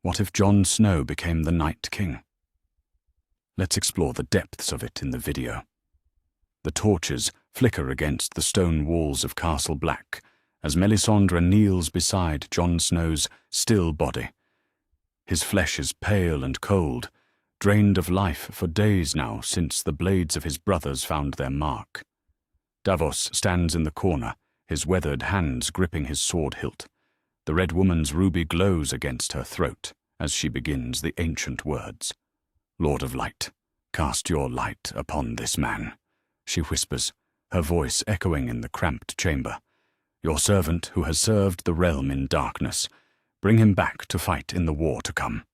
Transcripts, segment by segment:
What if Jon Snow became the Night King? Let's explore the depths of it in the video. The torches flicker against the stone walls of Castle Black as Melisandre kneels beside Jon Snow's still body. His flesh is pale and cold, drained of life for days now since the blades of his brothers found their mark. Davos stands in the corner, his weathered hands gripping his sword hilt. The Red Woman's ruby glows against her throat as she begins the ancient words. "Lord of Light, cast your light upon this man," she whispers, her voice echoing in the cramped chamber. "Your servant who has served the realm in darkness, bring him back to fight in the war to come."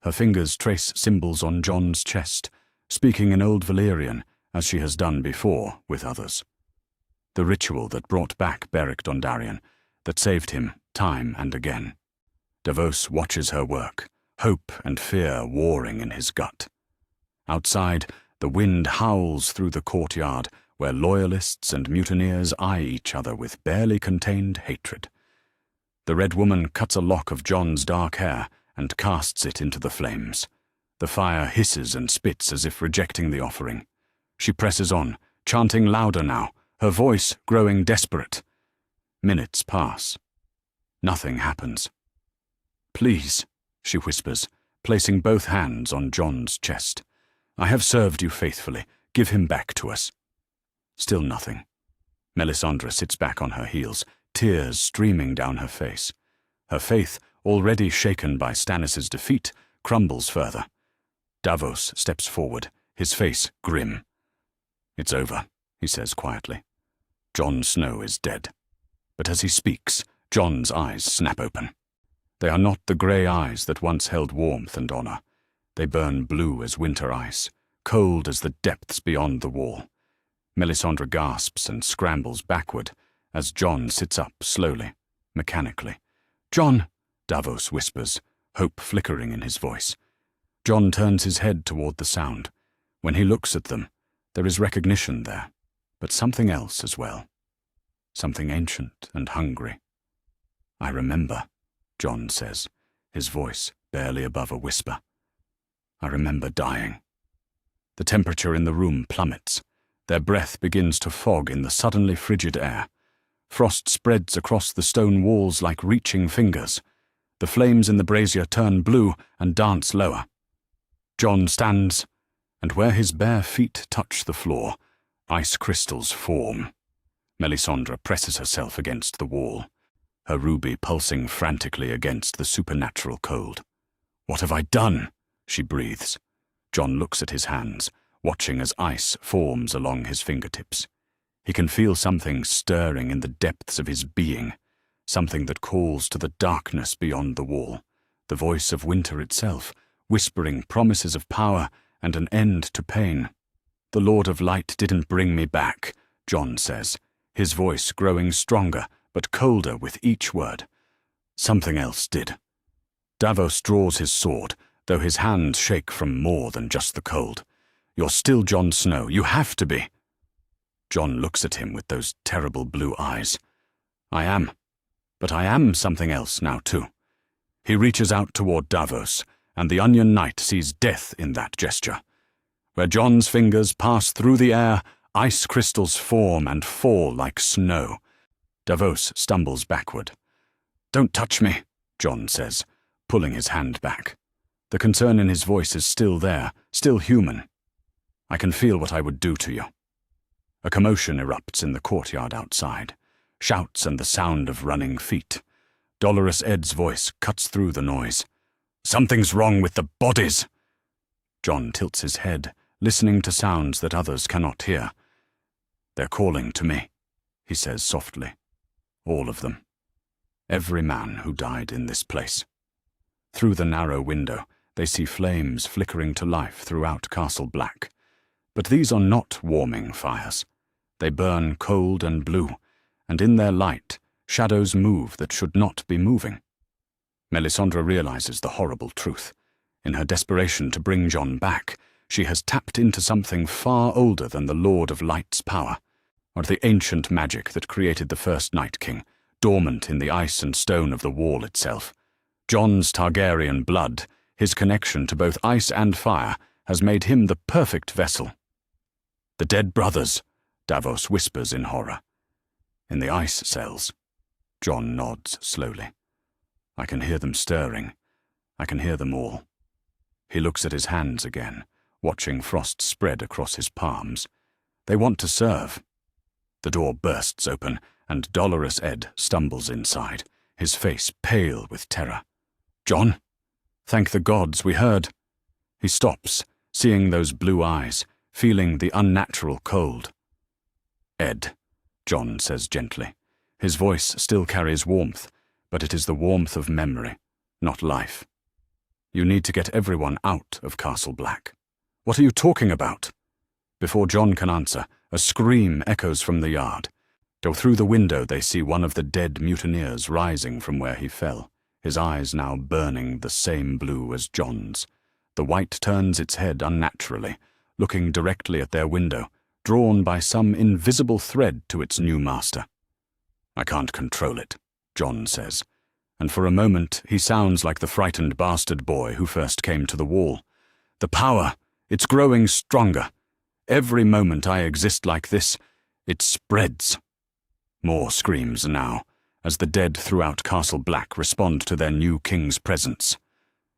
Her fingers trace symbols on Jon's chest, speaking in Old Valyrian, as she has done before with others. The ritual that brought back Beric Dondarrion, that saved him time and again. Davos watches her work, hope and fear warring in his gut. Outside, the wind howls through the courtyard, where loyalists and mutineers eye each other with barely contained hatred. The Red Woman cuts a lock of Jon's dark hair and casts it into the flames. The fire hisses and spits as if rejecting the offering. She presses on, chanting louder now, her voice growing desperate. Minutes pass. Nothing happens. "Please," she whispers, placing both hands on Jon's chest. "I have served you faithfully. Give him back to us." Still nothing. Melisandre sits back on her heels, tears streaming down her face. Her faith, already shaken by Stannis' defeat, crumbles further. Davos steps forward, his face grim. "It's over," he says quietly. "Jon Snow is dead." But as he speaks, Jon's eyes snap open. They are not the grey eyes that once held warmth and honor. They burn blue as winter ice, cold as the depths beyond the wall. Melisandre gasps and scrambles backward as Jon sits up slowly, mechanically. "Jon!" Davos whispers, hope flickering in his voice. Jon turns his head toward the sound. When he looks at them, there is recognition there, but something else as well. Something ancient and hungry. "I remember," Jon says, his voice barely above a whisper. "I remember dying." The temperature in the room plummets. Their breath begins to fog in the suddenly frigid air. Frost spreads across the stone walls like reaching fingers. The flames in the brazier turn blue and dance lower. Jon stands, and where his bare feet touch the floor, ice crystals form. Melisandre presses herself against the wall, her ruby pulsing frantically against the supernatural cold. "What have I done?" she breathes. Jon looks at his hands, watching as ice forms along his fingertips. He can feel something stirring in the depths of his being, something that calls to the darkness beyond the wall, the voice of winter itself, whispering promises of power and an end to pain. "The Lord of Light didn't bring me back," Jon says, his voice growing stronger but colder with each word. "Something else did." Davos draws his sword, though his hands shake from more than just the cold. "You're still Jon Snow. You have to be." Jon looks at him with those terrible blue eyes. "I am. But I am something else now, too." He reaches out toward Davos, and the Onion Knight sees death in that gesture. Where Jon's fingers pass through the air, ice crystals form and fall like snow. Davos stumbles backward. "Don't touch me," Jon says, pulling his hand back. The concern in his voice is still there, still human. "I can feel what I would do to you." A commotion erupts in the courtyard outside. Shouts and the sound of running feet. Dolorous Ed's voice cuts through the noise. "Something's wrong with the bodies." Jon tilts his head, listening to sounds that others cannot hear. "They're calling to me," he says softly. "All of them. Every man who died in this place." Through the narrow window, they see flames flickering to life throughout Castle Black. But these are not warming fires. They burn cold and blue, and in their light, shadows move that should not be moving. Melisandre realizes the horrible truth. In her desperation to bring Jon back, she has tapped into something far older than the Lord of Light's power, or the ancient magic that created the first Night King, dormant in the ice and stone of the wall itself. Jon's Targaryen blood, his connection to both ice and fire, has made him the perfect vessel. "The dead brothers," Davos whispers in horror. "In the ice cells." Jon nods slowly. "I can hear them stirring. I can hear them all." He looks at his hands again, watching frost spread across his palms. They want to serve. The door bursts open, and Dolorous Ed stumbles inside, his face pale with terror. "Jon? Thank the gods we heard." He stops, seeing those blue eyes, feeling the unnatural cold. "Ed," Jon says gently. His voice still carries warmth, but it is the warmth of memory, not life. "You need to get everyone out of Castle Black." "What are you talking about?" Before Jon can answer, a scream echoes from the yard. Through the window they see one of the dead mutineers rising from where he fell, his eyes now burning the same blue as Jon's. The white turns its head unnaturally, looking directly at their window, drawn by some invisible thread to its new master. "I can't control it," Jon says, and for a moment he sounds like the frightened bastard boy who first came to the wall. "The power, it's growing stronger. Every moment I exist like this, it spreads." More screams now, as the dead throughout Castle Black respond to their new king's presence.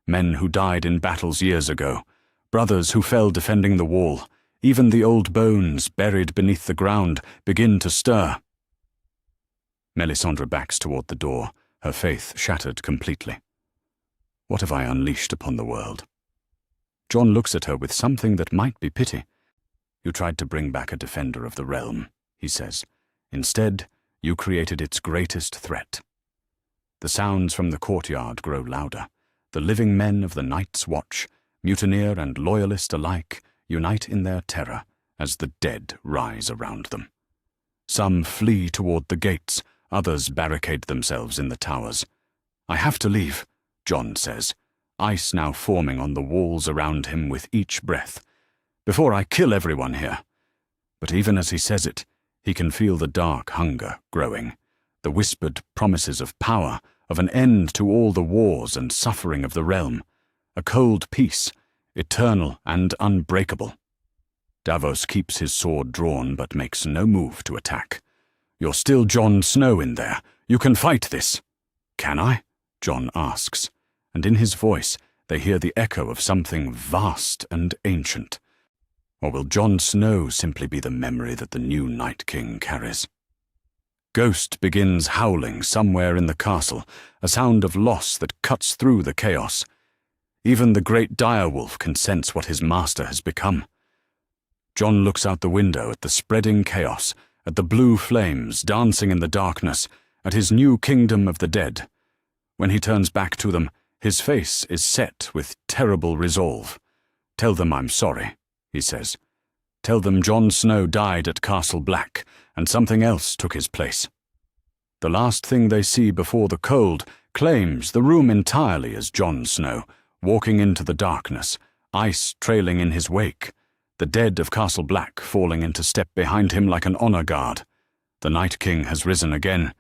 Men who died in battles years ago, brothers who fell defending the wall, even the old bones buried beneath the ground begin to stir. Melisandre backs toward the door, her faith shattered completely. "What have I unleashed upon the world?" Jon looks at her with something that might be pity. "You tried to bring back a defender of the realm," he says. "Instead, you created its greatest threat." The sounds from the courtyard grow louder. The living men of the Night's Watch, mutineer and loyalist alike, unite in their terror as the dead rise around them. Some flee toward the gates, others barricade themselves in the towers. "I have to leave," Jon says, ice now forming on the walls around him with each breath, "before I kill everyone here." But even as he says it, he can feel the dark hunger growing, the whispered promises of power, of an end to all the wars and suffering of the realm, a cold peace, eternal and unbreakable. Davos keeps his sword drawn but makes no move to attack. "You're still Jon Snow in there. You can fight this." "Can I?" Jon asks, and in his voice they hear the echo of something vast and ancient. Or will Jon Snow simply be the memory that the new Night King carries? Ghost begins howling somewhere in the castle, a sound of loss that cuts through the chaos. Even the great direwolf can sense what his master has become. Jon looks out the window at the spreading chaos, at the blue flames dancing in the darkness, at his new kingdom of the dead. When he turns back to them, his face is set with terrible resolve. "Tell them I'm sorry," he says. "Tell them Jon Snow died at Castle Black, and something else took his place." The last thing they see before the cold claims the room entirely as Jon Snow, walking into the darkness, ice trailing in his wake, the dead of Castle Black falling into step behind him like an honor guard. The Night King has risen again,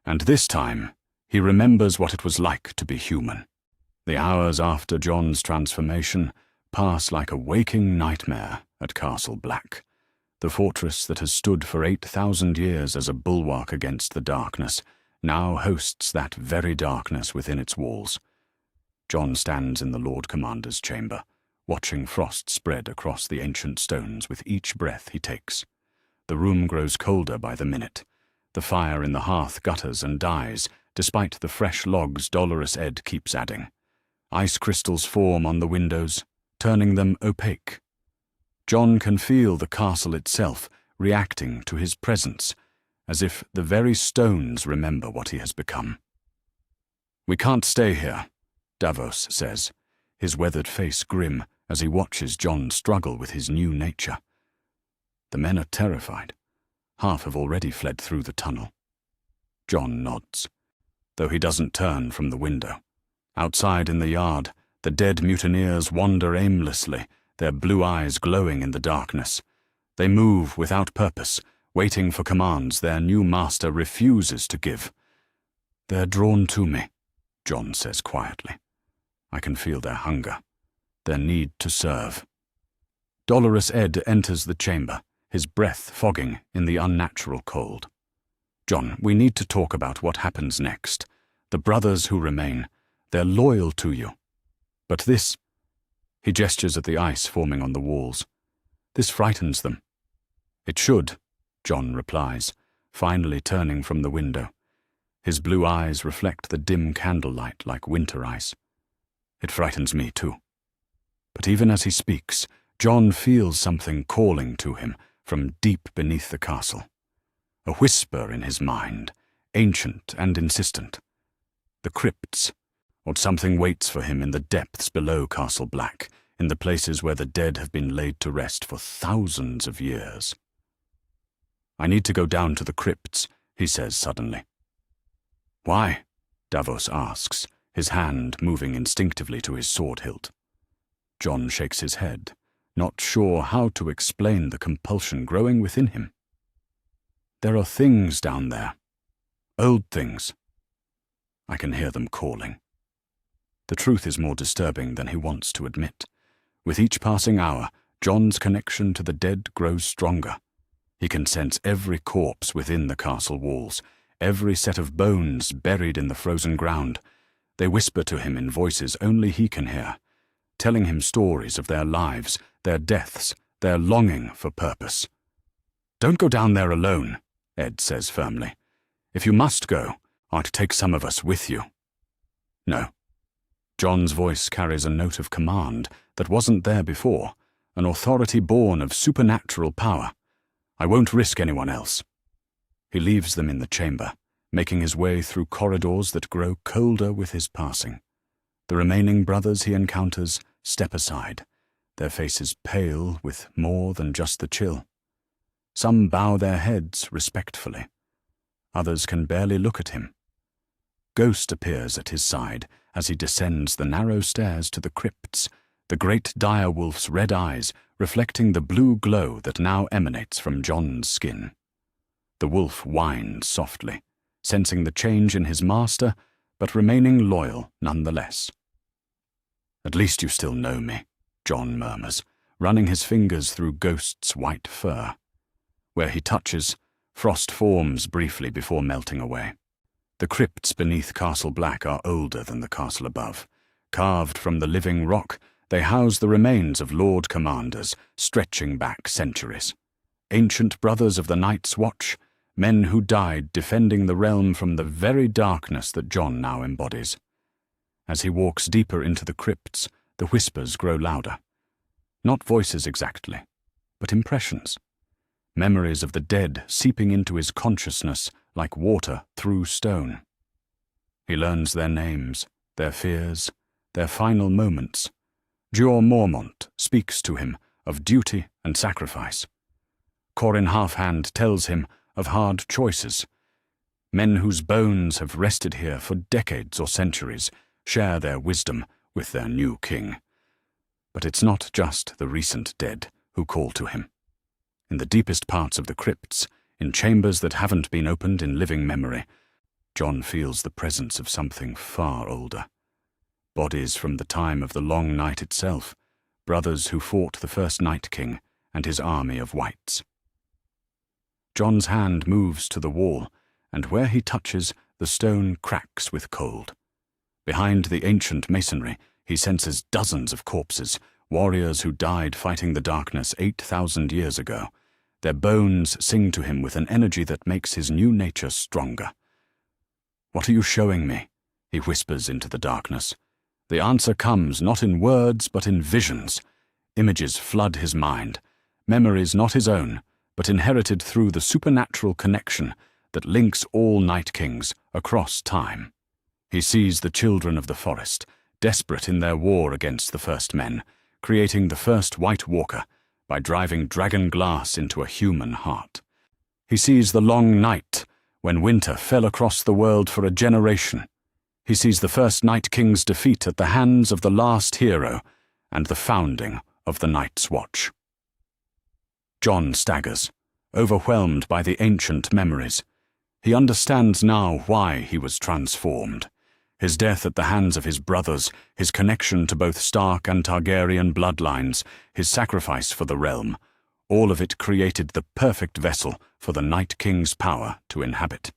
and this time he remembers what it was like to be human. The hours after Jon's transformation pass like a waking nightmare at Castle Black, the fortress that has stood for 8,000 years as a bulwark against the darkness, now hosts that very darkness within its walls. Jon stands in the Lord Commander's chamber, watching frost spread across the ancient stones with each breath he takes. The room grows colder by the minute. The fire in the hearth gutters and dies, despite the fresh logs Dolorous Ed keeps adding. Ice crystals form on the windows, turning them opaque. Jon can feel the castle itself reacting to his presence, as if the very stones remember what he has become. "We can't stay here," Davos says, his weathered face grim as he watches Jon struggle with his new nature. The men are terrified. Half have already fled through the tunnel. Jon nods, though he doesn't turn from the window. Outside in the yard, the dead mutineers wander aimlessly, their blue eyes glowing in the darkness. They move without purpose, waiting for commands their new master refuses to give. "They're drawn to me," Jon says quietly. I can feel their hunger, their need to serve. Dolorous Ed enters the chamber, his breath fogging in the unnatural cold. Jon, we need to talk about what happens next. The brothers who remain, they're loyal to you. But this... He gestures at the ice forming on the walls. This frightens them. It should, Jon replies, finally turning from the window. His blue eyes reflect the dim candlelight like winter ice. It frightens me too. But even as he speaks, Jon feels something calling to him from deep beneath the castle. A whisper in his mind, ancient and insistent. The crypts, or something waits for him in the depths below Castle Black, in the places where the dead have been laid to rest for thousands of years. I need to go down to the crypts, he says suddenly. Why? Davos asks, his hand moving instinctively to his sword hilt. Jon shakes his head, not sure how to explain the compulsion growing within him. There are things down there. Old things. I can hear them calling. The truth is more disturbing than he wants to admit. With each passing hour, Jon's connection to the dead grows stronger. He can sense every corpse within the castle walls, every set of bones buried in the frozen ground. They whisper to him in voices only he can hear, telling him stories of their lives, their deaths, their longing for purpose. Don't go down there alone, Ed says firmly. If you must go, I'd take some of us with you. No. Jon's voice carries a note of command that wasn't there before, an authority born of supernatural power. I won't risk anyone else. He leaves them in the chamber, making his way through corridors that grow colder with his passing. The remaining brothers he encounters step aside, their faces pale with more than just the chill. Some bow their heads respectfully. Others can barely look at him. Ghost appears at his side as he descends the narrow stairs to the crypts, the great direwolf's red eyes reflecting the blue glow that now emanates from Jon's skin. The wolf whines softly, sensing the change in his master, but remaining loyal nonetheless. At least you still know me, Jon murmurs, running his fingers through Ghost's white fur. Where he touches, frost forms briefly before melting away. The crypts beneath Castle Black are older than the castle above. Carved from the living rock, they house the remains of Lord Commanders, stretching back centuries. Ancient brothers of the Night's Watch, men who died defending the realm from the very darkness that Jon now embodies. As he walks deeper into the crypts, the whispers grow louder. Not voices exactly, but impressions. Memories of the dead seeping into his consciousness like water through stone. He learns their names, their fears, their final moments. Jeor Mormont speaks to him of duty and sacrifice. Corin Halfhand tells him of hard choices. Men whose bones have rested here for decades or centuries share their wisdom with their new king. But it's not just the recent dead who call to him. In the deepest parts of the crypts, in chambers that haven't been opened in living memory, Jon feels the presence of something far older. Bodies from the time of the Long Night itself, brothers who fought the first Night King and his army of whites. Jon's hand moves to the wall, and where he touches, the stone cracks with cold. Behind the ancient masonry, he senses dozens of corpses, warriors who died fighting the darkness 8,000 years ago. Their bones sing to him with an energy that makes his new nature stronger. What are you showing me? He whispers into the darkness. The answer comes not in words but in visions. Images flood his mind, memories not his own, but inherited through the supernatural connection that links all Night Kings across time. He sees the children of the forest, desperate in their war against the First Men, creating the first White Walker by driving dragon glass into a human heart. He sees the long night, when winter fell across the world for a generation. He sees the first Night King's defeat at the hands of the last hero and the founding of the Night's Watch. Jon staggers, overwhelmed by the ancient memories. He understands now why he was transformed. His death at the hands of his brothers, his connection to both Stark and Targaryen bloodlines, his sacrifice for the realm, all of it created the perfect vessel for the Night King's power to inhabit.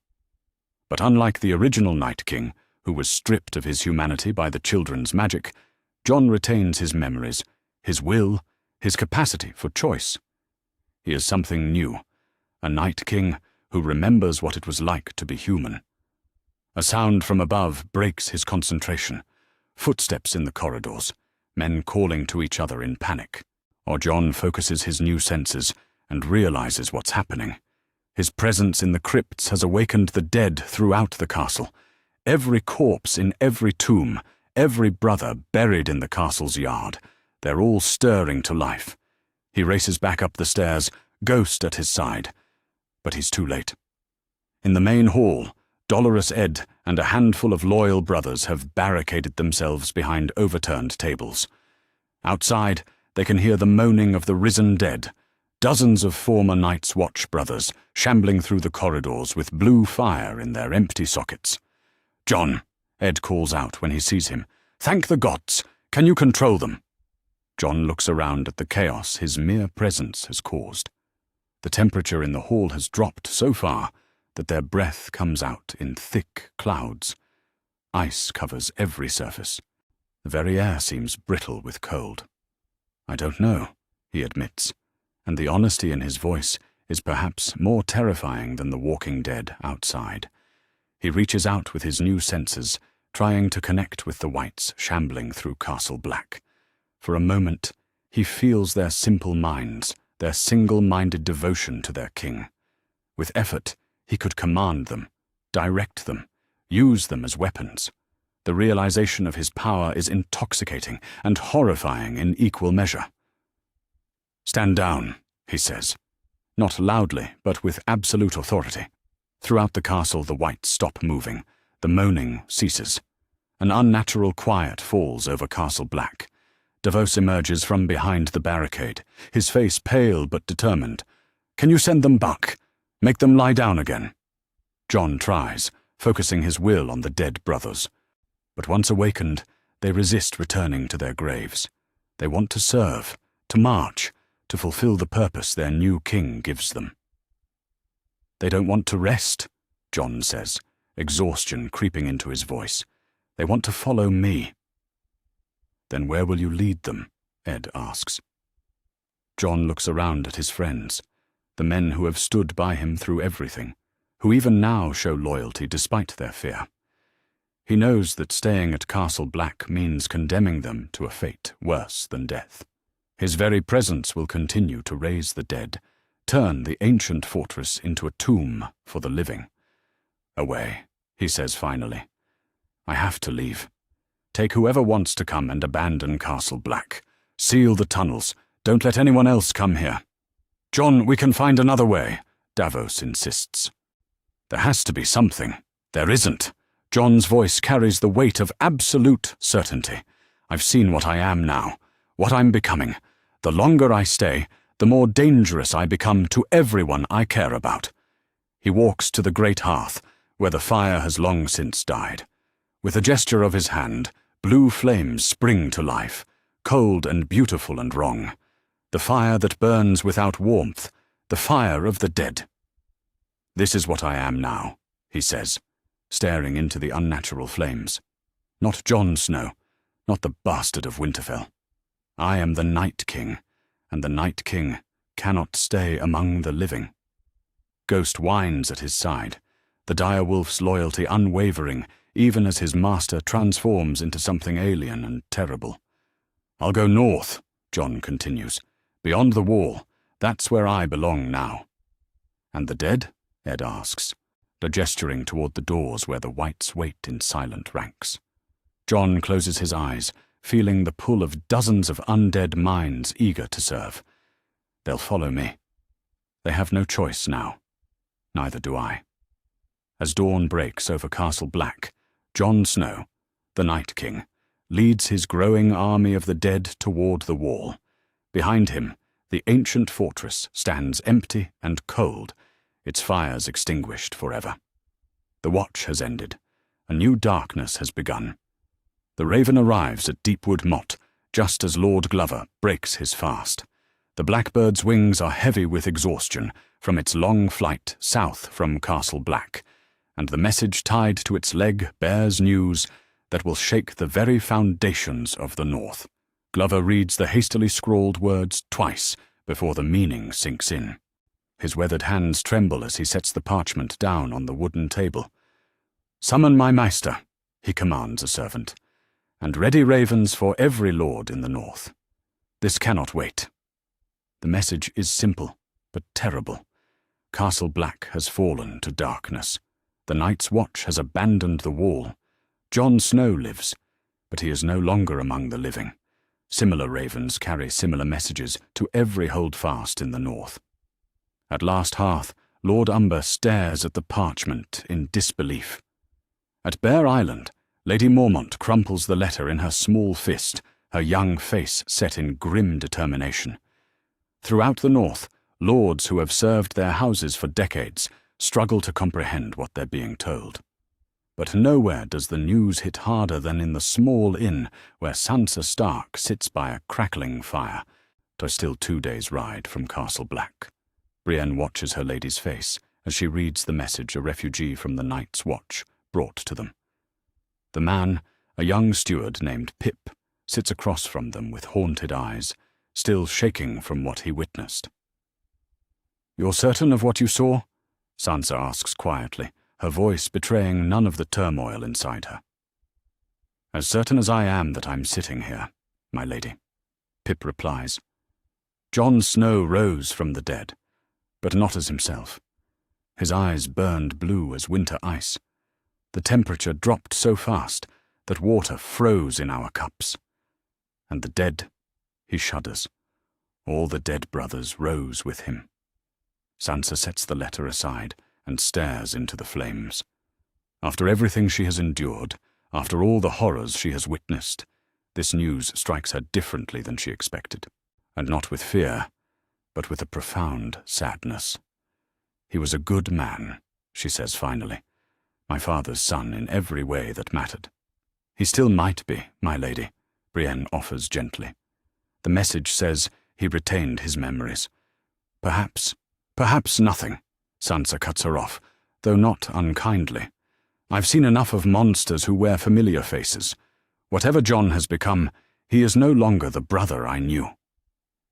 But unlike the original Night King, who was stripped of his humanity by the children's magic, Jon retains his memories, his will, his capacity for choice. He is something new, a Night King who remembers what it was like to be human. A sound from above breaks his concentration. Footsteps in the corridors, men calling to each other in panic. Or Jon focuses his new senses and realizes what's happening. His presence in the crypts has awakened the dead throughout the castle. Every corpse in every tomb, every brother buried in the castle's yard, they're all stirring to life. He races back up the stairs, Ghost at his side. But he's too late. In the main hall, Dolorous Ed and a handful of loyal brothers have barricaded themselves behind overturned tables. Outside, they can hear the moaning of the risen dead, dozens of former Night's Watch brothers shambling through the corridors with blue fire in their empty sockets. "Jon," Ed calls out when he sees him. "Thank the gods! Can you control them?" Jon looks around at the chaos his mere presence has caused. The temperature in the hall has dropped so far that their breath comes out in thick clouds. Ice covers every surface. The very air seems brittle with cold. "I don't know," he admits, and the honesty in his voice is perhaps more terrifying than the walking dead outside. He reaches out with his new senses, trying to connect with the Whites shambling through Castle Black. For a moment, he feels their simple minds, their single-minded devotion to their king. With effort, he could command them, direct them, use them as weapons. The realization of his power is intoxicating and horrifying in equal measure. "Stand down," he says. Not loudly, but with absolute authority. Throughout the castle, the Whites stop moving. The moaning ceases. An unnatural quiet falls over Castle Black. Davos emerges from behind the barricade, his face pale but determined. "Can you send them back? Make them lie down again." Jon tries, focusing his will on the dead brothers. But once awakened, they resist returning to their graves. They want to serve, to march, to fulfill the purpose their new king gives them. "They don't want to rest," Jon says, exhaustion creeping into his voice. "They want to follow me." "Then where will you lead them?" Ed asks. Jon looks around at his friends, the men who have stood by him through everything, who even now show loyalty despite their fear. He knows that staying at Castle Black means condemning them to a fate worse than death. His very presence will continue to raise the dead, turn the ancient fortress into a tomb for the living. "Away," he says finally. "I have to leave. Take whoever wants to come and abandon Castle Black. Seal the tunnels. Don't let anyone else come here." "Jon, we can find another way," Davos insists. "There has to be something." "There isn't." Jon's voice carries the weight of absolute certainty. "I've seen what I am now, what I'm becoming. The longer I stay, the more dangerous I become to everyone I care about." He walks to the great hearth, where the fire has long since died. With a gesture of his hand, blue flames spring to life, cold and beautiful and wrong. The fire that burns without warmth, the fire of the dead. "This is what I am now," he says, staring into the unnatural flames. "Not Jon Snow, not the bastard of Winterfell. I am the Night King, and the Night King cannot stay among the living." Ghost whines at his side, the dire wolf's loyalty unwavering even as his master transforms into something alien and terrible. "I'll go north," Jon continues. "Beyond the wall. That's where I belong now." "And the dead?" Ed asks, gesturing toward the doors where the Whites wait in silent ranks. Jon closes his eyes, feeling the pull of dozens of undead minds eager to serve. They'll follow me. They have no choice now. Neither do I. As dawn breaks over Castle Black, Jon Snow, the Night King, leads his growing army of the dead toward the wall. Behind him, the ancient fortress stands empty and cold, its fires extinguished forever. The watch has ended. A new darkness has begun. The raven arrives at Deepwood Motte, just as Lord Glover breaks his fast. The blackbird's wings are heavy with exhaustion from its long flight south from Castle Black, and the message tied to its leg bears news that will shake the very foundations of the North. Glover reads the hastily scrawled words twice before the meaning sinks in. His weathered hands tremble as he sets the parchment down on the wooden table. "Summon my maester," he commands a servant, "and ready ravens for every lord in the North. This cannot wait." The message is simple, but terrible. Castle Black has fallen to darkness. The Night's Watch has abandoned the wall. Jon Snow lives, but he is no longer among the living. Similar ravens carry similar messages to every holdfast in the North. At Last Hearth, Lord Umber stares at the parchment in disbelief. At Bear Island, Lady Mormont crumples the letter in her small fist, her young face set in grim determination. Throughout the North, lords who have served their houses for decades struggle to comprehend what they're being told. But nowhere does the news hit harder than in the small inn where Sansa Stark sits by a crackling fire. They're still 2 days' ride from Castle Black. Brienne watches her lady's face as she reads the message a refugee from the Night's Watch brought to them. The man, a young steward named Pip, sits across from them with haunted eyes, still shaking from what he witnessed. "You're certain of what you saw?" Sansa asks quietly, her voice betraying none of the turmoil inside her. "As certain as I am that I'm sitting here, my lady," Pip replies. "Jon Snow rose from the dead, but not as himself. His eyes burned blue as winter ice. The temperature dropped so fast that water froze in our cups. And the dead," he shudders, "all the dead brothers rose with him." Sansa sets the letter aside and stares into the flames. After everything she has endured, after all the horrors she has witnessed, this news strikes her differently than she expected, and not with fear, but with a profound sadness. "He was a good man," she says finally, "my father's son in every way that mattered." "He still might be, my lady," Brienne offers gently. "The message says he retained his memories. Perhaps nothing," Sansa cuts her off, though not unkindly. "I've seen enough of monsters who wear familiar faces. Whatever Jon has become, he is no longer the brother I knew."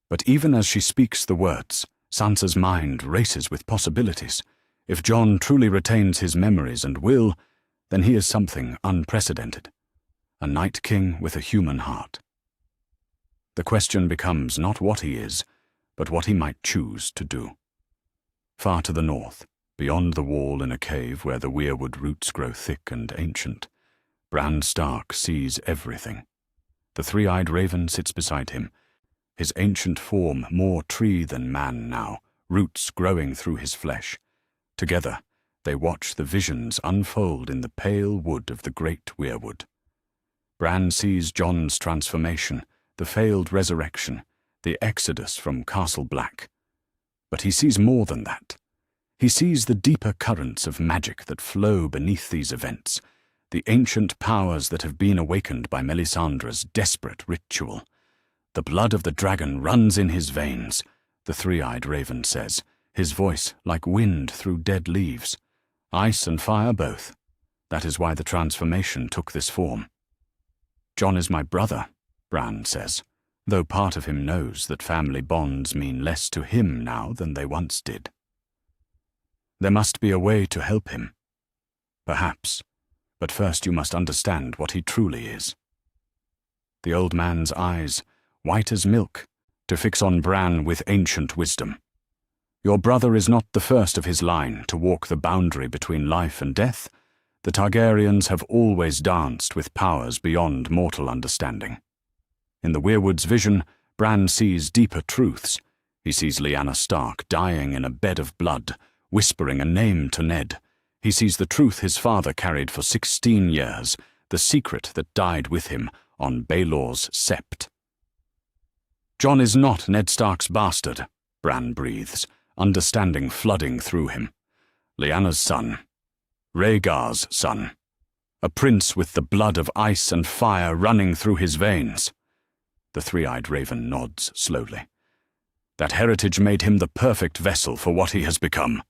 But even as she speaks the words, Sansa's mind races with possibilities. If Jon truly retains his memories and will, then he is something unprecedented. A Night King with a human heart. The question becomes not what he is, but what he might choose to do. Far to the north, beyond the wall in a cave where the weirwood roots grow thick and ancient, Bran Stark sees everything. The three-eyed raven sits beside him, his ancient form more tree than man now, roots growing through his flesh. Together, they watch the visions unfold in the pale wood of the great weirwood. Bran sees Jon's transformation, the failed resurrection, the exodus from Castle Black. But he sees more than that. He sees the deeper currents of magic that flow beneath these events, the ancient powers that have been awakened by Melisandre's desperate ritual. "The blood of the dragon runs in his veins," the three-eyed raven says, his voice like wind through dead leaves. "Ice and fire both. That is why the transformation took this form." "Jon is my brother," Bran says, though part of him knows that family bonds mean less to him now than they once did. "There must be a way to help him." "Perhaps, but first you must understand what he truly is." The old man's eyes, white as milk, to fix on Bran with ancient wisdom. "Your brother is not the first of his line to walk the boundary between life and death. The Targaryens have always danced with powers beyond mortal understanding." In the weirwood's vision, Bran sees deeper truths. He sees Lyanna Stark dying in a bed of blood, whispering a name to Ned. He sees the truth his father carried for 16 years, the secret that died with him on Baelor's sept. "Jon is not Ned Stark's bastard," Bran breathes, understanding flooding through him. "Lyanna's son. Rhaegar's son. a prince with the blood of ice and fire running through his veins. The three-eyed raven nods slowly. That heritage made him the perfect vessel for what he has become.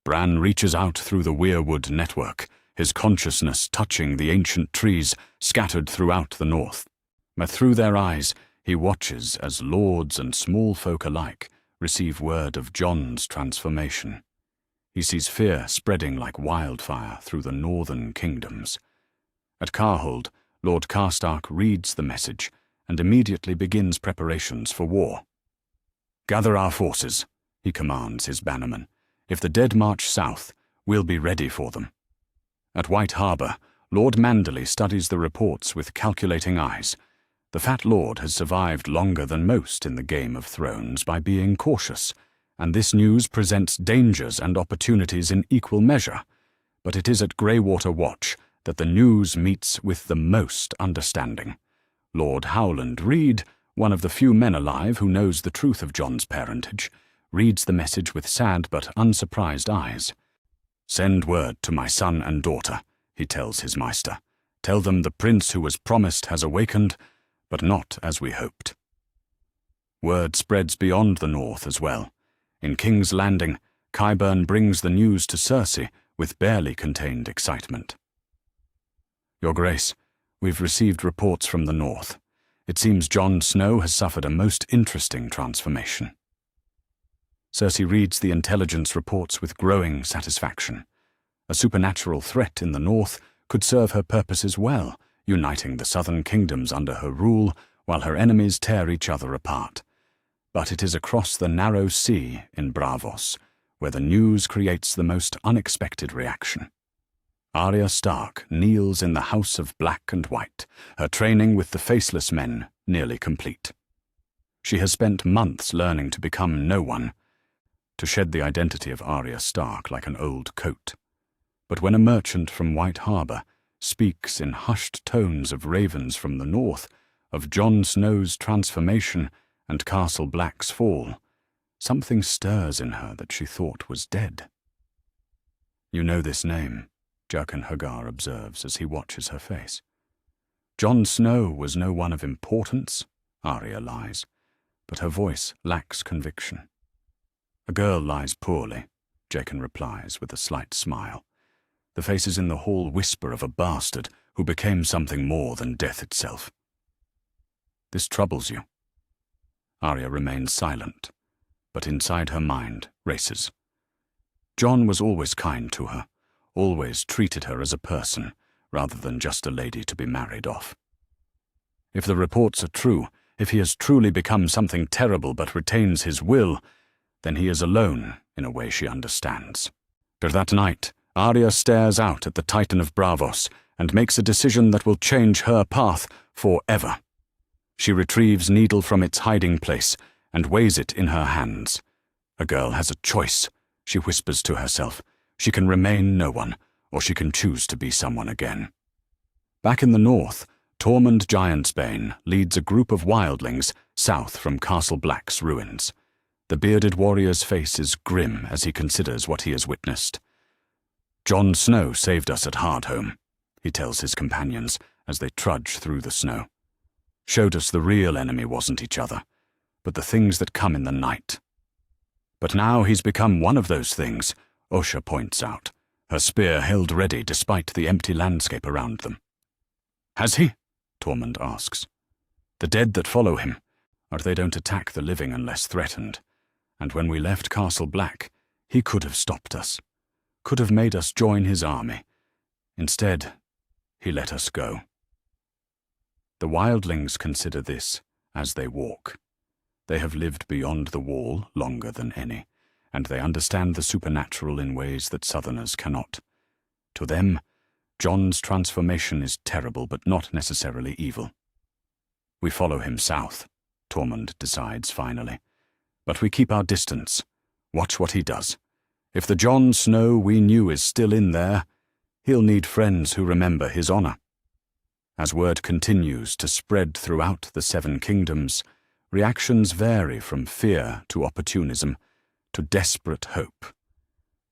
Bran reaches out through the weirwood network, his consciousness touching the ancient trees scattered throughout the north. But through their eyes, he watches as lords and small folk alike receive word of Jon's transformation. He sees fear spreading like wildfire through the northern kingdoms. At Carhold, Lord Karstark reads the message and immediately begins preparations for war. "Gather our forces," he commands his bannermen. "If the dead march south, we'll be ready for them." At White Harbour, Lord Manderley studies the reports with calculating eyes. The Fat Lord has survived longer than most in the Game of Thrones by being cautious, and this news presents dangers and opportunities in equal measure. But it is at Greywater Watch that the news meets with the most understanding. Lord Howland Reed, one of the few men alive who knows the truth of Jon's parentage, reads the message with sad but unsurprised eyes. "Send word to my son and daughter," he tells his maester. "Tell them the prince who was promised has awakened, but not as we hoped." Word spreads beyond the north as well. In King's Landing, Qyburn brings the news to Cersei with barely contained excitement. "Your Grace, we've received reports from the north. It seems Jon Snow has suffered a most interesting transformation." Cersei reads the intelligence reports with growing satisfaction. A supernatural threat in the north could serve her purposes well, uniting the southern kingdoms under her rule while her enemies tear each other apart. But it is across the narrow sea in Braavos where the news creates the most unexpected reaction. Arya Stark kneels in the House of Black and White, her training with the Faceless Men nearly complete. She has spent months learning to become no one, to shed the identity of Arya Stark like an old coat. But when a merchant from White Harbour speaks in hushed tones of ravens from the north, of Jon Snow's transformation and Castle Black's fall, something stirs in her that she thought was dead. "You know this name," Jaqen H'ghar observes as he watches her face. "Jon Snow was no one of importance," Arya lies, but her voice lacks conviction. "A girl lies poorly," Jaqen replies with a slight smile. The faces in the hall whisper of a bastard who became something more than death itself. "This troubles you." Arya remains silent, but inside her mind races. Jon was always kind to her, always treated her as a person, rather than just a lady to be married off. If the reports are true, if he has truly become something terrible but retains his will, then he is alone in a way she understands. But that night, Arya stares out at the Titan of Braavos and makes a decision that will change her path forever. She retrieves Needle from its hiding place and weighs it in her hands. A girl has a choice, she whispers to herself. She can remain no one, or she can choose to be someone again. Back in the north, Tormund Giantsbane leads a group of wildlings south from Castle Black's ruins. The bearded warrior's face is grim as he considers what he has witnessed. "Jon Snow saved us at Hardhome," he tells his companions as they trudge through the snow. "Showed us the real enemy wasn't each other, but the things that come in the night. But now he's become one of those things," Osha points out, her spear held ready despite the empty landscape around them. "Has he?" Tormund asks. "The dead that follow him, or they don't attack the living unless threatened. And when we left Castle Black, he could have stopped us, could have made us join his army. Instead, he let us go." The wildlings consider this as they walk. They have lived beyond the wall longer than any, and they understand the supernatural in ways that southerners cannot. To them, Jon's transformation is terrible but not necessarily evil. "We follow him south," Tormund decides finally. "But we keep our distance. Watch what he does. If the Jon Snow we knew is still in there, he'll need friends who remember his honor." As word continues to spread throughout the Seven Kingdoms, reactions vary from fear to opportunism to desperate hope.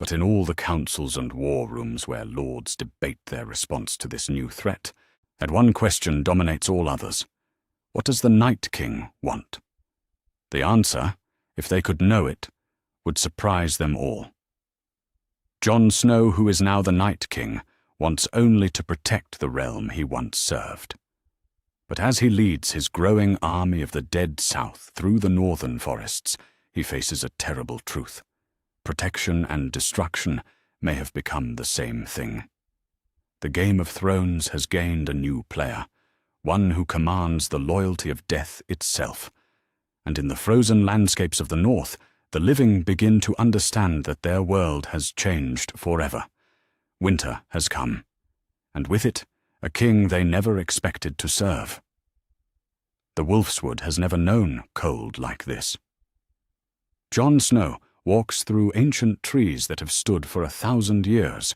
But in all the councils and war rooms where lords debate their response to this new threat, that one question dominates all others. What does the Night King want? The answer, if they could know it, would surprise them all. Jon Snow, who is now the Night King, wants only to protect the realm he once served. But as he leads his growing army of the dead south through the northern forests, he faces a terrible truth. Protection and destruction may have become the same thing. The Game of Thrones has gained a new player, one who commands the loyalty of death itself. And in the frozen landscapes of the north, the living begin to understand that their world has changed forever. Winter has come, and with it, a king they never expected to serve. The Wolfswood has never known cold like this. Jon Snow walks through ancient trees that have stood for 1,000 years,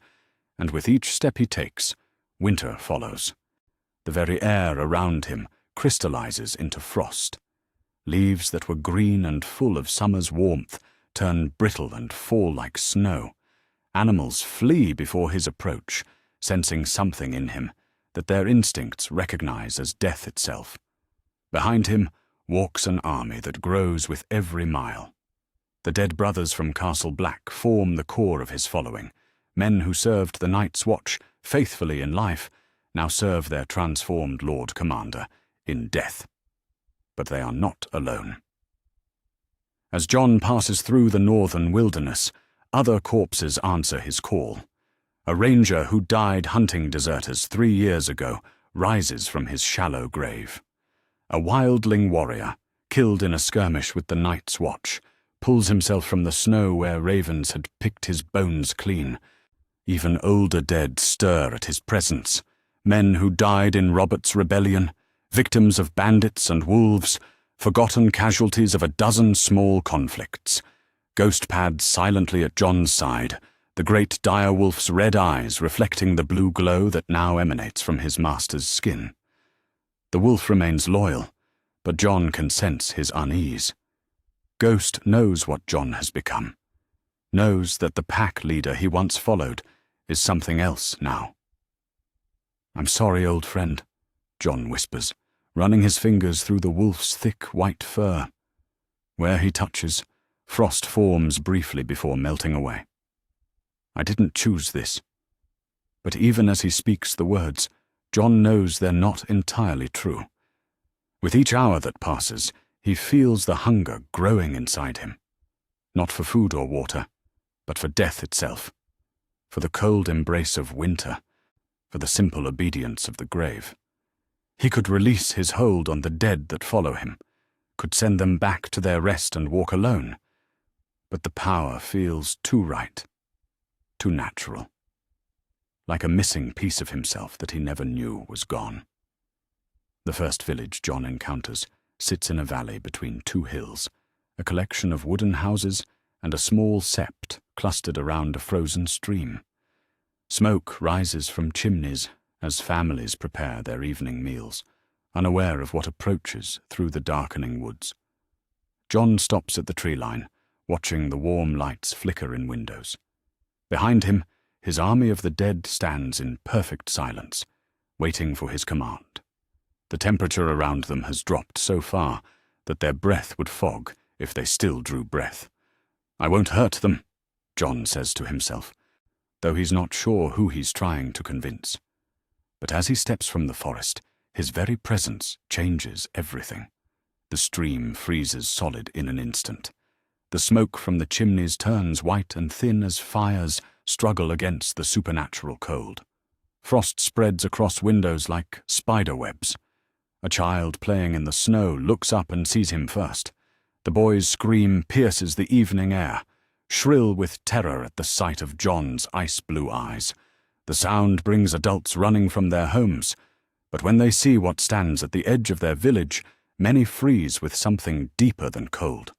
and with each step he takes, winter follows. The very air around him crystallizes into frost. Leaves that were green and full of summer's warmth turn brittle and fall like snow. Animals flee before his approach, sensing something in him that their instincts recognize as death itself. Behind him walks an army that grows with every mile. The dead brothers from Castle Black form the core of his following. Men who served the Night's Watch faithfully in life now serve their transformed Lord Commander in death. But they are not alone. As Jon passes through the northern wilderness, other corpses answer his call. A ranger who died hunting deserters 3 years ago rises from his shallow grave. A wildling warrior, killed in a skirmish with the Night's Watch, pulls himself from the snow where ravens had picked his bones clean. Even older dead stir at his presence. Men who died in Robert's rebellion, victims of bandits and wolves, forgotten casualties of a dozen small conflicts. Ghost pads silently at Jon's side, the great direwolf's red eyes reflecting the blue glow that now emanates from his master's skin. The wolf remains loyal, but Jon can sense his unease. Ghost knows what Jon has become, knows that the pack leader he once followed is something else now. "I'm sorry, old friend," Jon whispers, running his fingers through the wolf's thick white fur. Where he touches, frost forms briefly before melting away. "I didn't choose this." But even as he speaks the words, Jon knows they're not entirely true. With each hour that passes, he feels the hunger growing inside him. Not for food or water, but for death itself. For the cold embrace of winter, for the simple obedience of the grave. He could release his hold on the dead that follow him, could send them back to their rest and walk alone. But the power feels too right, too natural. Like a missing piece of himself that he never knew was gone. The first village Jon encounters sits in a valley between 2 hills, a collection of wooden houses and a small sept clustered around a frozen stream. Smoke rises from chimneys as families prepare their evening meals, unaware of what approaches through the darkening woods. Jon stops at the tree line, watching the warm lights flicker in windows. Behind him, his army of the dead stands in perfect silence, waiting for his command. The temperature around them has dropped so far that their breath would fog if they still drew breath. "I won't hurt them," Jon says to himself, though he's not sure who he's trying to convince. But as he steps from the forest, his very presence changes everything. The stream freezes solid in an instant. The smoke from the chimneys turns white and thin as fires struggle against the supernatural cold. Frost spreads across windows like spider webs. A child playing in the snow looks up and sees him first. The boy's scream pierces the evening air, shrill with terror at the sight of Jon's ice-blue eyes. The sound brings adults running from their homes, but when they see what stands at the edge of their village, many freeze with something deeper than cold.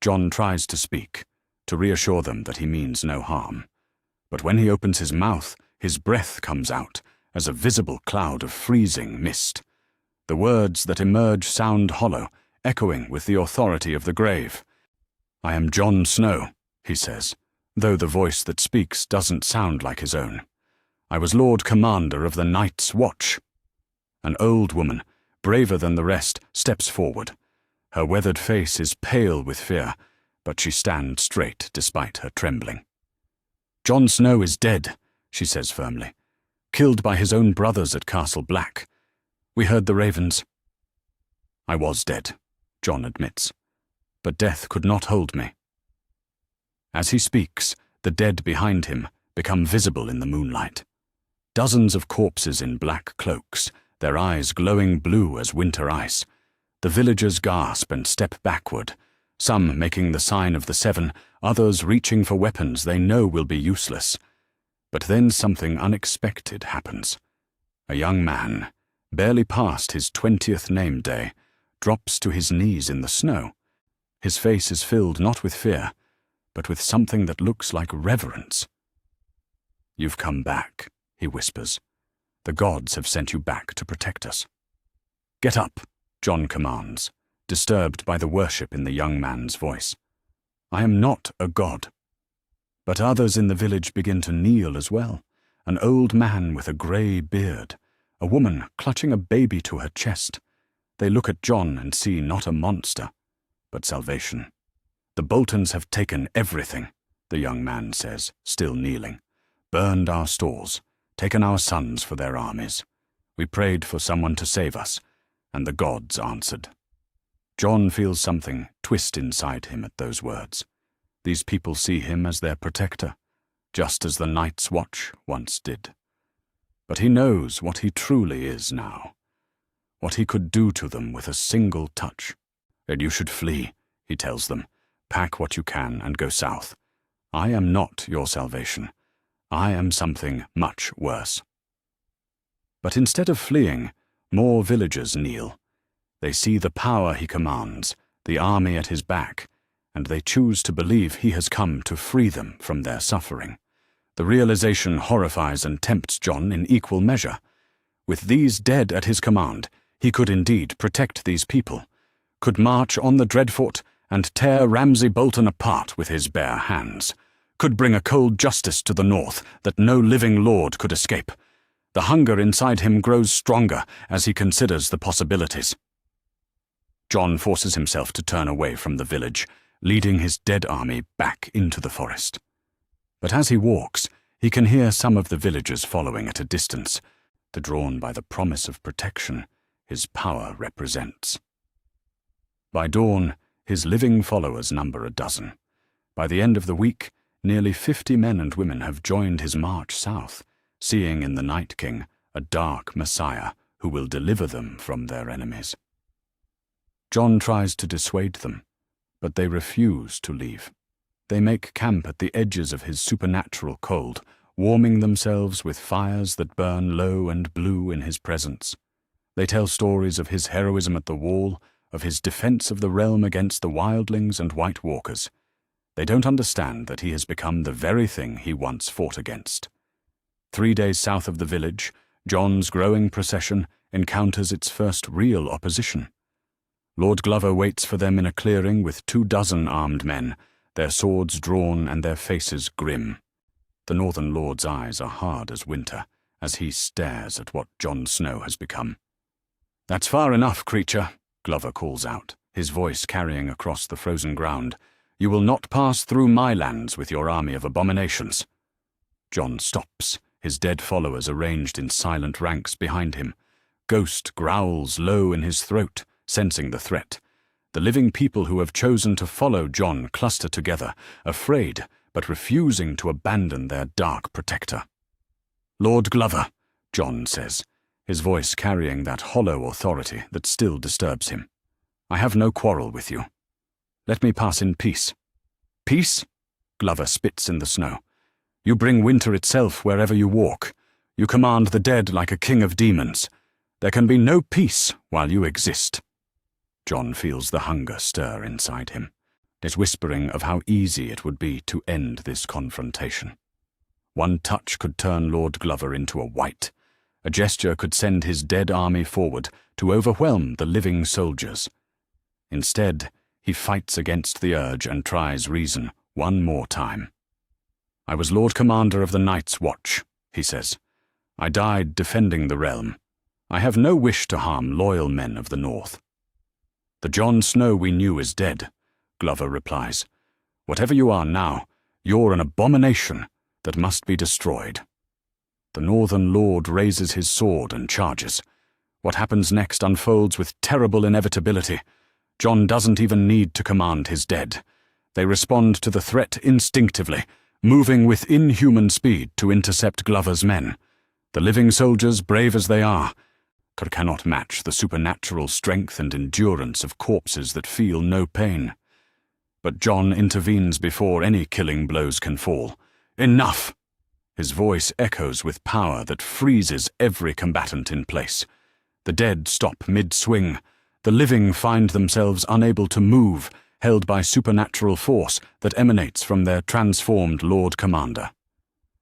Jon tries to speak, to reassure them that he means no harm. But when he opens his mouth, his breath comes out as a visible cloud of freezing mist. The words that emerge sound hollow, echoing with the authority of the grave. "I am Jon Snow," he says, though the voice that speaks doesn't sound like his own. I was Lord Commander of the Night's Watch. An old woman, braver than the rest, steps forward. Her weathered face is pale with fear, but she stands straight despite her trembling. "Jon Snow is dead," she says firmly. "Killed by his own brothers at Castle Black. We heard the ravens." "I was dead," Jon admits, "but death could not hold me." As he speaks, the dead behind him become visible in the moonlight. Dozens of corpses in black cloaks, their eyes glowing blue as winter ice. The villagers gasp and step backward, some making the sign of the seven, others reaching for weapons they know will be useless. But then something unexpected happens. A young man, barely past his 20th name day, drops to his knees in the snow. His face is filled not with fear, but with something that looks like reverence. "You've come back," he whispers. "The gods have sent you back to protect us." "Get up," Jon commands, disturbed by the worship in the young man's voice. "I am not a god." But others in the village begin to kneel as well. An old man with a grey beard, a woman clutching a baby to her chest. They look at Jon and see not a monster, but salvation. "The Boltons have taken everything," the young man says, still kneeling. "Burned our stores, taken our sons for their armies. We prayed for someone to save us, and the gods answered." Jon feels something twist inside him at those words. These people see him as their protector, just as the Night's Watch once did. But he knows what he truly is now, what he could do to them with a single touch. "And you should flee," he tells them. "Pack what you can and go south. I am not your salvation. I am something much worse." But instead of fleeing, more villagers kneel. They see the power he commands, the army at his back, and they choose to believe he has come to free them from their suffering. The realization horrifies and tempts Jon in equal measure. With these dead at his command, he could indeed protect these people, could march on the Dreadfort and tear Ramsay Bolton apart with his bare hands, could bring a cold justice to the north that no living lord could escape. The hunger inside him grows stronger as he considers the possibilities. Jon forces himself to turn away from the village, leading his dead army back into the forest. But as he walks, he can hear some of the villagers following at a distance, drawn by the promise of protection his power represents. By dawn, his living followers number a dozen. By the end of the week, nearly 50 men and women have joined his march south, seeing in the Night King a dark messiah who will deliver them from their enemies. Jon tries to dissuade them, but they refuse to leave. They make camp at the edges of his supernatural cold, warming themselves with fires that burn low and blue in his presence. They tell stories of his heroism at the Wall, of his defense of the realm against the wildlings and White Walkers. They don't understand that he has become the very thing he once fought against. 3 days south of the village, Jon's growing procession encounters its first real opposition. Lord Glover waits for them in a clearing with 24 armed men, their swords drawn and their faces grim. The Northern Lord's eyes are hard as winter, as he stares at what Jon Snow has become. "That's far enough, creature," Glover calls out, his voice carrying across the frozen ground. "You will not pass through my lands with your army of abominations." Jon stops, his dead followers arranged in silent ranks behind him. Ghost growls low in his throat, sensing the threat. The living people who have chosen to follow Jon cluster together, afraid but refusing to abandon their dark protector. "Lord Glover," Jon says, his voice carrying that hollow authority that still disturbs him. "I have no quarrel with you. Let me pass in peace." "Peace?" Glover spits in the snow. "You bring winter itself wherever you walk. You command the dead like a king of demons. There can be no peace while you exist." Jon feels the hunger stir inside him. His whispering of how easy it would be to end this confrontation. One touch could turn Lord Glover into a wight. A gesture could send his dead army forward to overwhelm the living soldiers. Instead, he fights against the urge and tries reason one more time. "I was Lord Commander of the Night's Watch," he says. "I died defending the realm. I have no wish to harm loyal men of the North." "The Jon Snow we knew is dead," Glover replies. "Whatever you are now, you're an abomination that must be destroyed." The Northern Lord raises his sword and charges. What happens next unfolds with terrible inevitability. Jon doesn't even need to command his dead. They respond to the threat instinctively, moving with inhuman speed to intercept Glover's men. The living soldiers, brave as they are, cannot match the supernatural strength and endurance of corpses that feel no pain. But Jon intervenes before any killing blows can fall. "Enough!" His voice echoes with power that freezes every combatant in place. The dead stop mid-swing. The living find themselves unable to move, held by supernatural force that emanates from their transformed Lord Commander.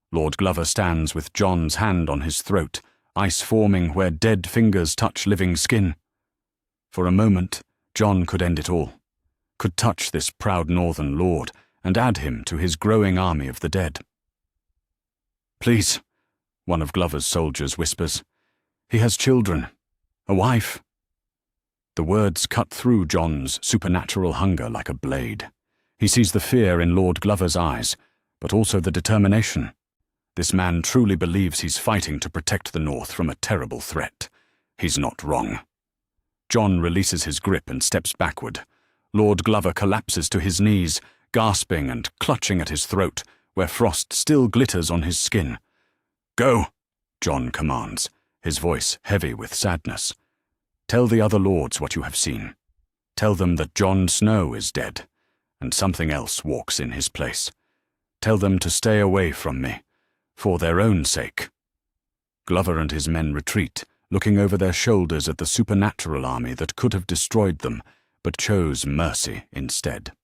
Lord Glover stands with Jon's hand on his throat, ice forming where dead fingers touch living skin. For a moment, Jon could end it all, could touch this proud Northern Lord and add him to his growing army of the dead. "Please," one of Glover's soldiers whispers. "He has children, a wife." The words cut through Jon's supernatural hunger like a blade. He sees the fear in Lord Glover's eyes, but also the determination. This man truly believes he's fighting to protect the North from a terrible threat. He's not wrong. Jon releases his grip and steps backward. Lord Glover collapses to his knees, gasping and clutching at his throat, where frost still glitters on his skin. "Go," Jon commands, his voice heavy with sadness. "Tell the other lords what you have seen. Tell them that Jon Snow is dead, and something else walks in his place. Tell them to stay away from me, for their own sake." Glover and his men retreat, looking over their shoulders at the supernatural army that could have destroyed them, but chose mercy instead.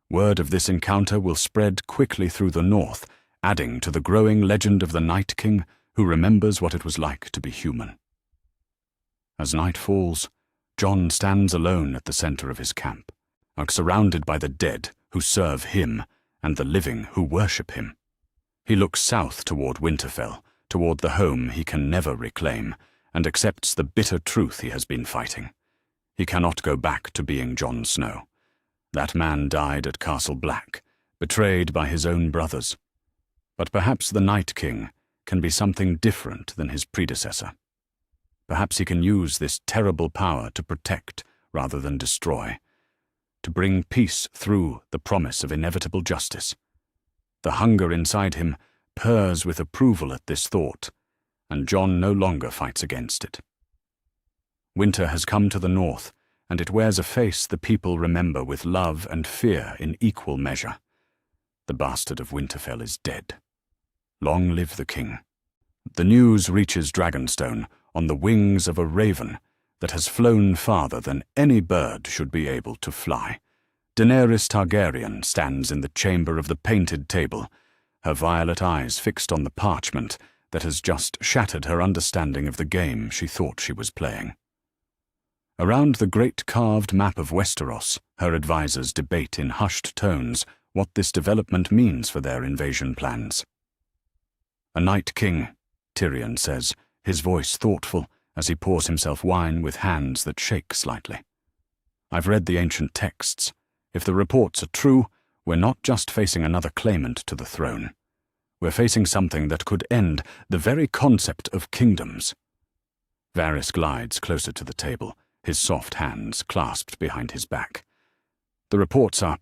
Word of this encounter will spread quickly through the North, adding to the growing legend of the Night King who remembers what it was like to be human. As night falls, Jon stands alone at the center of his camp, surrounded by the dead who serve him and the living who worship him. He looks south toward Winterfell, toward the home he can never reclaim, and accepts the bitter truth he has been fighting. He cannot go back to being Jon Snow. That man died at Castle Black, betrayed by his own brothers. But perhaps the Night King can be something different than his predecessor. Perhaps he can use this terrible power to protect rather than destroy, to bring peace through the promise of inevitable justice. The hunger inside him purrs with approval at this thought, and Jon no longer fights against it. Winter has come to the North, and it wears a face the people remember with love and fear in equal measure. The bastard of Winterfell is dead. Long live the king. The news reaches Dragonstone on the wings of a raven that has flown farther than any bird should be able to fly. Daenerys Targaryen stands in the chamber of the painted table, her violet eyes fixed on the parchment that has just shattered her understanding of the game she thought she was playing. Around the great carved map of Westeros, her advisors debate in hushed tones what this development means for their invasion plans. "A Night King," Tyrion says, his voice thoughtful as he pours himself wine with hands that shake slightly. "I've read the ancient texts. If the reports are true, we're not just facing another claimant to the throne. We're facing something that could end the very concept of kingdoms." Varys glides closer to the table, his soft hands clasped behind his back. "The reports are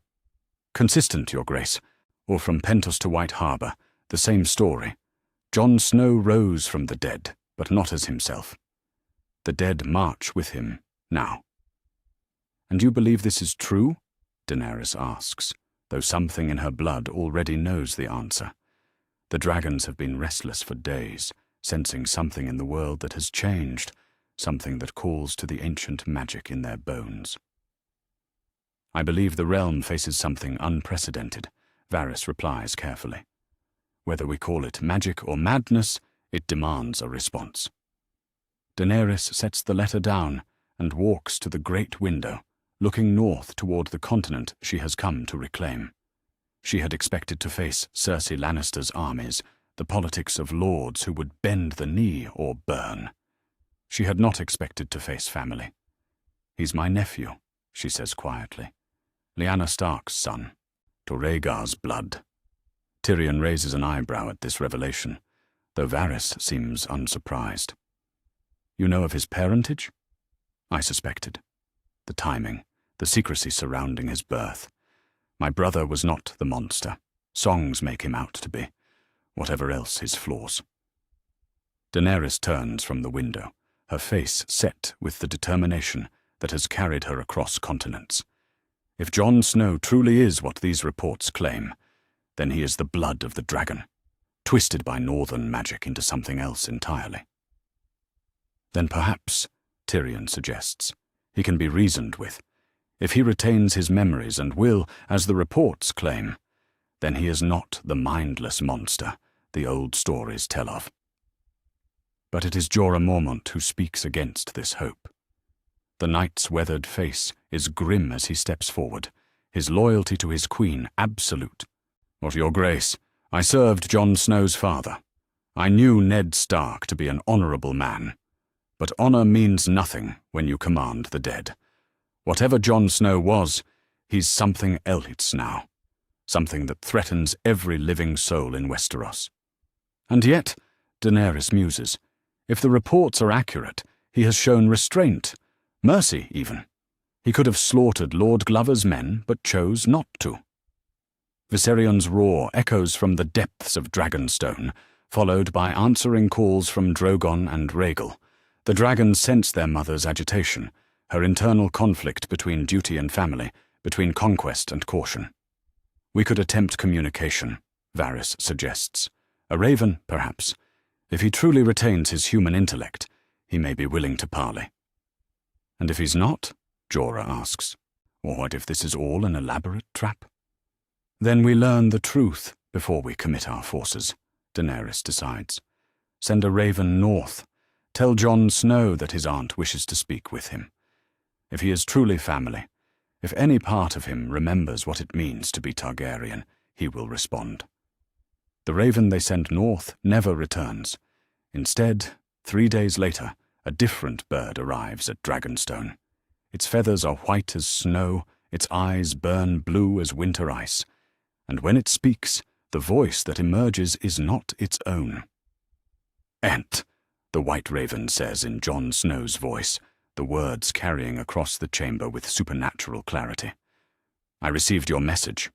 consistent, Your Grace, or from Pentos to White Harbor, the same story. Jon Snow rose from the dead, but not as himself. The dead march with him now." "And you believe this is true?" Daenerys asks, though something in her blood already knows the answer. The dragons have been restless for days, sensing something in the world that has changed, something that calls to the ancient magic in their bones. "I believe the realm faces something unprecedented," Varys replies carefully. "Whether we call it magic or madness, it demands a response." Daenerys sets the letter down and walks to the great window, looking north toward the continent she has come to reclaim. She had expected to face Cersei Lannister's armies, the politics of lords who would bend the knee or burn. She had not expected to face family. "He's my nephew," she says quietly. "Lyanna Stark's son. Rhaegar's blood." Tyrion raises an eyebrow at this revelation, though Varys seems unsurprised. "You know of his parentage?" "I suspected. The timing, the secrecy surrounding his birth. My brother was not the monster. Songs make him out to be, whatever else his flaws." Daenerys turns from the window, her face set with the determination that has carried her across continents. If Jon Snow truly is what these reports claim, then he is the blood of the dragon, twisted by northern magic into something else entirely. "Then perhaps," Tyrion suggests, "he can be reasoned with. If he retains his memories and will, as the reports claim, then he is not the mindless monster the old stories tell of." But it is Jorah Mormont who speaks against this hope. The knight's weathered face is grim as he steps forward, his loyalty to his queen absolute. "What, your grace, I served Jon Snow's father. I knew Ned Stark to be an honourable man. But honour means nothing when you command the dead. Whatever Jon Snow was, he's something else now. Something that threatens every living soul in Westeros." "And yet," Daenerys muses, "if the reports are accurate, he has shown restraint, mercy even. He could have slaughtered Lord Glover's men, but chose not to." Viserion's roar echoes from the depths of Dragonstone, followed by answering calls from Drogon and Rhaegal. The dragons sense their mother's agitation, her internal conflict between duty and family, between conquest and caution. "We could attempt communication," Varys suggests. "A raven, perhaps. If he truly retains his human intellect, he may be willing to parley." "And if he's not?" Jorah asks. "Or what if this is all an elaborate trap?" "Then we learn the truth before we commit our forces," Daenerys decides. "Send a raven north. Tell Jon Snow that his aunt wishes to speak with him. If he is truly family, if any part of him remembers what it means to be Targaryen, he will respond." The raven they send north never returns. Instead, 3 days later, a different bird arrives at Dragonstone. Its feathers are white as snow, its eyes burn blue as winter ice, and when it speaks, the voice that emerges is not its own. "Ent," the white raven says in Jon Snow's voice, the words carrying across the chamber with supernatural clarity. "I received your message."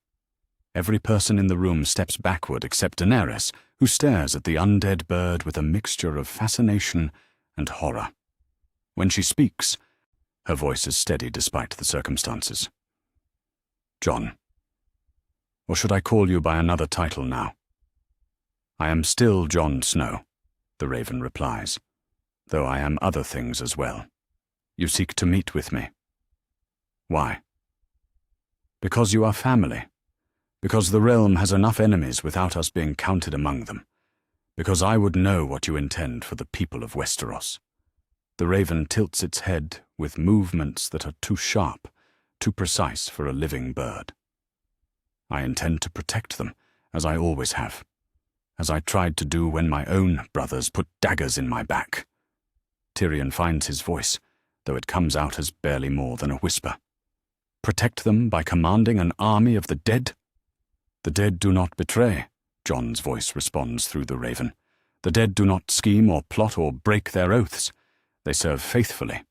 Every person in the room steps backward except Daenerys, who stares at the undead bird with a mixture of fascination and horror. When she speaks, her voice is steady despite the circumstances. "Jon, or should I call you by another title now?" "I am still Jon Snow," the raven replies, "though I am other things as well. You seek to meet with me. Why?" "Because you are family. Because the realm has enough enemies without us being counted among them. Because I would know what you intend for the people of Westeros." The raven tilts its head with movements that are too sharp, too precise for a living bird. "I intend to protect them, as I always have. As I tried to do when my own brothers put daggers in my back." Tyrion finds his voice, though it comes out as barely more than a whisper. "Protect them by commanding an army of the dead?" "The dead do not betray," Jon's voice responds through the raven. "The dead do not scheme or plot or break their oaths. They serve faithfully,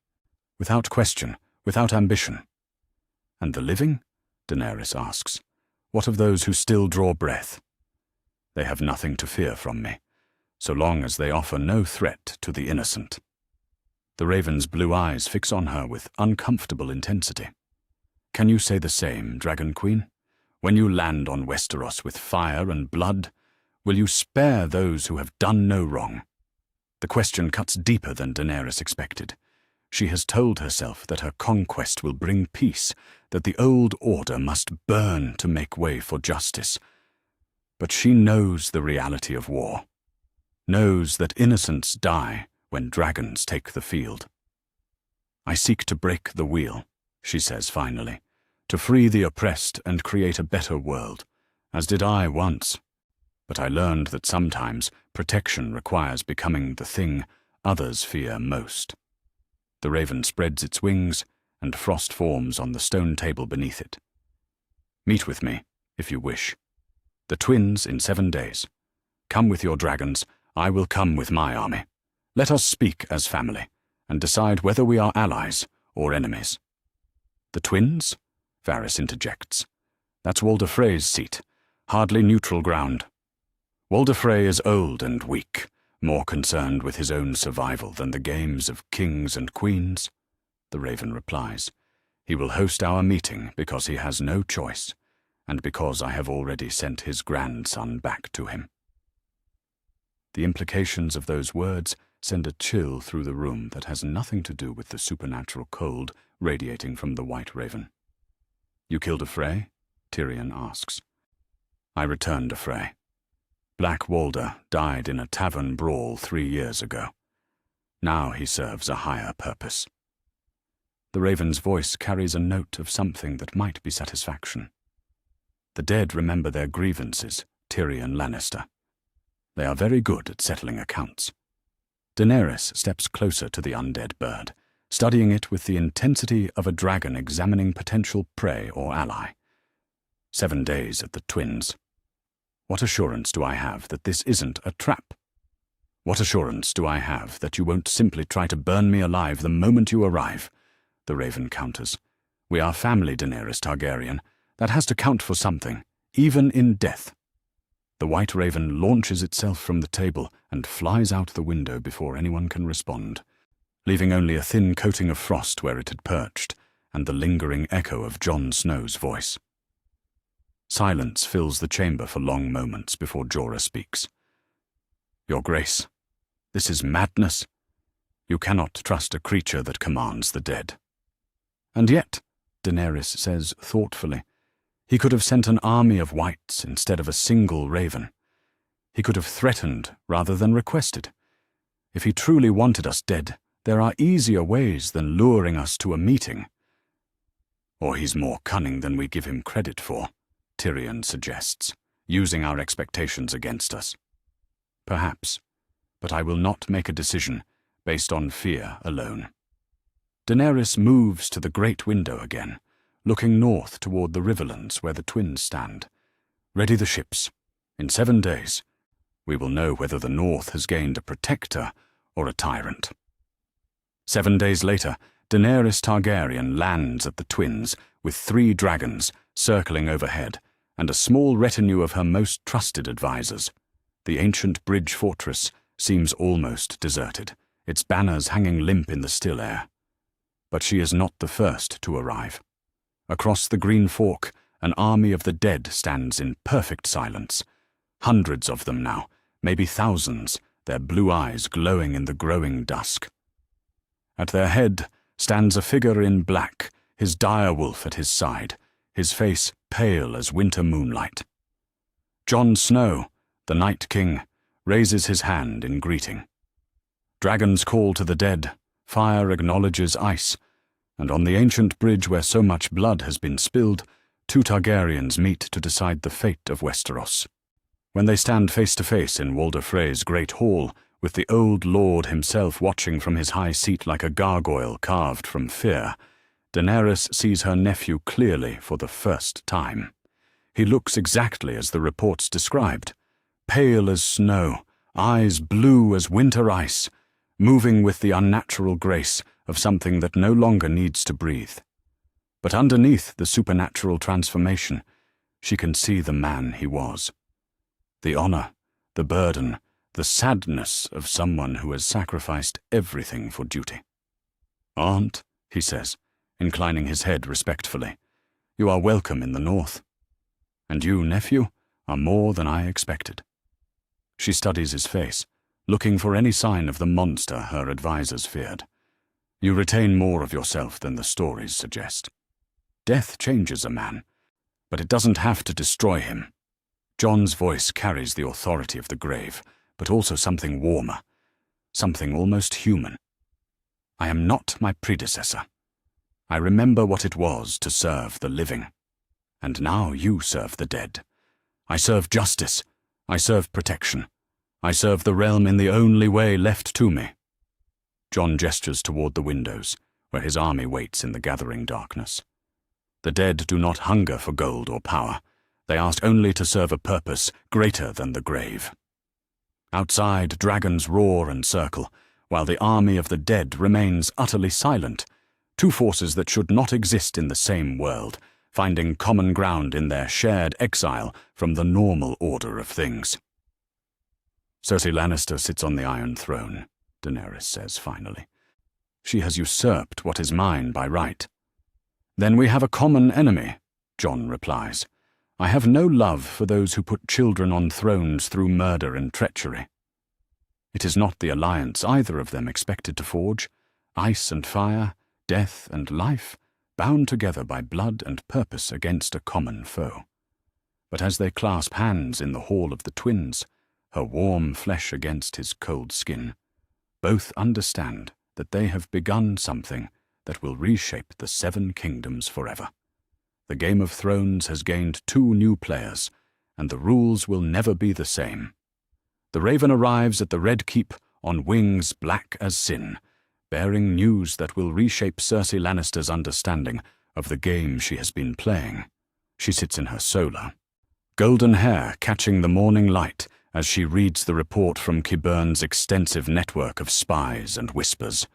without question, without ambition." "And the living?" Daenerys asks. "What of those who still draw breath?" "They have nothing to fear from me, so long as they offer no threat to the innocent." The raven's blue eyes fix on her with uncomfortable intensity. "Can you say the same, Dragon Queen? When you land on Westeros with fire and blood, will you spare those who have done no wrong?" The question cuts deeper than Daenerys expected. She has told herself that her conquest will bring peace, that the old order must burn to make way for justice. But she knows the reality of war, knows that innocents die when dragons take the field. "I seek to break the wheel," she says finally, "to free the oppressed and create a better world, As did I once. But I learned that sometimes protection requires becoming the thing others fear most. The raven spreads its wings, and frost forms on the stone table beneath it. Meet with me, if you wish. The twins in 7 days. Come with your dragons, I will come with my army. Let us speak as family, and decide whether we are allies or enemies. The twins? Varys interjects. That's Walder Frey's seat, hardly neutral ground. Walder Frey is old and weak, more concerned with his own survival than the games of kings and queens. The raven replies. He will host our meeting because he has no choice, and because I have already sent his grandson back to him. The implications of those words send a chill through the room that has nothing to do with the supernatural cold radiating from the white raven. You killed a Frey? Tyrion asks. I returned a Frey. Black Walder died in a tavern brawl 3 years ago. Now he serves a higher purpose. The raven's voice carries a note of something that might be satisfaction. The dead remember their grievances, Tyrion Lannister. They are very good at settling accounts. Daenerys steps closer to the undead bird, studying it with the intensity of a dragon examining potential prey or ally. 7 days at the twins. What assurance do I have that this isn't a trap? What assurance do I have that you won't simply try to burn me alive the moment you arrive? The raven counters. We are family, Daenerys Targaryen. That has to count for something, even in death. The white raven launches itself from the table and flies out the window before anyone can respond, leaving only a thin coating of frost where it had perched and the lingering echo of Jon Snow's voice. Silence fills the chamber for long moments before Jorah speaks. Your Grace, this is madness. You cannot trust a creature that commands the dead. And yet, Daenerys says thoughtfully, he could have sent an army of whites instead of a single raven. He could have threatened rather than requested. If he truly wanted us dead, there are easier ways than luring us to a meeting. Or he's more cunning than we give him credit for, Tyrion suggests, using our expectations against us. Perhaps, but I will not make a decision based on fear alone. Daenerys moves to the great window again, looking north toward the riverlands where the twins stand. Ready the ships. In 7 days, we will know whether the north has gained a protector or a tyrant. 7 days later, Daenerys Targaryen lands at the twins with 3 dragons circling overhead and a small retinue of her most trusted advisors. The ancient bridge fortress seems almost deserted, its banners hanging limp in the still air. But she is not the first to arrive. Across the Green Fork, an army of the dead stands in perfect silence. Hundreds of them now, maybe thousands, their blue eyes glowing in the growing dusk. At their head stands a figure in black, his direwolf at his side, his face pale as winter moonlight. Jon Snow, the Night King, raises his hand in greeting. Dragons call to the dead, fire acknowledges ice, and on the ancient bridge where so much blood has been spilled, 2 Targaryens meet to decide the fate of Westeros. When they stand face to face in Walder Frey's great hall, with the old lord himself watching from his high seat like a gargoyle carved from fear, Daenerys sees her nephew clearly for the first time. He looks exactly as the reports described, pale as snow, eyes blue as winter ice, moving with the unnatural grace of something that no longer needs to breathe. But underneath the supernatural transformation, she can see the man he was. The honor, the burden, the sadness of someone who has sacrificed everything for duty. Aunt, he says, inclining his head respectfully, you are welcome in the north. And you, nephew, are more than I expected. She studies his face, looking for any sign of the monster her advisors feared. You retain more of yourself than the stories suggest. Death changes a man, but it doesn't have to destroy him. Jon's voice carries the authority of the grave, but also something warmer, something almost human. I am not my predecessor. I remember what it was to serve the living. And now you serve the dead. I serve justice. I serve protection. I serve the realm in the only way left to me. Jon gestures toward the windows, where his army waits in the gathering darkness. The dead do not hunger for gold or power. They ask only to serve a purpose greater than the grave. Outside, dragons roar and circle, while the army of the dead remains utterly silent, two forces that should not exist in the same world, finding common ground in their shared exile from the normal order of things. Cersei Lannister sits on the Iron Throne, Daenerys says finally. She has usurped what is mine by right. Then we have a common enemy, Jon replies. I have no love for those who put children on thrones through murder and treachery. It is not the alliance either of them expected to forge, ice and fire, death and life, bound together by blood and purpose against a common foe. But as they clasp hands in the Hall of the Twins, her warm flesh against his cold skin, both understand that they have begun something that will reshape the Seven Kingdoms forever. The Game of Thrones has gained 2 new players, and the rules will never be the same. The Raven arrives at the Red Keep on wings black as sin, bearing news that will reshape Cersei Lannister's understanding of the game she has been playing. She sits in her solar, golden hair catching the morning light as she reads the report from Qyburn's extensive network of spies and whispers.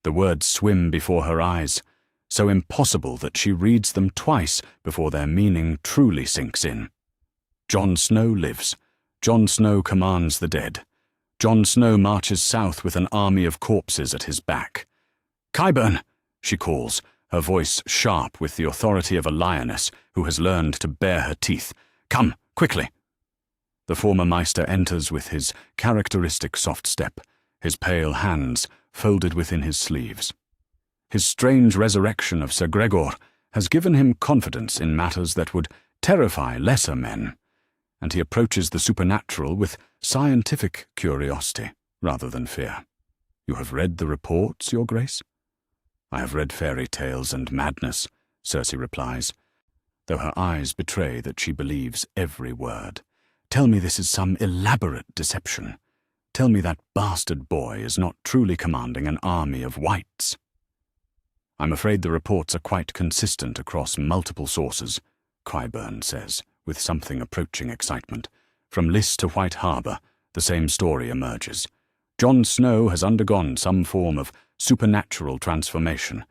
The words swim before her eyes, so impossible that she reads them twice before their meaning truly sinks in. Jon Snow lives. Jon Snow commands the dead. Jon Snow marches south with an army of corpses at his back. "Qyburn!" she calls, her voice sharp with the authority of a lioness who has learned to bare her teeth. "Come, quickly!" The former Maester enters with his characteristic soft step, his pale hands folded within his sleeves. His strange resurrection of Sir Gregor has given him confidence in matters that would terrify lesser men, and he approaches the supernatural with scientific curiosity rather than fear. "You have read the reports, Your Grace?" "I have read fairy tales and madness," Cersei replies, though her eyes betray that she believes every word. "Tell me this is some elaborate deception. Tell me that bastard boy is not truly commanding an army of whites." "I'm afraid the reports are quite consistent across multiple sources," Qyburn says, with something approaching excitement. "From Lys to White Harbour, the same story emerges. Jon Snow has undergone some form of supernatural transformation.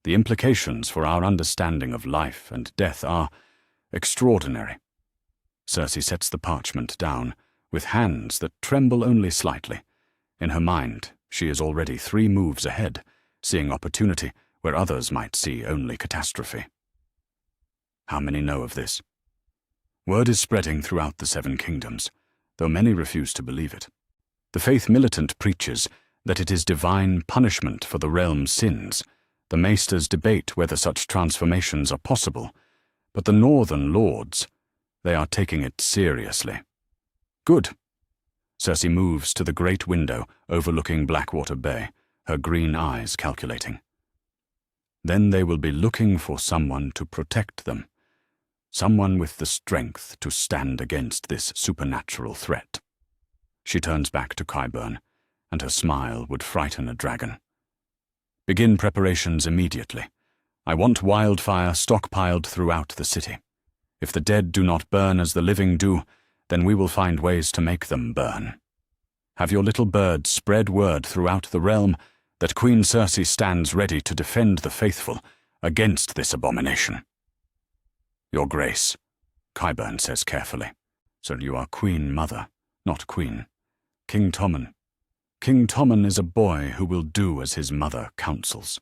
The implications for our understanding of life and death are extraordinary." Cersei sets the parchment down, with hands that tremble only slightly. In her mind, she is already 3 moves ahead, seeing opportunity where others might see only catastrophe. How many know of this? Word is spreading throughout the Seven Kingdoms, though many refuse to believe it. The faith militant preaches that it is divine punishment for the realm's sins. The maesters debate whether such transformations are possible, but the northern lords, they are taking it seriously. Good. Cersei moves to the great window overlooking Blackwater Bay, her green eyes calculating. Then they will be looking for someone to protect them, someone with the strength to stand against this supernatural threat. She turns back to Qyburn, and her smile would frighten a dragon. "Begin preparations immediately. I want wildfire stockpiled throughout the city. If the dead do not burn as the living do, then we will find ways to make them burn. Have your little birds spread word throughout the realm that Queen Cersei stands ready to defend the faithful against this abomination." "Your Grace," Qyburn says carefully, "so you are Queen Mother, not Queen. King Tommen. King Tommen is a boy who will do as his mother counsels."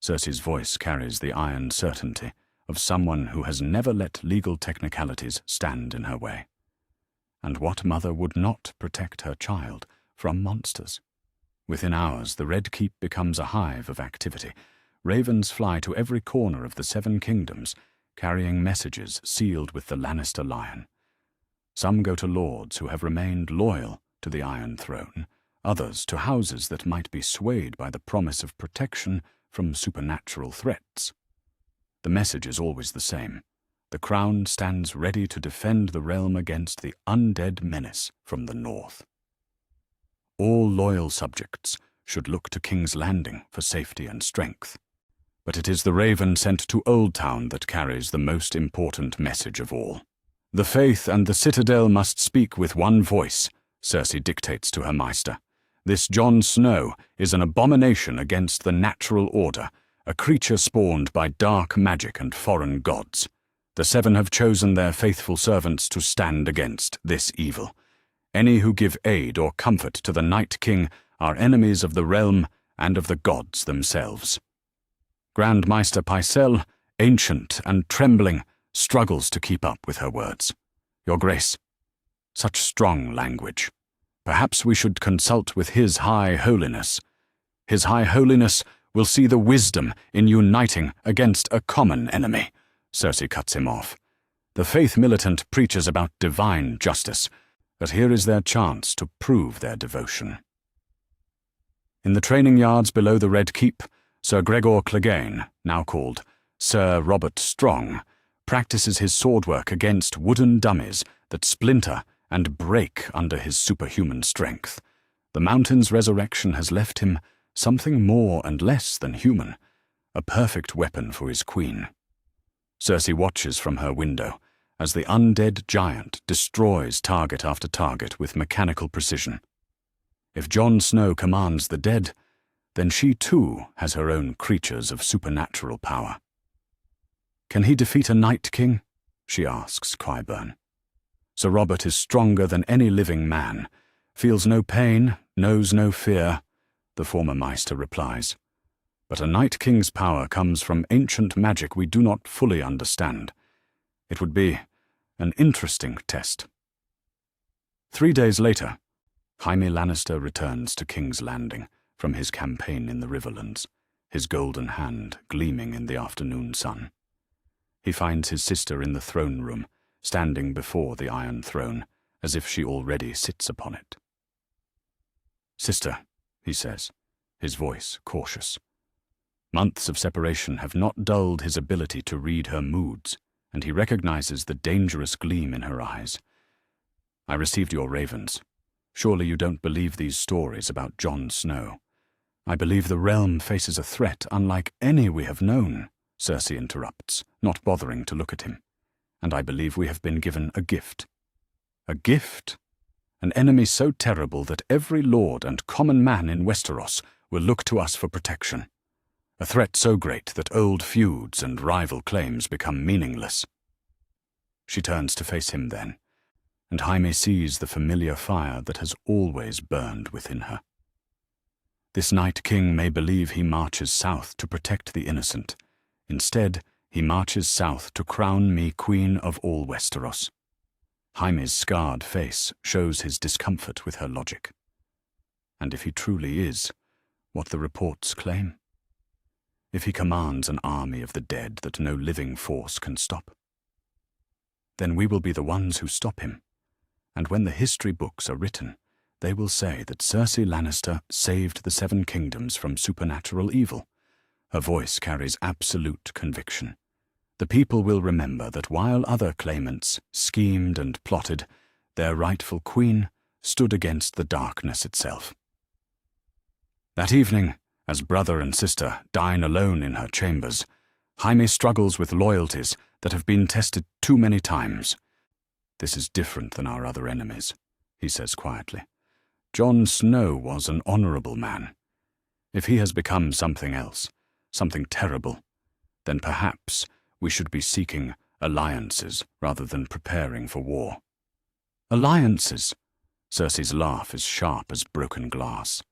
Cersei's voice carries the iron certainty of someone who has never let legal technicalities stand in her way. And what mother would not protect her child from monsters? Within hours, the Red Keep becomes a hive of activity. Ravens fly to every corner of the Seven Kingdoms, carrying messages sealed with the Lannister lion. Some go to lords who have remained loyal to the Iron Throne, others to houses that might be swayed by the promise of protection from supernatural threats. The message is always the same. the crown stands ready to defend the realm against the undead menace from the north. All loyal subjects should look to King's Landing for safety and strength. But it is the raven sent to Old Town that carries the most important message of all. The faith and the citadel must speak with one voice, Cersei dictates to her maester. This Jon Snow is an abomination against the natural order, a creature spawned by dark magic and foreign gods. The Seven have chosen their faithful servants to stand against this evil. Any who give aid or comfort to the Night King are enemies of the realm and of the gods themselves. Grand Maester Pycelle, ancient and trembling, struggles to keep up with her words. Your Grace, such strong language. Perhaps we should consult with His High Holiness. His High Holiness will see the wisdom in uniting against a common enemy. Cersei cuts him off. The faith militant preaches about divine justice, but here is their chance to prove their devotion. In the training yards below the Red Keep, Sir Gregor Clegane, now called Sir Robert Strong, practices his swordwork against wooden dummies that splinter and break under his superhuman strength. The mountain's resurrection has left him something more and less than human, a perfect weapon for his queen. Cersei watches from her window as the undead giant destroys target after target with mechanical precision. If Jon Snow commands the dead, then she too has her own creatures of supernatural power. Can he defeat a Night King? She asks Qyburn. Sir Robert is stronger than any living man, feels no pain, knows no fear, the former Maester replies. But a Night King's power comes from ancient magic we do not fully understand. It would be an interesting test. 3 days later, Jaime Lannister returns to King's Landing from his campaign in the Riverlands, his golden hand gleaming in the afternoon sun. He finds his sister in the throne room, standing before the Iron Throne, as if she already sits upon it. "Sister," he says, his voice cautious. Months of separation have not dulled his ability to read her moods, and he recognizes the dangerous gleam in her eyes. "I received your ravens. Surely you don't believe these stories about Jon Snow." "I believe the realm faces a threat unlike any we have known," Cersei interrupts, not bothering to look at him. "And I believe we have been given a gift." "A gift? An enemy so terrible that every lord and common man in Westeros will look to us for protection. A threat so great that old feuds and rival claims become meaningless." She turns to face him then, and Jaime sees the familiar fire that has always burned within her. This Night King may believe he marches south to protect the innocent. Instead, he marches south to crown me queen of all Westeros. Jaime's scarred face shows his discomfort with her logic. And if he truly is what the reports claim? If he commands an army of the dead that no living force can stop? Then we will be the ones who stop him, and when the history books are written, they will say that Cersei Lannister saved the Seven Kingdoms from supernatural evil. Her voice carries absolute conviction. The people will remember that while other claimants schemed and plotted, their rightful queen stood against the darkness itself. That evening, as brother and sister dine alone in her chambers, Jaime struggles with loyalties that have been tested too many times. "This is different than our other enemies," he says quietly. "Jon Snow was an honorable man. If he has become something else, something terrible, then perhaps we should be seeking alliances rather than preparing for war." "Alliances?" Cersei's laugh is sharp as broken glass.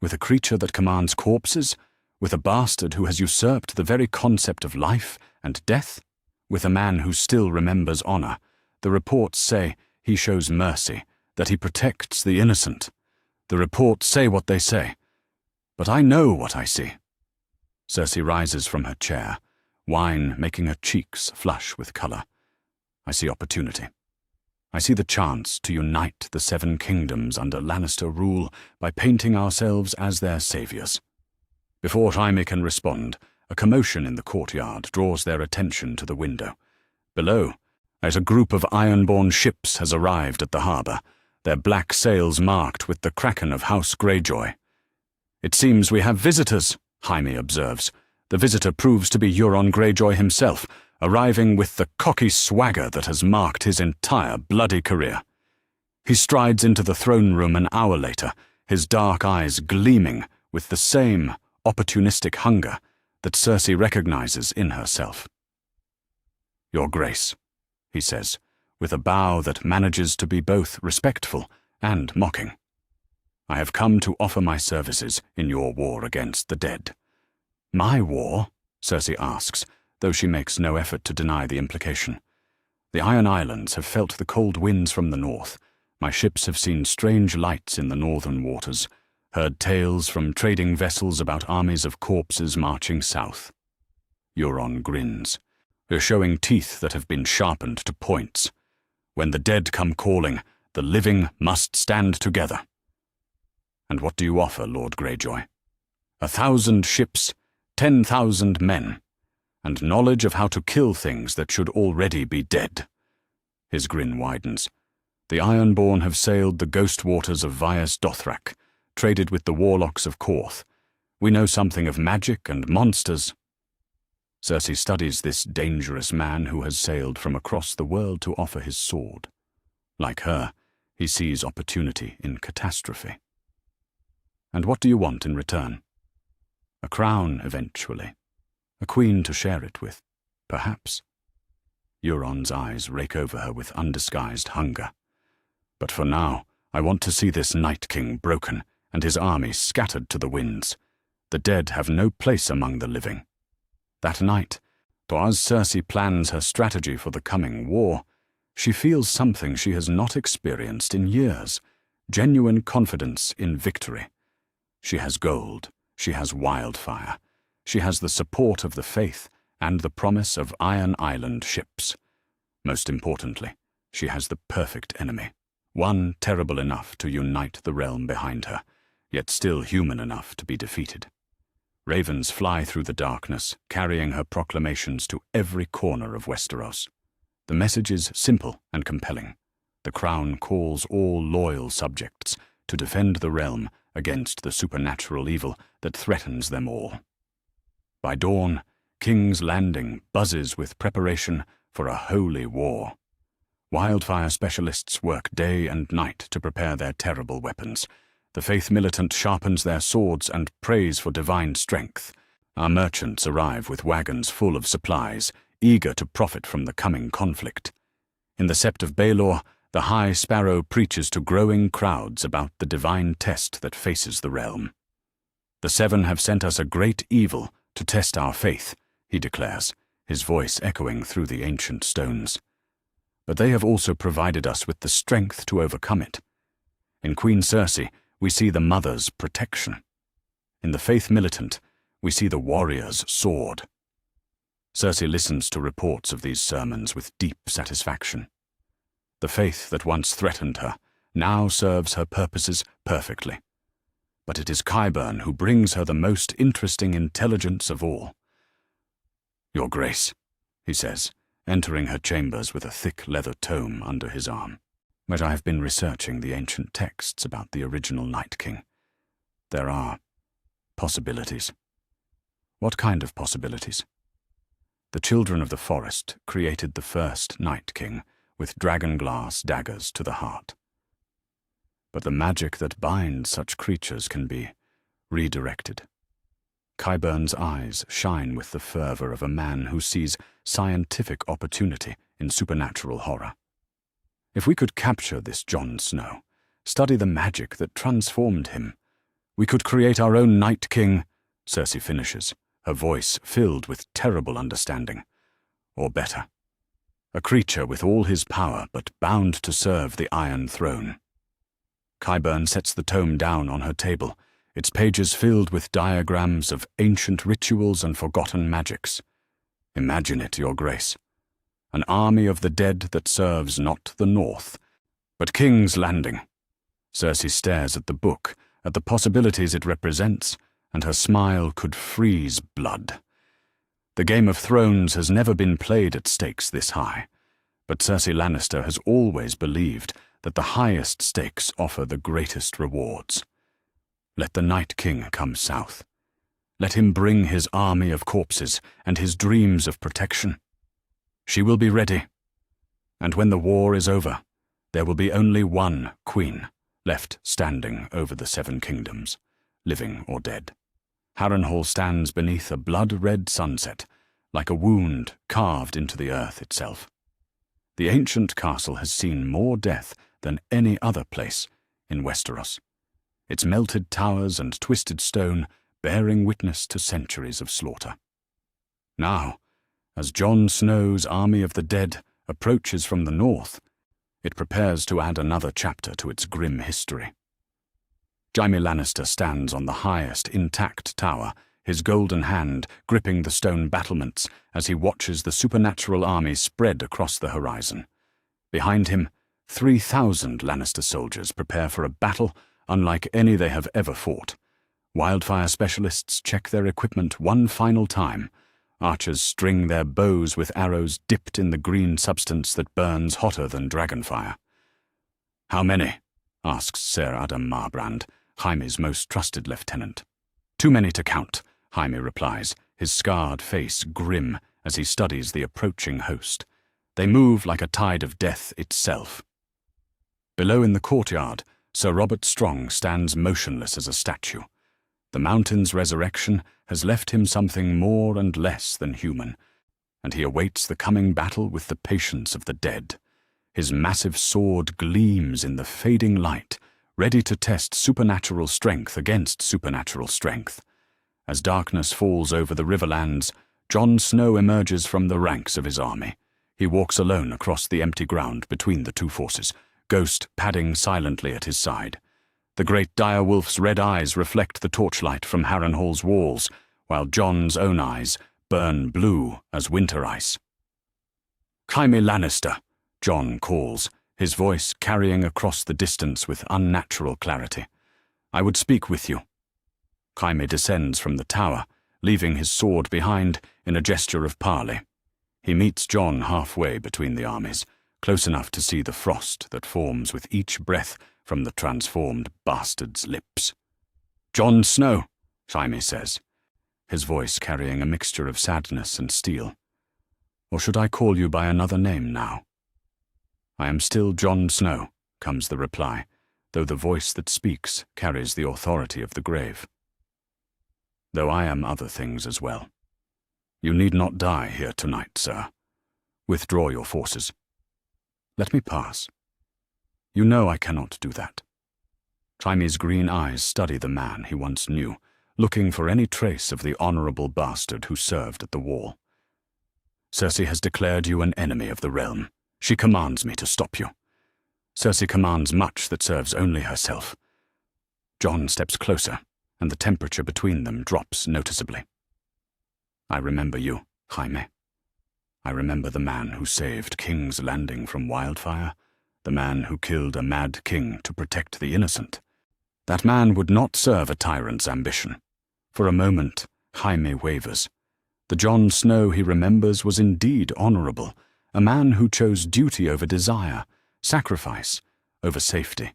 "With a creature that commands corpses? With a bastard who has usurped the very concept of life and death? With a man who still remembers honor? The reports say he shows mercy, that he protects the innocent. The reports say what they say. But I know what I see." Cersei rises from her chair, wine making her cheeks flush with color. "I see opportunity. I see the chance to unite the Seven Kingdoms under Lannister rule by painting ourselves as their saviors." Before Jaime can respond, a commotion in the courtyard draws their attention to the window. Below, a group of ironborn ships has arrived at the harbour, their black sails marked with the kraken of House Greyjoy. "It seems we have visitors," Jaime observes. The visitor proves to be Euron Greyjoy himself, arriving with the cocky swagger that has marked his entire bloody career. He strides into the throne room an hour later, his dark eyes gleaming with the same opportunistic hunger that Cersei recognizes in herself. "Your Grace," he says, with a bow that manages to be both respectful and mocking. "I have come to offer my services in your war against the dead." "My war?" Cersei asks, though she makes no effort to deny the implication. "The Iron Islands have felt the cold winds from the north. My ships have seen strange lights in the northern waters, heard tales from trading vessels about armies of corpses marching south." Euron grins. "You're showing teeth that have been sharpened to points. When the dead come calling, the living must stand together." "And what do you offer, Lord Greyjoy?" 1,000 ships, 10,000 men, and knowledge of how to kill things that should already be dead." His grin widens. "The Ironborn have sailed the ghost waters of Vias Dothrak, traded with the warlocks of Korth. We know something of magic and monsters." Cersei studies this dangerous man who has sailed from across the world to offer his sword. Like her, he sees opportunity in catastrophe. "And what do you want in return?" "A crown, eventually. A queen to share it with, perhaps." Euron's eyes rake over her with undisguised hunger. "But for now, I want to see this Night King broken and his army scattered to the winds. The dead have no place among the living." That night, as Cersei plans her strategy for the coming war, she feels something she has not experienced in years: genuine confidence in victory. She has gold, she has wildfire, she has the support of the faith and the promise of Iron Island ships. Most importantly, she has the perfect enemy, one terrible enough to unite the realm behind her, yet still human enough to be defeated. Ravens fly through the darkness, carrying her proclamations to every corner of Westeros. The message is simple and compelling. The crown calls all loyal subjects to defend the realm against the supernatural evil that threatens them all. By dawn, King's Landing buzzes with preparation for a holy war. Wildfire specialists work day and night to prepare their terrible weapons. The faith militant sharpens their swords and prays for divine strength. Our merchants arrive with wagons full of supplies, eager to profit from the coming conflict. In the Sept of Baelor, the High Sparrow preaches to growing crowds about the divine test that faces the realm. "The Seven have sent us a great evil to test our faith," he declares, his voice echoing through the ancient stones. "But they have also provided us with the strength to overcome it. In Queen Cersei, we see the mother's protection. In the faith militant, we see the warrior's sword." Cersei listens to reports of these sermons with deep satisfaction. The faith that once threatened her now serves her purposes perfectly. But it is Qyburn who brings her the most interesting intelligence of all. "Your Grace," he says, entering her chambers with a thick leather tome under his arm. "But I have been researching the ancient texts about the original Night King. There are possibilities." "What kind of possibilities?" "The children of the forest created the first Night King with dragonglass daggers to the heart. But the magic that binds such creatures can be redirected." Qyburn's eyes shine with the fervor of a man who sees scientific opportunity in supernatural horror. "If we could capture this Jon Snow, study the magic that transformed him, we could create our own Night King," Cersei finishes, her voice filled with terrible understanding. "Or better, a creature with all his power but bound to serve the Iron Throne." Qyburn sets the tome down on her table, its pages filled with diagrams of ancient rituals and forgotten magics. "Imagine it, Your Grace. An army of the dead that serves not the North, but King's Landing." Cersei stares at the book, at the possibilities it represents, and her smile could freeze blood. The Game of Thrones has never been played at stakes this high, but Cersei Lannister has always believed that the highest stakes offer the greatest rewards. Let the Night King come south. Let him bring his army of corpses and his dreams of protection. She will be ready, and when the war is over, there will be only one queen left standing over the Seven Kingdoms, living or dead. Harrenhal stands beneath a blood-red sunset, like a wound carved into the earth itself. The ancient castle has seen more death than any other place in Westeros, its melted towers and twisted stone bearing witness to centuries of slaughter. Now, as Jon Snow's army of the dead approaches from the north, it prepares to add another chapter to its grim history. Jaime Lannister stands on the highest intact tower, his golden hand gripping the stone battlements as he watches the supernatural army spread across the horizon. Behind him, 3,000 Lannister soldiers prepare for a battle unlike any they have ever fought. Wildfire specialists check their equipment one final time. Archers string their bows with arrows dipped in the green substance that burns hotter than dragonfire. "How many?" asks Ser Adam Marbrand, Jaime's most trusted lieutenant. "Too many to count," Jaime replies, his scarred face grim as he studies the approaching host. They move like a tide of death itself. Below in the courtyard, Sir Robert Strong stands motionless as a statue. The mountain's resurrection has left him something more and less than human, and he awaits the coming battle with the patience of the dead. His massive sword gleams in the fading light, ready to test supernatural strength against supernatural strength. As darkness falls over the riverlands, Jon Snow emerges from the ranks of his army. He walks alone across the empty ground between the two forces, Ghost padding silently at his side. The great direwolf's red eyes reflect the torchlight from Harrenhal's walls, while Jon's own eyes burn blue as winter ice. "Jaime Lannister," Jon calls, his voice carrying across the distance with unnatural clarity. "I would speak with you." Jaime descends from the tower, leaving his sword behind in a gesture of parley. He meets Jon halfway between the armies, close enough to see the frost that forms with each breath from the transformed bastard's lips. "Jon Snow," Jaime says, his voice carrying a mixture of sadness and steel. "Or should I call you by another name now?" "I am still Jon Snow," comes the reply, though the voice that speaks carries the authority of the grave. "Though I am other things as well. You need not die here tonight, sir. Withdraw your forces. Let me pass. You know I cannot do that." Jaime's green eyes study the man he once knew, looking for any trace of the honorable bastard who served at the wall. "Cersei has declared you an enemy of the realm. She commands me to stop you. Cersei commands much that serves only herself." Jon steps closer, and the temperature between them drops noticeably. "I remember you, Jaime. I remember the man who saved King's Landing from wildfire, the man who killed a mad king to protect the innocent. That man would not serve a tyrant's ambition." For a moment, Jaime wavers. The Jon Snow he remembers was indeed honorable, a man who chose duty over desire, sacrifice over safety.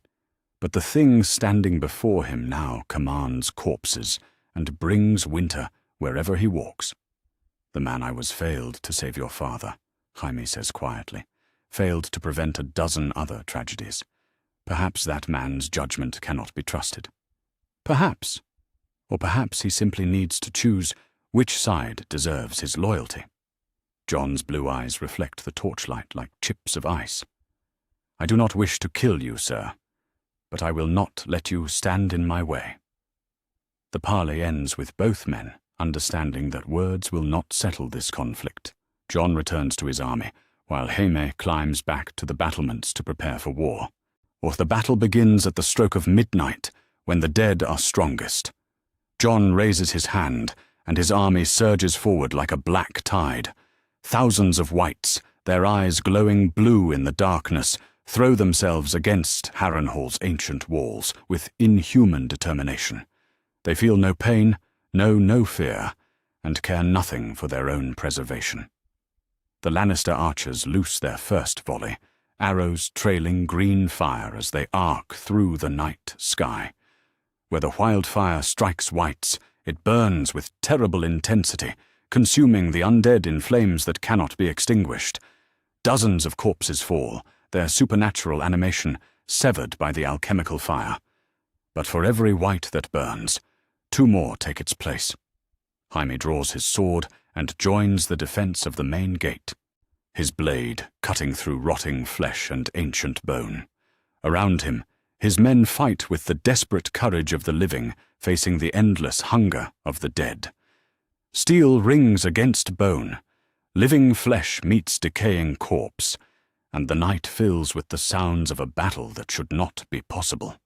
But the thing standing before him now commands corpses and brings winter wherever he walks. "The man I was failed to save your father," Jaime says quietly, "failed to prevent a dozen other tragedies. Perhaps that man's judgment cannot be trusted. Perhaps. Or perhaps he simply needs to choose which side deserves his loyalty." Jon's blue eyes reflect the torchlight like chips of ice. "I do not wish to kill you, sir, but I will not let you stand in my way." The parley ends with both men understanding that words will not settle this conflict. Jon returns to his army, while Jaime climbs back to the battlements to prepare for war. Or the battle begins at the stroke of midnight, when the dead are strongest. Jon raises his hand, and his army surges forward like a black tide. Thousands of wights, their eyes glowing blue in the darkness, throw themselves against Harrenhal's ancient walls with inhuman determination. They feel no pain, no fear, and care nothing for their own preservation. The Lannister archers loose their first volley, arrows trailing green fire as they arc through the night sky. Where the wildfire strikes whites, it burns with terrible intensity, consuming the undead in flames that cannot be extinguished. Dozens of corpses fall, their supernatural animation severed by the alchemical fire. But for every white that burns, 2 more take its place. Jaime draws his sword and joins the defense of the main gate, his blade cutting through rotting flesh and ancient bone. Around him, his men fight with the desperate courage of the living, facing the endless hunger of the dead. Steel rings against bone, living flesh meets decaying corpse, and the night fills with the sounds of a battle that should not be possible.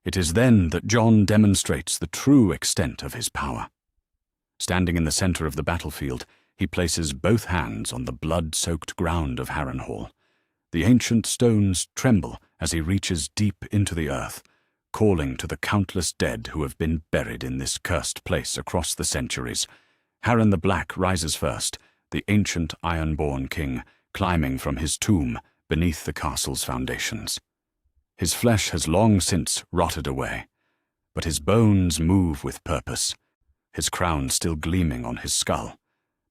It is then that Jon demonstrates the true extent of his power. Standing in the center of the battlefield, he places both hands on the blood-soaked ground of Harrenhal. The ancient stones tremble as he reaches deep into the earth, calling to the countless dead who have been buried in this cursed place across the centuries. Harren the Black rises first, the ancient Ironborn king, climbing from his tomb beneath the castle's foundations. His flesh has long since rotted away, but his bones move with purpose, his crown still gleaming on his skull.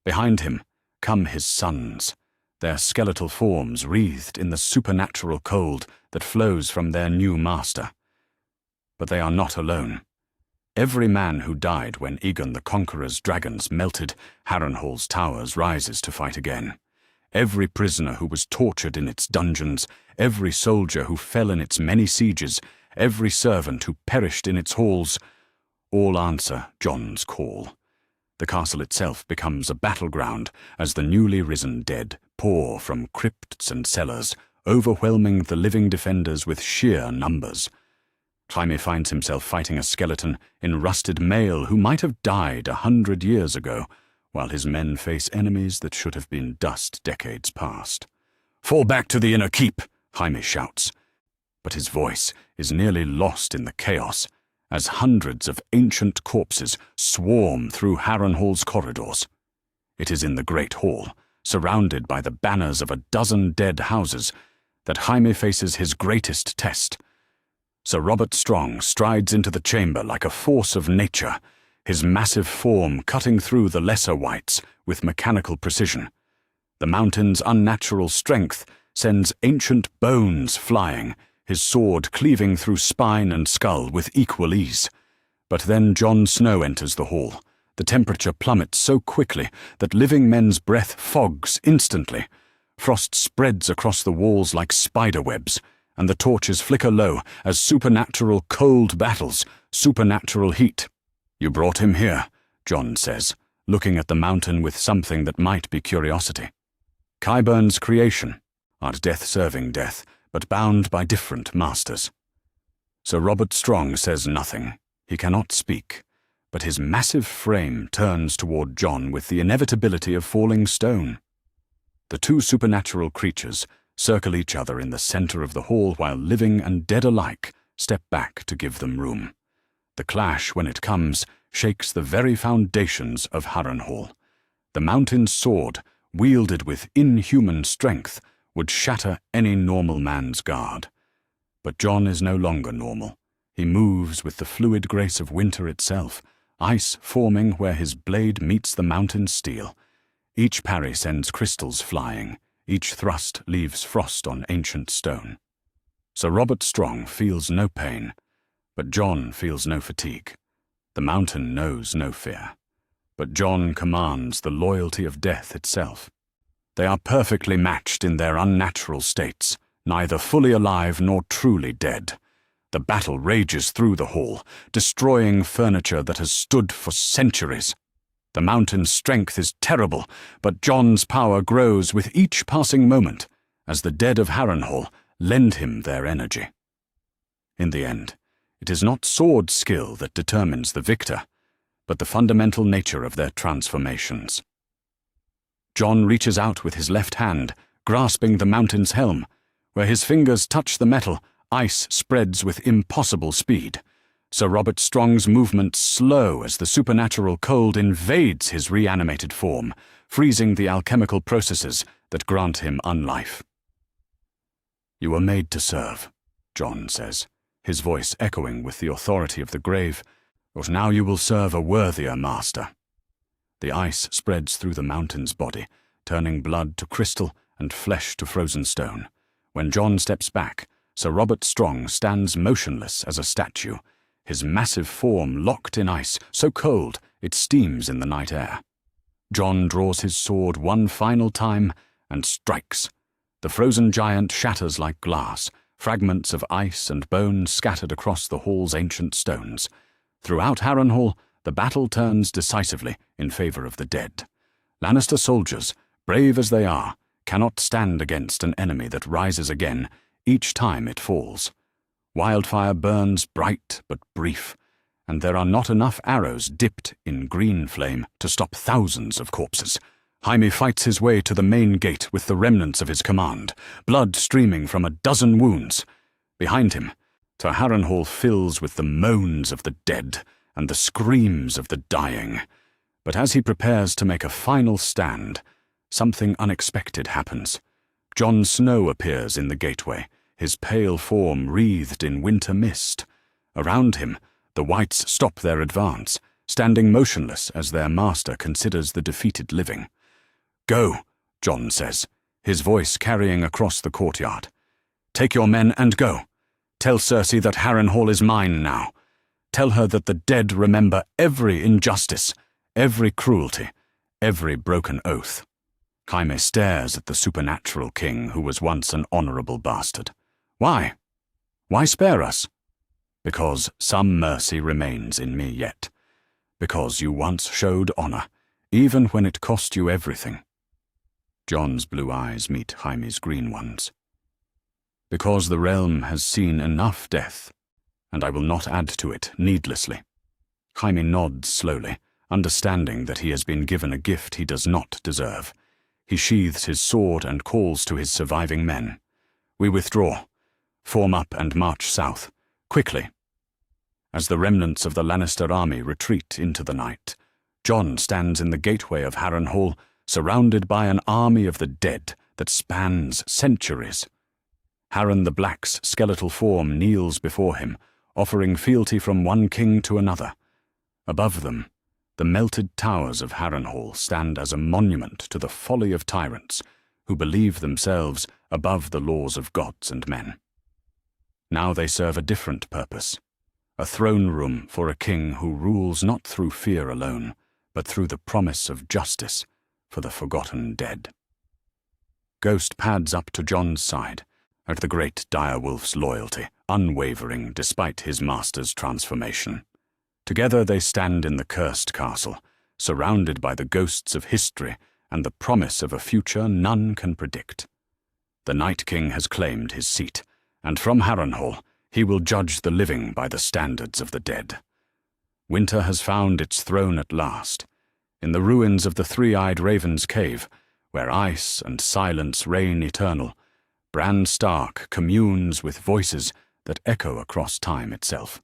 Behind him come his sons, their skeletal forms wreathed in the supernatural cold that flows from their new master. But they are not alone. Every man who died when Aegon the Conqueror's dragons melted Harrenhal's towers rises to fight again. Every prisoner who was tortured in its dungeons, every soldier who fell in its many sieges, every servant who perished in its halls, all answer Jon's call. The castle itself becomes a battleground as the newly risen dead pour from crypts and cellars, overwhelming the living defenders with sheer numbers. Jaime finds himself fighting a skeleton in rusted mail who might have died 100 years ago, while his men face enemies that should have been dust decades past. "Fall back to the inner keep," Jaime shouts. But his voice is nearly lost in the chaos, as hundreds of ancient corpses swarm through Harrenhal's corridors. It is in the Great Hall, surrounded by the banners of a dozen dead houses, that Jaime faces his greatest test. Sir Robert Strong strides into the chamber like a force of nature, his massive form cutting through the lesser whites with mechanical precision. The mountain's unnatural strength sends ancient bones flying, his sword cleaving through spine and skull with equal ease. But then Jon Snow enters the hall. The temperature plummets so quickly that living men's breath fogs instantly. Frost spreads across the walls like spider webs, and the torches flicker low as supernatural cold battles, supernatural heat. "You brought him here," Jon says, looking at the mountain with something that might be curiosity. Qyburn's creation, art death serving death, but bound by different masters. Sir Robert Strong says nothing. He cannot speak, but his massive frame turns toward Jon with the inevitability of falling stone. The two supernatural creatures circle each other in the center of the hall while living and dead alike step back to give them room. The clash, when it comes, shakes the very foundations of Harrenhal. The mountain's sword, wielded with inhuman strength, would shatter any normal man's guard. But Jon is no longer normal. He moves with the fluid grace of winter itself, ice forming where his blade meets the mountain's steel. Each parry sends crystals flying. Each thrust leaves frost on ancient stone. Sir Robert Strong feels no pain, but Jon feels no fatigue. The mountain knows no fear, but Jon commands the loyalty of death itself. They are perfectly matched in their unnatural states, neither fully alive nor truly dead. The battle rages through the hall, destroying furniture that has stood for centuries. The mountain's strength is terrible, but Jon's power grows with each passing moment, as the dead of Harrenhal lend him their energy. In the end, it is not sword skill that determines the victor, but the fundamental nature of their transformations. Jon reaches out with his left hand, grasping the mountain's helm. Where his fingers touch the metal, ice spreads with impossible speed. Sir Robert Strong's movements slow as the supernatural cold invades his reanimated form, freezing the alchemical processes that grant him unlife. "You were made to serve," Jon says, his voice echoing with the authority of the grave, "but now you will serve a worthier master." The ice spreads through the mountain's body, turning blood to crystal and flesh to frozen stone. When Jon steps back, Sir Robert Strong stands motionless as a statue, his massive form locked in ice, so cold it steams in the night air. Jon draws his sword one final time and strikes. The frozen giant shatters like glass, fragments of ice and bone scattered across the hall's ancient stones. Throughout Harrenhal, the battle turns decisively in favor of the dead. Lannister soldiers, brave as they are, cannot stand against an enemy that rises again each time it falls. Wildfire burns bright but brief, and there are not enough arrows dipped in green flame to stop thousands of corpses. Jaime fights his way to the main gate with the remnants of his command, blood streaming from a dozen wounds. Behind him, Harrenhal fills with the moans of the dead and the screams of the dying. But as he prepares to make a final stand, something unexpected happens. Jon Snow appears in the gateway, his pale form wreathed in winter mist. Around him, the Whites stop their advance, standing motionless as their master considers the defeated living. "Go," Jon says, his voice carrying across the courtyard. "Take your men and go. Tell Cersei that Harrenhal is mine now. Tell her that the dead remember every injustice, every cruelty, every broken oath." Jaime stares at the supernatural king who was once an honorable bastard. "Why? Why spare us?" "Because some mercy remains in me yet. Because you once showed honor, even when it cost you everything." Jon's blue eyes meet Jaime's green ones. "Because the realm has seen enough death, and I will not add to it needlessly." Jaime nods slowly, understanding that he has been given a gift he does not deserve. He sheathes his sword and calls to his surviving men. "We withdraw. Form up and march south. Quickly." As the remnants of the Lannister army retreat into the night, Jon stands in the gateway of Harrenhal, surrounded by an army of the dead that spans centuries. Harren the Black's skeletal form kneels before him, offering fealty from one king to another. Above them, the melted towers of Harrenhal stand as a monument to the folly of tyrants who believe themselves above the laws of gods and men. Now they serve a different purpose, a throne room for a king who rules not through fear alone, but through the promise of justice for the forgotten dead. Ghost pads up to Jon's side, at the great direwolf's loyalty, unwavering despite his master's transformation. Together they stand in the cursed castle, surrounded by the ghosts of history and the promise of a future none can predict. The Night King has claimed his seat, and from Harrenhal he will judge the living by the standards of the dead. Winter has found its throne at last, in the ruins of the Three-Eyed Raven's cave, where ice and silence reign eternal. Bran Stark communes with voices that echo across time itself.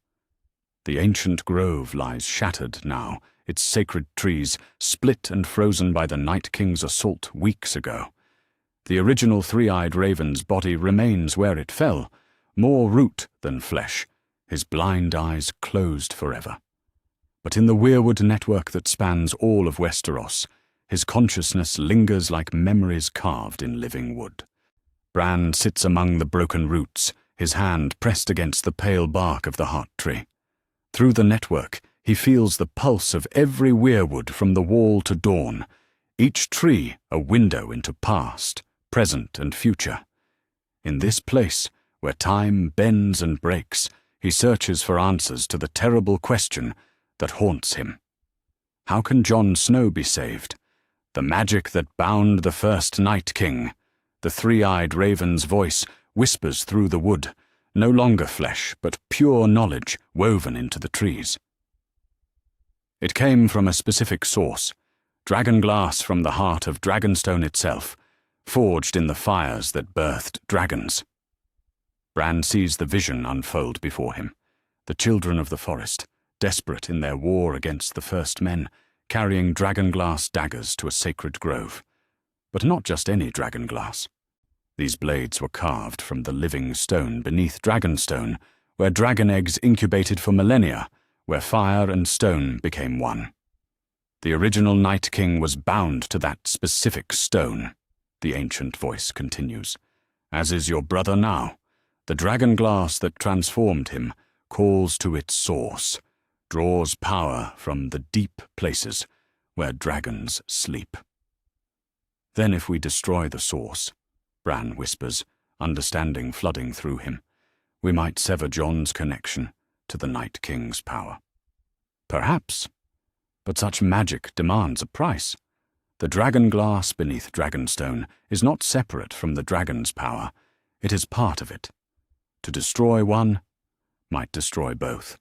The ancient grove lies shattered now, its sacred trees split and frozen by the Night King's assault weeks ago. The original Three-Eyed Raven's body remains where it fell, more root than flesh, his blind eyes closed forever. But in the weirwood network that spans all of Westeros, his consciousness lingers like memories carved in living wood. Bran sits among the broken roots, his hand pressed against the pale bark of the heart tree. Through the network, he feels the pulse of every weirwood from the wall to dawn, each tree a window into past, present, and future. In this place, where time bends and breaks, he searches for answers to the terrible question that haunts him. How can Jon Snow be saved? The magic that bound the first Night King. The Three-Eyed Raven's voice whispers through the wood, no longer flesh, but pure knowledge woven into the trees. It came from a specific source, dragonglass from the heart of Dragonstone itself, forged in the fires that birthed dragons. Bran sees the vision unfold before him. The children of the forest, desperate in their war against the first men, carrying dragonglass daggers to a sacred grove. But not just any dragonglass. These blades were carved from the living stone beneath Dragonstone, where dragon eggs incubated for millennia, where fire and stone became one. The original Night King was bound to that specific stone, the ancient voice continues. As is your brother now. The dragonglass that transformed him calls to its source, draws power from the deep places where dragons sleep. Then if we destroy the source, Bran whispers, understanding flooding through him, we might sever Jon's connection to the Night King's power. Perhaps, but such magic demands a price. The dragonglass beneath Dragonstone is not separate from the dragon's power, it is part of it. To destroy one might destroy both.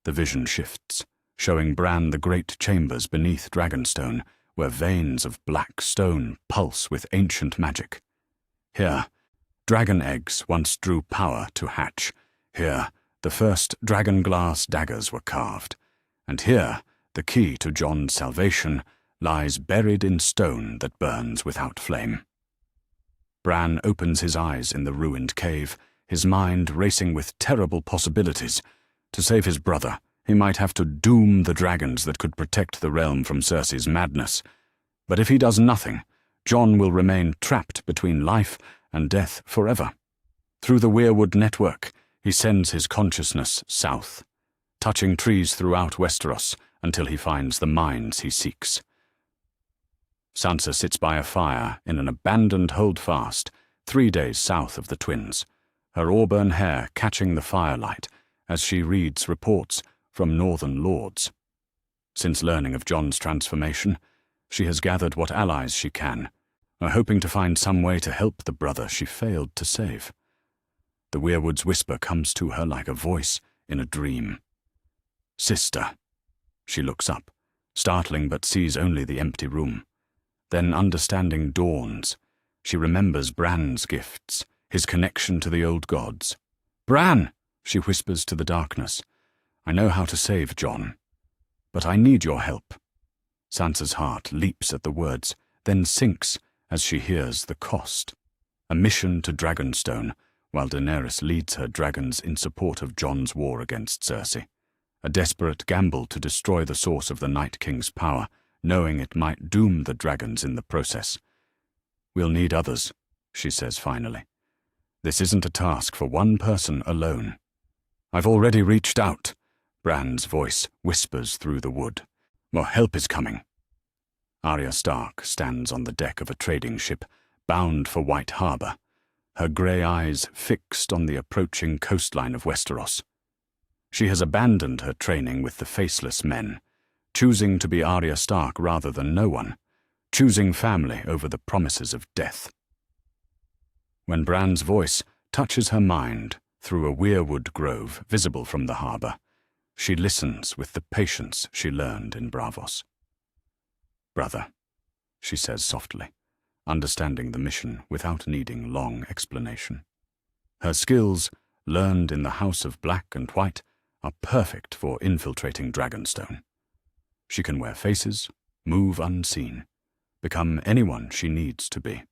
The vision shifts, showing Bran the great chambers beneath Dragonstone, where veins of black stone pulse with ancient magic. Here, dragon eggs once drew power to hatch. Here, the first dragonglass daggers were carved. And here, the key to Jon's salvation lies buried in stone that burns without flame. Bran opens his eyes in the ruined cave, his mind racing with terrible possibilities. To save his brother, he might have to doom the dragons that could protect the realm from Cersei's madness. But if he does nothing, Jon will remain trapped between life and death forever. Through the Weirwood network, he sends his consciousness south, touching trees throughout Westeros until he finds the minds he seeks. Sansa sits by a fire in an abandoned holdfast 3 days south of the Twins, her auburn hair catching the firelight as she reads reports from northern lords. Since learning of Jon's transformation, she has gathered what allies she can, hoping to find some way to help the brother she failed to save. The Weirwood's whisper comes to her like a voice in a dream. "Sister." She looks up, startling but sees only the empty room. Then understanding dawns. She remembers Bran's gifts, his connection to the old gods. "Bran," she whispers to the darkness. "I know how to save Jon, but I need your help." Sansa's heart leaps at the words, then sinks as she hears the cost. A mission to Dragonstone, while Daenerys leads her dragons in support of Jon's war against Cersei. A desperate gamble to destroy the source of the Night King's power, knowing it might doom the dragons in the process. "We'll need others," she says finally. "This isn't a task for one person alone." "I've already reached out," Bran's voice whispers through the wood. "More help is coming." Arya Stark stands on the deck of a trading ship, bound for White Harbor, her grey eyes fixed on the approaching coastline of Westeros. She has abandoned her training with the Faceless Men, choosing to be Arya Stark rather than no one, choosing family over the promises of death. When Bran's voice touches her mind through a weirwood grove visible from the harbor, she listens with the patience she learned in Braavos. "Brother," she says softly, understanding the mission without needing long explanation. Her skills, learned in the House of Black and White, are perfect for infiltrating Dragonstone. She can wear faces, move unseen, become anyone she needs to be.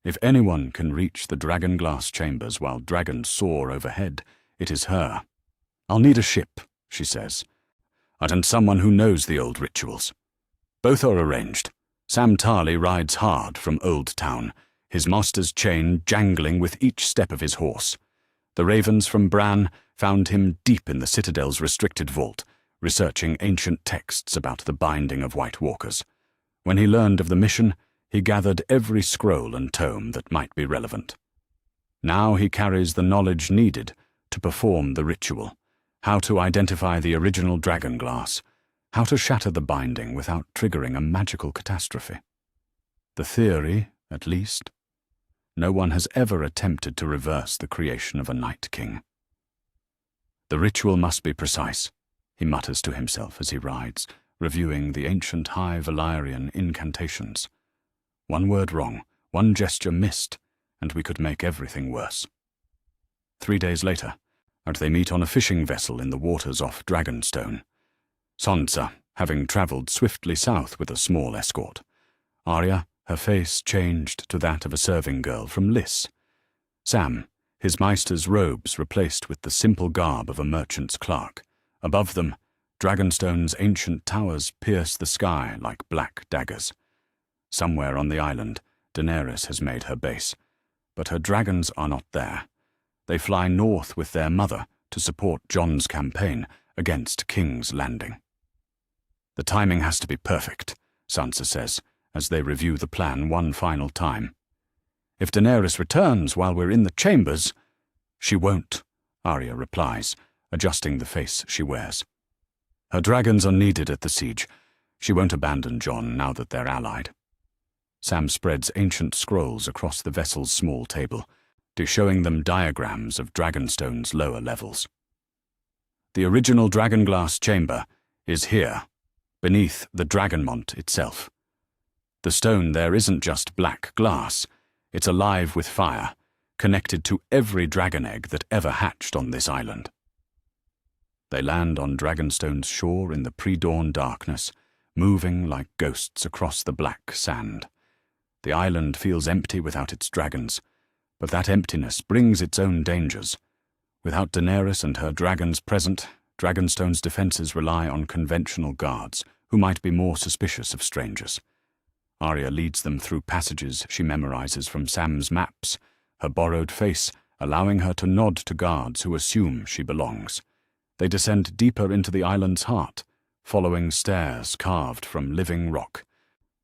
If anyone can reach the dragonglass chambers while dragons soar overhead, it is her. "I'll need a ship," she says, "and someone who knows the old rituals." Both are arranged. Sam Tarly rides hard from Old Town, his master's chain jangling with each step of his horse. The ravens from Bran found him deep in the Citadel's restricted vault, researching ancient texts about the binding of White Walkers. When he learned of the mission, he gathered every scroll and tome that might be relevant. Now he carries the knowledge needed to perform the ritual, how to identify the original dragonglass, how to shatter the binding without triggering a magical catastrophe. The theory, at least. No one has ever attempted to reverse the creation of a Night King. "The ritual must be precise," he mutters to himself as he rides, reviewing the ancient High Valyrian incantations. One word wrong, one gesture missed, and we could make everything worse. 3 days later, and they meet on a fishing vessel in the waters off Dragonstone. Sansa, having travelled swiftly south with a small escort. Arya, her face changed to that of a serving girl from Lys. Sam, his maester's robes replaced with the simple garb of a merchant's clerk. Above them, Dragonstone's ancient towers pierce the sky like black daggers. Somewhere on the island, Daenerys has made her base, but her dragons are not there. They fly north with their mother to support Jon's campaign against King's Landing. The timing has to be perfect, Sansa says, as they review the plan one final time. If Daenerys returns while we're in the chambers, she won't, Arya replies, adjusting the face she wears. Her dragons are needed at the siege. She won't abandon Jon now that they're allied. Sam spreads ancient scrolls across the vessel's small table, showing them diagrams of Dragonstone's lower levels. The original dragonglass chamber is here, beneath the Dragonmont itself. The stone there isn't just black glass, it's alive with fire, connected to every dragon egg that ever hatched on this island. They land on Dragonstone's shore in the pre-dawn darkness, moving like ghosts across the black sand. The island feels empty without its dragons, but that emptiness brings its own dangers. Without Daenerys and her dragons present, Dragonstone's defenses rely on conventional guards, who might be more suspicious of strangers. Arya leads them through passages she memorizes from Sam's maps, her borrowed face allowing her to nod to guards who assume she belongs. They descend deeper into the island's heart, following stairs carved from living rock,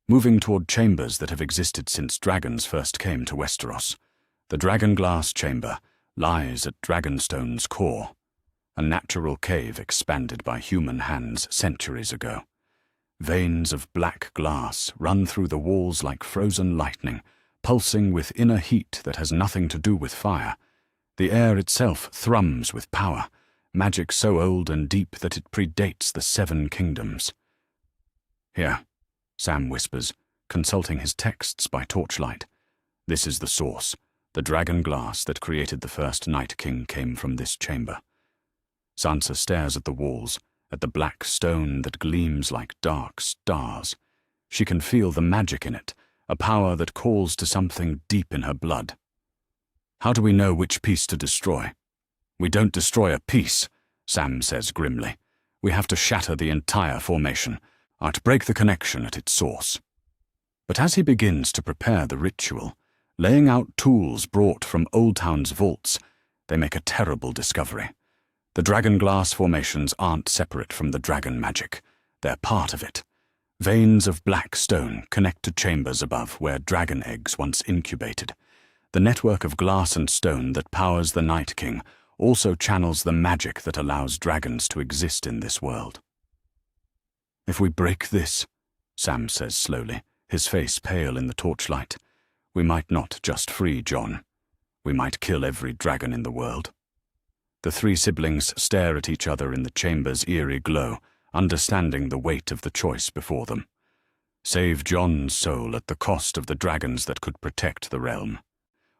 moving toward chambers that have existed since dragons first came to Westeros. The Dragonglass Chamber lies at Dragonstone's core, a natural cave expanded by human hands centuries ago. Veins of black glass run through the walls like frozen lightning, pulsing with inner heat that has nothing to do with fire. The air itself thrums with power, magic so old and deep that it predates the Seven Kingdoms. Here, Sam whispers, consulting his texts by torchlight. This is the source. The dragon glass that created the first Night King came from this chamber. Sansa stares at the walls, at the black stone that gleams like dark stars. She can feel the magic in it, a power that calls to something deep in her blood. How do we know which piece to destroy? We don't destroy a piece, Sam says grimly. We have to shatter the entire formation, to break the connection at its source. But as he begins to prepare the ritual, laying out tools brought from Old Town's vaults, they make a terrible discovery. The dragonglass formations aren't separate from the dragon magic. They're part of it. Veins of black stone connect to chambers above where dragon eggs once incubated. The network of glass and stone that powers the Night King also channels the magic that allows dragons to exist in this world. If we break this, Sam says slowly, his face pale in the torchlight, we might not just free Jon. We might kill every dragon in the world. The three siblings stare at each other in the chamber's eerie glow, understanding the weight of the choice before them. Save Jon's soul at the cost of the dragons that could protect the realm,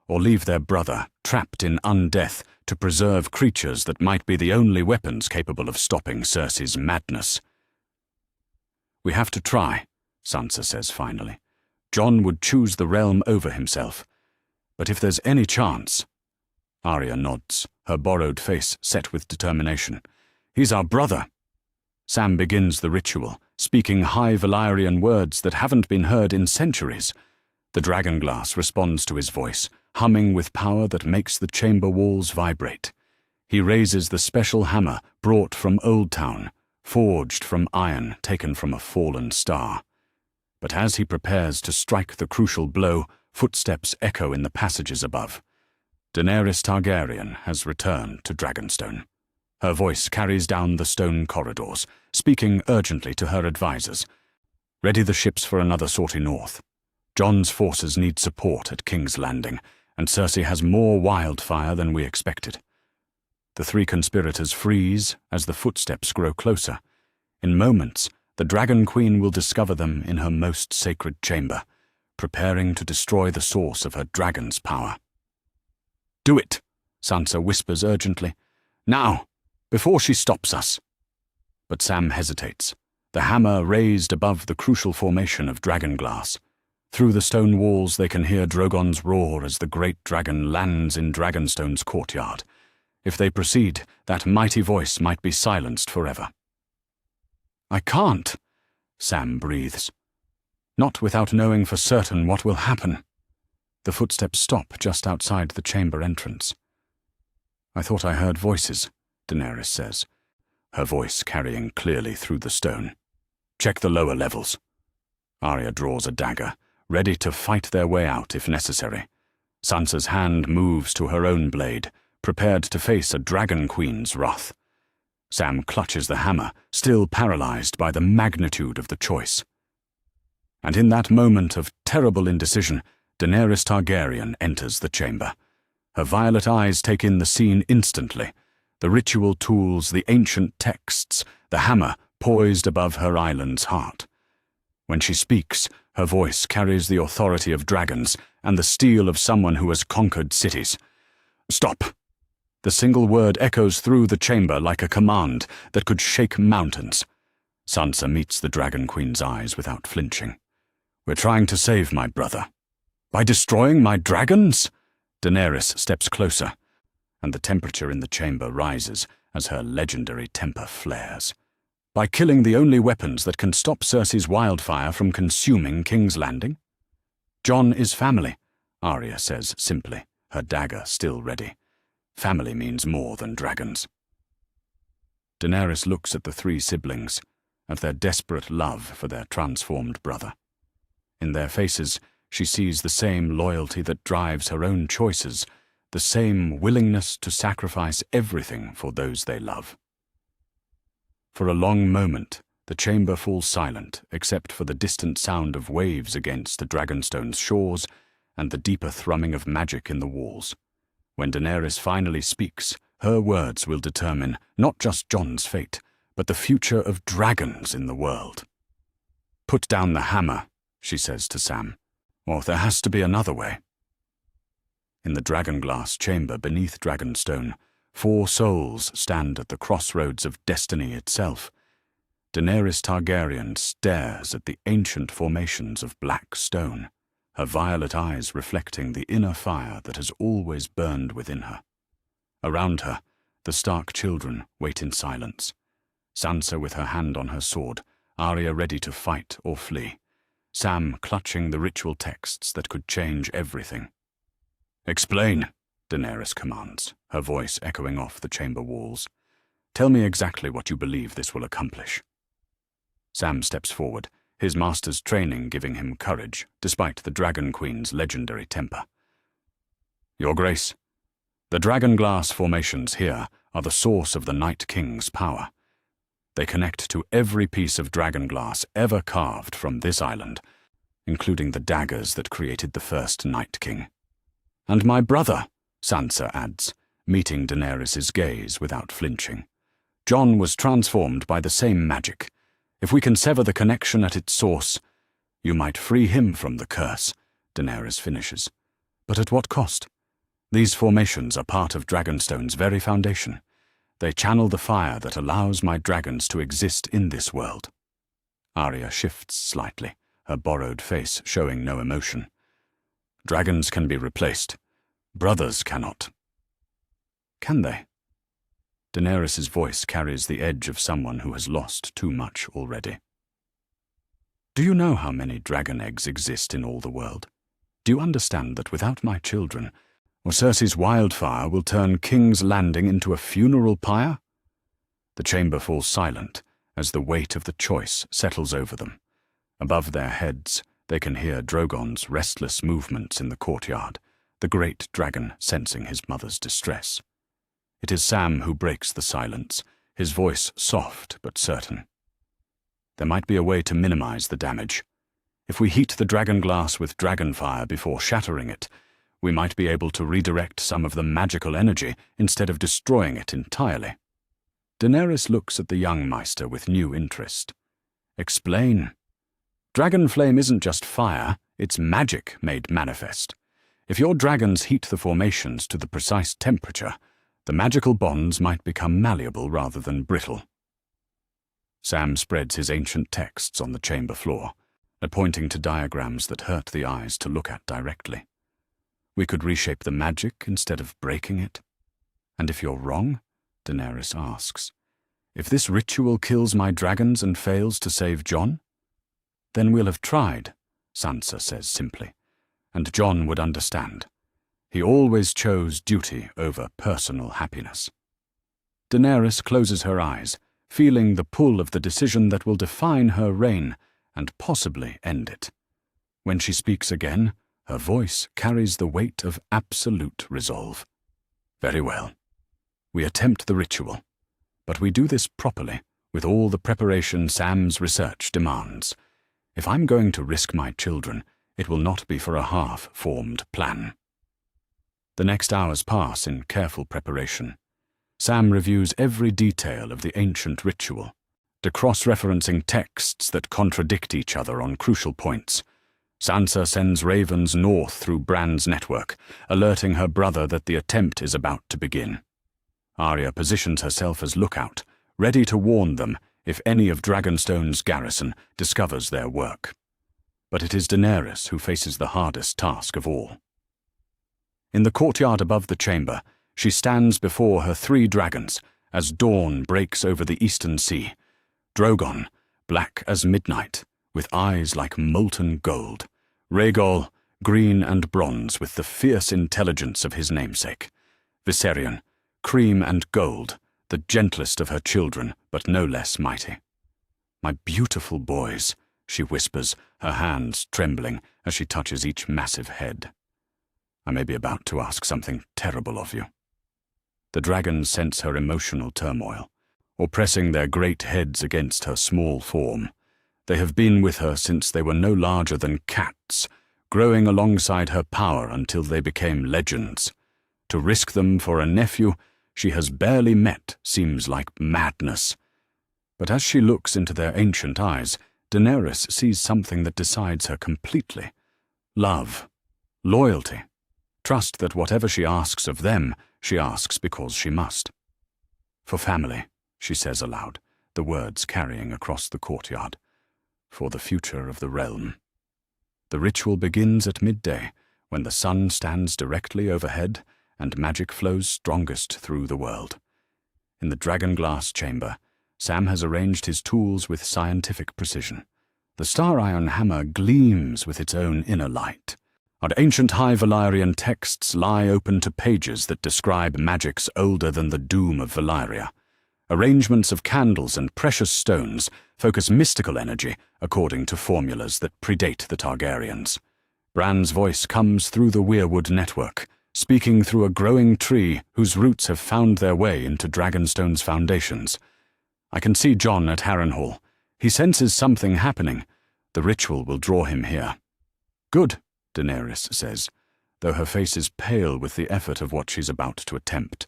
or leave their brother trapped in undeath to preserve creatures that might be the only weapons capable of stopping Cersei's madness. We have to try, Sansa says finally. Jon would choose the realm over himself, but if there's any chance... Arya nods, her borrowed face set with determination. He's our brother. Sam begins the ritual, speaking high Valyrian words that haven't been heard in centuries. The dragonglass responds to his voice, humming with power that makes the chamber walls vibrate. He raises the special hammer brought from Old Town, forged from iron taken from a fallen star. But as he prepares to strike the crucial blow, footsteps echo in the passages above. Daenerys Targaryen has returned to Dragonstone. Her voice carries down the stone corridors, speaking urgently to her advisors. Ready the ships for another sortie north. Jon's forces need support at King's Landing, and Cersei has more wildfire than we expected. The three conspirators freeze as the footsteps grow closer. In moments, the Dragon Queen will discover them in her most sacred chamber, preparing to destroy the source of her dragon's power. Do it, Sansa whispers urgently. Now, before she stops us. But Sam hesitates, the hammer raised above the crucial formation of dragon glass. Through the stone walls they can hear Drogon's roar as the great dragon lands in Dragonstone's courtyard. If they proceed, that mighty voice might be silenced forever. I can't, Sam breathes. Not without knowing for certain what will happen. The footsteps stop just outside the chamber entrance. I thought I heard voices, Daenerys says, her voice carrying clearly through the stone. Check the lower levels. Arya draws a dagger, ready to fight their way out if necessary. Sansa's hand moves to her own blade, prepared to face a dragon queen's wrath. Sam clutches the hammer, still paralyzed by the magnitude of the choice. And in that moment of terrible indecision, Daenerys Targaryen enters the chamber. Her violet eyes take in the scene instantly. The ritual tools, the ancient texts, the hammer poised above her island's heart. When she speaks, her voice carries the authority of dragons and the steel of someone who has conquered cities. Stop! The single word echoes through the chamber like a command that could shake mountains. Sansa meets the Dragon Queen's eyes without flinching. We're trying to save my brother. By destroying my dragons? Daenerys steps closer, and the temperature in the chamber rises as her legendary temper flares. By killing the only weapons that can stop Cersei's wildfire from consuming King's Landing? Jon is family, Arya says simply, her dagger still ready. Family means more than dragons. Daenerys looks at the three siblings, at their desperate love for their transformed brother. In their faces, she sees the same loyalty that drives her own choices, the same willingness to sacrifice everything for those they love. For a long moment, the chamber falls silent except for the distant sound of waves against the Dragonstone's shores and the deeper thrumming of magic in the walls. When Daenerys finally speaks, her words will determine not just Jon's fate, but the future of dragons in the world. Put down the hammer, she says to Sam, or there has to be another way. In the dragonglass chamber beneath Dragonstone, 4 souls stand at the crossroads of destiny itself. Daenerys Targaryen stares at the ancient formations of black stone, her violet eyes reflecting the inner fire that has always burned within her. Around her, the Stark children wait in silence. Sansa with her hand on her sword, Arya ready to fight or flee. Sam clutching the ritual texts that could change everything. Explain, Daenerys commands, her voice echoing off the chamber walls. Tell me exactly what you believe this will accomplish. Sam steps forward, his master's training giving him courage, despite the Dragon Queen's legendary temper. Your Grace, the dragonglass formations here are the source of the Night King's power. They connect to every piece of dragonglass ever carved from this island, including the daggers that created the first Night King. And my brother, Sansa adds, meeting Daenerys' gaze without flinching. Jon was transformed by the same magic. If we can sever the connection at its source, you might free him from the curse, Daenerys finishes. But at what cost? These formations are part of Dragonstone's very foundation. They channel the fire that allows my dragons to exist in this world. Arya shifts slightly, her borrowed face showing no emotion. Dragons can be replaced. Brothers cannot. Can they? Daenerys' voice carries the edge of someone who has lost too much already. Do you know how many dragon eggs exist in all the world? Do you understand that without my children, Cersei's wildfire will turn King's Landing into a funeral pyre? The chamber falls silent as the weight of the choice settles over them. Above their heads, they can hear Drogon's restless movements in the courtyard, the great dragon sensing his mother's distress. It is Sam who breaks the silence, his voice soft but certain. There might be a way to minimize the damage. If we heat the dragonglass with dragonfire before shattering it, we might be able to redirect some of the magical energy instead of destroying it entirely. Daenerys looks at the young Maester with new interest. Explain. Dragon flame isn't just fire, it's magic made manifest. If your dragons heat the formations to the precise temperature, The magical bonds might become malleable rather than brittle. Sam spreads his ancient texts on the chamber floor, pointing to diagrams that hurt the eyes to look at directly. We could reshape the magic instead of breaking it. And if you're wrong, Daenerys asks, if this ritual kills my dragons and fails to save Jon? Then we'll have tried, Sansa says simply, and Jon would understand. He always chose duty over personal happiness. Daenerys closes her eyes, feeling the pull of the decision that will define her reign and possibly end it. When she speaks again, her voice carries the weight of absolute resolve. Very well. We attempt the ritual, but we do this properly, with all the preparation Sam's research demands. If I'm going to risk my children, it will not be for a half-formed plan. The next hours pass in careful preparation. Sam reviews every detail of the ancient ritual, cross-referencing texts that contradict each other on crucial points. Sansa sends ravens north through Bran's network, alerting her brother that the attempt is about to begin. Arya positions herself as lookout, ready to warn them if any of Dragonstone's garrison discovers their work. But it is Daenerys who faces the hardest task of all. In the courtyard above the chamber, she stands before her 3 dragons as dawn breaks over the eastern sea. Drogon, black as midnight, with eyes like molten gold. Rhaegal, green and bronze with the fierce intelligence of his namesake. Viserion, cream and gold, the gentlest of her children, but no less mighty. My beautiful boys, she whispers, her hands trembling as she touches each massive head. I may be about to ask something terrible of you. The dragons sense her emotional turmoil, oppressing their great heads against her small form. They have been with her since they were no larger than cats, growing alongside her power until they became legends. To risk them for a nephew she has barely met seems like madness. But as she looks into their ancient eyes, Daenerys sees something that decides her completely. Love, loyalty, trust that whatever she asks of them, she asks because she must. For family, she says aloud, the words carrying across the courtyard. For the future of the realm. The ritual begins at midday, when the sun stands directly overhead and magic flows strongest through the world. In the dragonglass chamber, Sam has arranged his tools with scientific precision. The star iron hammer gleams with its own inner light. Our ancient High Valyrian texts lie open to pages that describe magics older than the doom of Valyria. Arrangements of candles and precious stones focus mystical energy according to formulas that predate the Targaryens. Bran's voice comes through the weirwood network, speaking through a growing tree whose roots have found their way into Dragonstone's foundations. I can see Jon at Harrenhal. He senses something happening. The ritual will draw him here. Good, Daenerys says, though her face is pale with the effort of what she's about to attempt.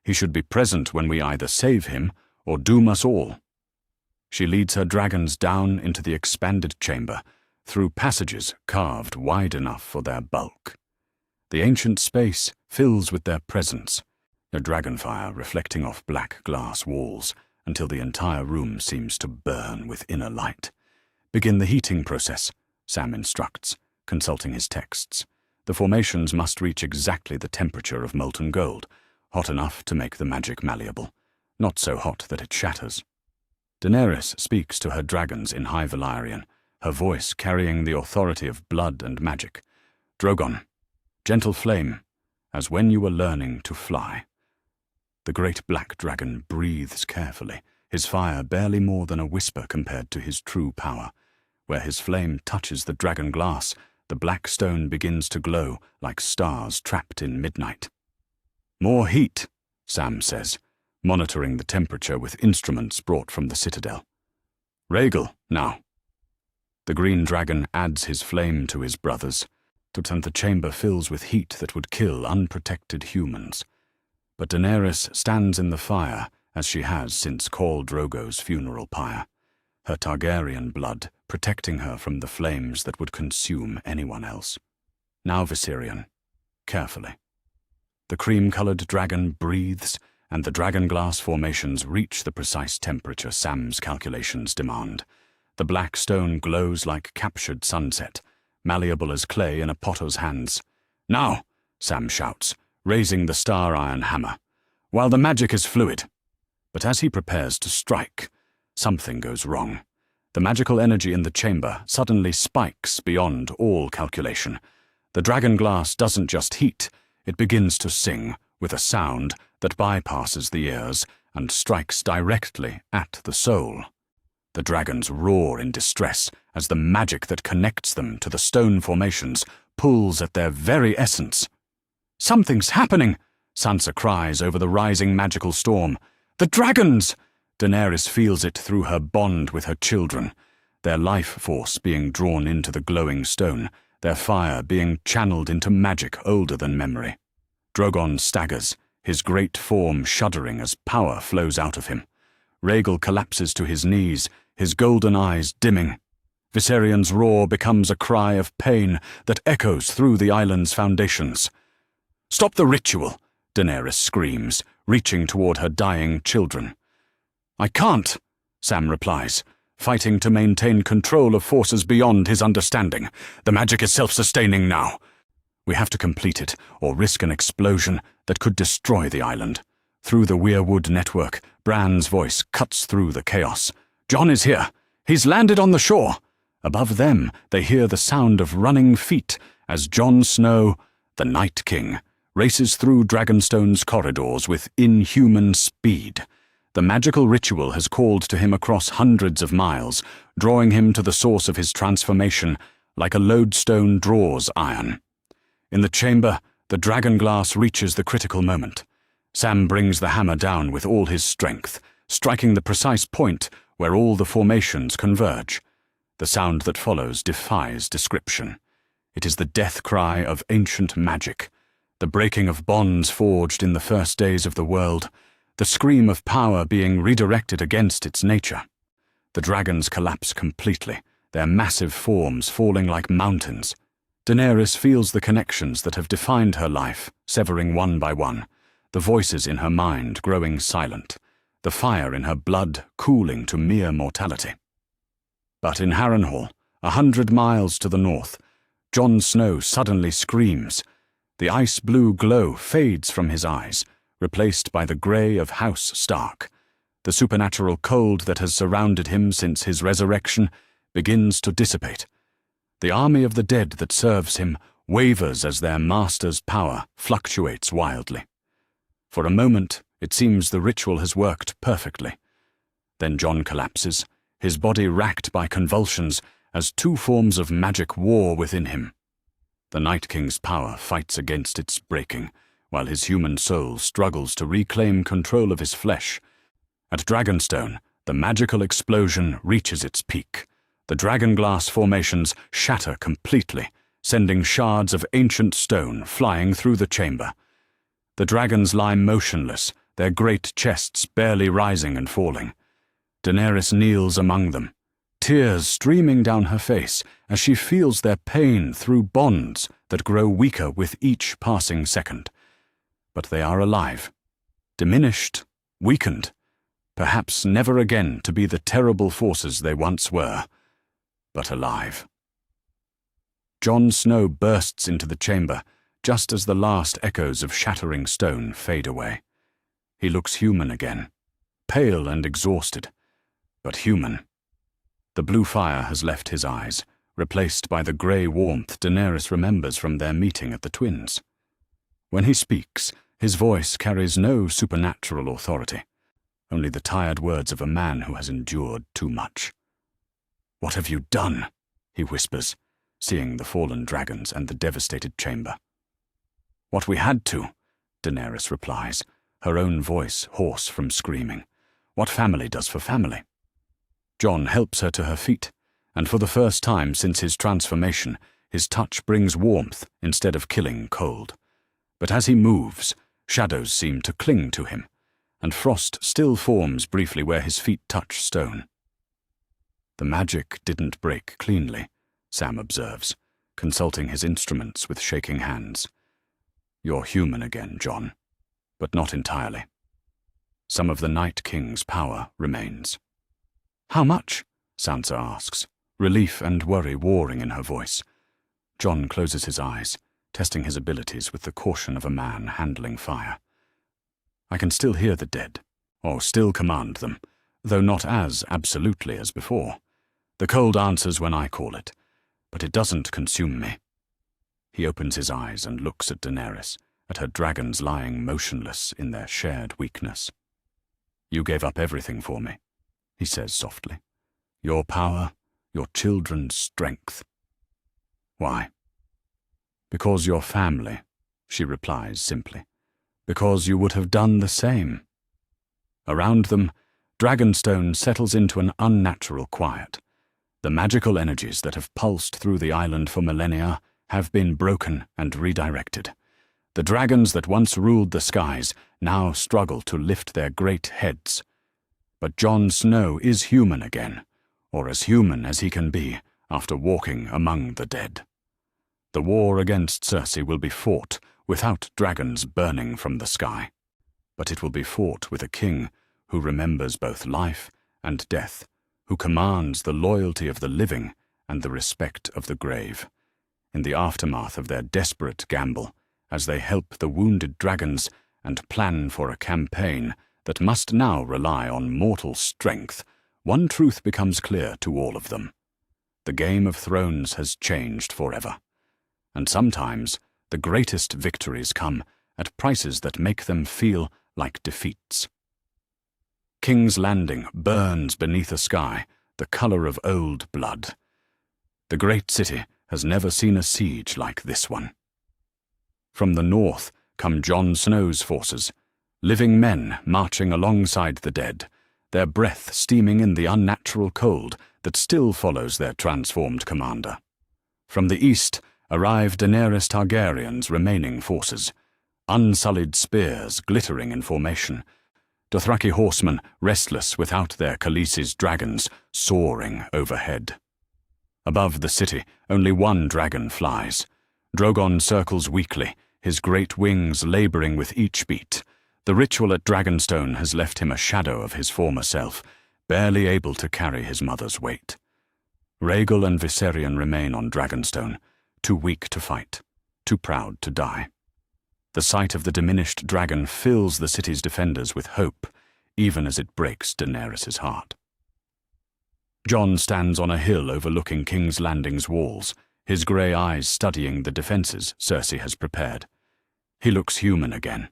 He should be present when we either save him or doom us all. She leads her dragons down into the expanded chamber, through passages carved wide enough for their bulk. The ancient space fills with their presence, their dragonfire reflecting off black glass walls until the entire room seems to burn with inner light. Begin the heating process, Sam instructs, consulting his texts. The formations must reach exactly the temperature of molten gold, hot enough to make the magic malleable, not so hot that it shatters. Daenerys speaks to her dragons in High Valyrian, her voice carrying the authority of blood and magic. Drogon, gentle flame, as when you were learning to fly. The great black dragon breathes carefully, his fire barely more than a whisper compared to his true power. Where his flame touches the dragon glass, the black stone begins to glow like stars trapped in midnight. More heat, Sam says, monitoring the temperature with instruments brought from the citadel. Rhaegal, now. The green dragon adds his flame to his brother's, and the chamber fills with heat that would kill unprotected humans. But Daenerys stands in the fire as she has since Khal Drogo's funeral pyre, her Targaryen blood protecting her from the flames that would consume anyone else. Now Viserion, carefully. The cream-colored dragon breathes, and the dragon glass formations reach the precise temperature Sam's calculations demand. The black stone glows like captured sunset, malleable as clay in a potter's hands. "Now!" Sam shouts, raising the star iron hammer, while the magic is fluid. But as he prepares to strike, something goes wrong. The magical energy in the chamber suddenly spikes beyond all calculation. The dragon glass doesn't just heat, it begins to sing with a sound that bypasses the ears and strikes directly at the soul. The dragons roar in distress as the magic that connects them to the stone formations pulls at their very essence. "Something's happening!" Sansa cries over the rising magical storm. "The dragons!" Daenerys feels it through her bond with her children, their life force being drawn into the glowing stone, their fire being channeled into magic older than memory. Drogon staggers, his great form shuddering as power flows out of him. Rhaegal collapses to his knees, his golden eyes dimming. Viserion's roar becomes a cry of pain that echoes through the island's foundations. "Stop the ritual!" Daenerys screams, reaching toward her dying children. "I can't," Sam replies, fighting to maintain control of forces beyond his understanding. "The magic is self-sustaining now. We have to complete it, or risk an explosion that could destroy the island." Through the weirwood network, Bran's voice cuts through the chaos. "Jon is here. He's landed on the shore." Above them, they hear the sound of running feet as Jon Snow, the Night King, races through Dragonstone's corridors with inhuman speed. The magical ritual has called to him across hundreds of miles, drawing him to the source of his transformation like a lodestone draws iron. In the chamber, the dragon glass reaches the critical moment. Sam brings the hammer down with all his strength, striking the precise point where all the formations converge. The sound that follows defies description. It is the death cry of ancient magic, the breaking of bonds forged in the first days of the world, the scream of power being redirected against its nature. The dragons collapse completely, their massive forms falling like mountains. Daenerys feels the connections that have defined her life, severing one by one, the voices in her mind growing silent, the fire in her blood cooling to mere mortality. But in Harrenhal, 100 miles to the north, Jon Snow suddenly screams. The ice-blue glow fades from his eyes, replaced by the grey of House Stark. The supernatural cold that has surrounded him since his resurrection begins to dissipate. The army of the dead that serves him wavers as their master's power fluctuates wildly. For a moment, it seems the ritual has worked perfectly. Then Jon collapses, his body racked by convulsions as two forms of magic war within him. The Night King's power fights against its breaking, while his human soul struggles to reclaim control of his flesh. At Dragonstone, the magical explosion reaches its peak. The dragonglass formations shatter completely, sending shards of ancient stone flying through the chamber. The dragons lie motionless, their great chests barely rising and falling. Daenerys kneels among them, tears streaming down her face as she feels their pain through bonds that grow weaker with each passing second. But they are alive, diminished, weakened, perhaps never again to be the terrible forces they once were, but alive. Jon Snow bursts into the chamber just as the last echoes of shattering stone fade away. He looks human again, pale and exhausted, but human. The blue fire has left his eyes, replaced by the grey warmth Daenerys remembers from their meeting at the Twins. When he speaks, his voice carries no supernatural authority, only the tired words of a man who has endured too much. "What have you done?" he whispers, seeing the fallen dragons and the devastated chamber. "What we had to," Daenerys replies, her own voice hoarse from screaming. "What family does for family." Jon helps her to her feet, and for the first time since his transformation, his touch brings warmth instead of killing cold. But as he moves, shadows seem to cling to him, and frost still forms briefly where his feet touch stone. "The magic didn't break cleanly," Sam observes, consulting his instruments with shaking hands. You're human again, Jon, but not entirely. Some of the Night King's power remains. How much? Sansa asks, relief and worry warring in her voice. Jon closes his eyes, testing his abilities with the caution of a man handling fire. I can still hear the dead, or still command them, though not as absolutely as before. The cold answers when I call it, but it doesn't consume me. He opens his eyes and looks at Daenerys, at her dragons lying motionless in their shared weakness. You gave up everything for me, he says softly. Your power, your children's strength. Why? Because you're family, she replies simply. Because you would have done the same. Around them, Dragonstone settles into an unnatural quiet. The magical energies that have pulsed through the island for millennia have been broken and redirected. The dragons that once ruled the skies now struggle to lift their great heads. But Jon Snow is human again, or as human as he can be after walking among the dead. The war against Cersei will be fought without dragons burning from the sky, but it will be fought with a king who remembers both life and death, who commands the loyalty of the living and the respect of the grave. In the aftermath of their desperate gamble, as they help the wounded dragons and plan for a campaign that must now rely on mortal strength, one truth becomes clear to all of them. The Game of Thrones has changed forever, and sometimes the greatest victories come at prices that make them feel like defeats. King's Landing burns beneath a sky the color of old blood. The great city has never seen a siege like this one. From the north come Jon Snow's forces, living men marching alongside the dead, their breath steaming in the unnatural cold that still follows their transformed commander. From the east arrive Daenerys Targaryen's remaining forces, unsullied spears glittering in formation, Dothraki horsemen restless without their Khaleesi's dragons soaring overhead. Above the city, only one dragon flies. Drogon circles weakly, his great wings laboring with each beat. The ritual at Dragonstone has left him a shadow of his former self, barely able to carry his mother's weight. Rhaegal and Viserion remain on Dragonstone, too weak to fight, too proud to die. The sight of the diminished dragon fills the city's defenders with hope, even as it breaks Daenerys' heart. Jon stands on a hill overlooking King's Landing's walls, his grey eyes studying the defences Cersei has prepared. He looks human again.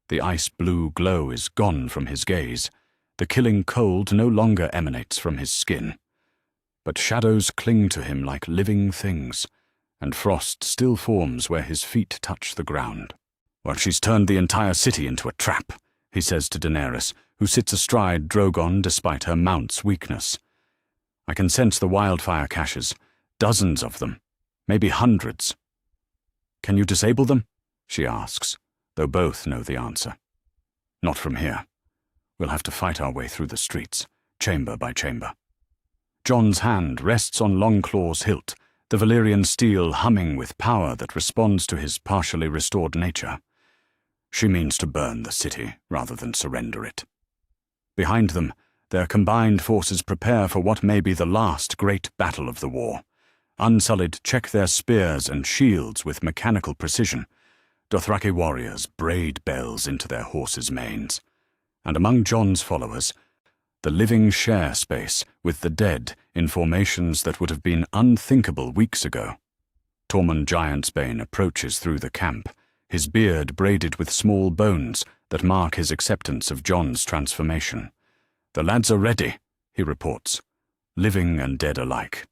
The ice-blue glow is gone from his gaze. The killing cold no longer emanates from his skin. But shadows cling to him like living things, and frost still forms where his feet touch the ground. Well, she's turned the entire city into a trap, he says to Daenerys, who sits astride Drogon despite her mount's weakness. I can sense the wildfire caches, dozens of them, maybe hundreds. Can you disable them? She asks, though both know the answer. Not from here. We'll have to fight our way through the streets, chamber by chamber. Jon's hand rests on Longclaw's hilt, the Valyrian steel humming with power that responds to his partially restored nature. She means to burn the city rather than surrender it. Behind them, their combined forces prepare for what may be the last great battle of the war. Unsullied check their spears and shields with mechanical precision. Dothraki warriors braid bells into their horses' manes. And among Jon's followers, the living share space with the dead in formations that would have been unthinkable weeks ago. Tormund Giantsbane approaches through the camp, his beard braided with small bones that mark his acceptance of Jon's transformation. The lads are ready, he reports, living and dead alike.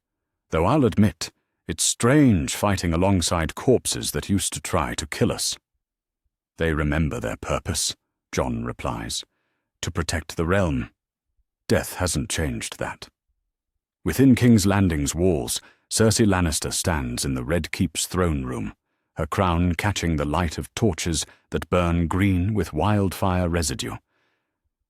Though I'll admit, it's strange fighting alongside corpses that used to try to kill us. They remember their purpose, Jon replies, to protect the realm. Death hasn't changed that. Within King's Landing's walls, Cersei Lannister stands in the Red Keep's throne room, her crown catching the light of torches that burn green with wildfire residue.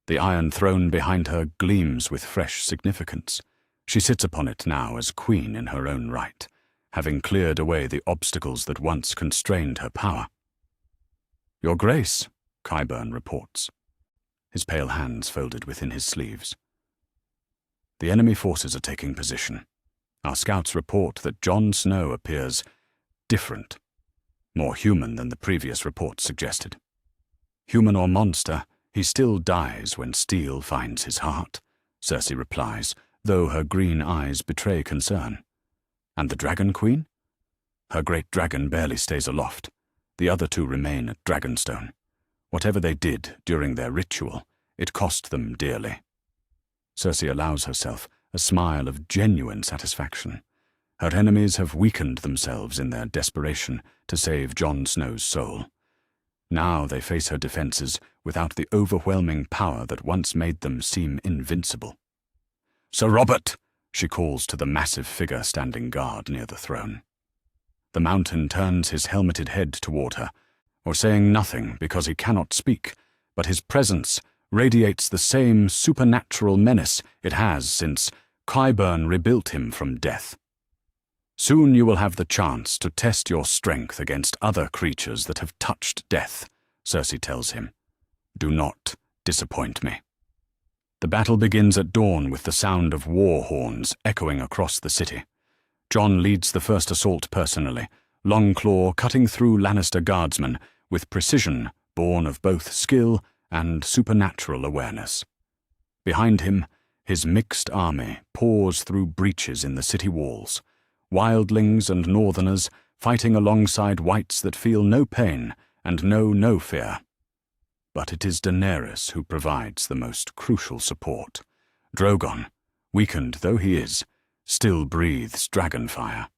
The Iron Throne behind her gleams with fresh significance. She sits upon it now as queen in her own right, having cleared away the obstacles that once constrained her power. "Your Grace," Qyburn reports, his pale hands folded within his sleeves. "The enemy forces are taking position. Our scouts report that Jon Snow appears different, more human than the previous reports suggested. Human or monster, he still dies when steel finds his heart," Cersei replies, though her green eyes betray concern. "And the Dragon Queen?" "Her great dragon barely stays aloft. The other two remain at Dragonstone. Whatever they did during their ritual, it cost them dearly." Cersei allows herself a smile of genuine satisfaction. Her enemies have weakened themselves in their desperation to save Jon Snow's soul. Now they face her defenses without the overwhelming power that once made them seem invincible. "Sir Robert!" she calls to the massive figure standing guard near the throne. The mountain turns his helmeted head toward her, or saying nothing because he cannot speak, but his presence radiates the same supernatural menace it has since Qyburn rebuilt him from death. "Soon you will have the chance to test your strength against other creatures that have touched death," Cersei tells him. "Do not disappoint me." The battle begins at dawn with the sound of war horns echoing across the city. Jon leads the first assault personally, Longclaw cutting through Lannister guardsmen with precision born of both skill and supernatural awareness. Behind him, his mixed army pours through breaches in the city walls, wildlings and northerners fighting alongside whites that feel no pain and know no fear. But it is Daenerys who provides the most crucial support. Drogon, weakened though he is, still breathes dragonfire.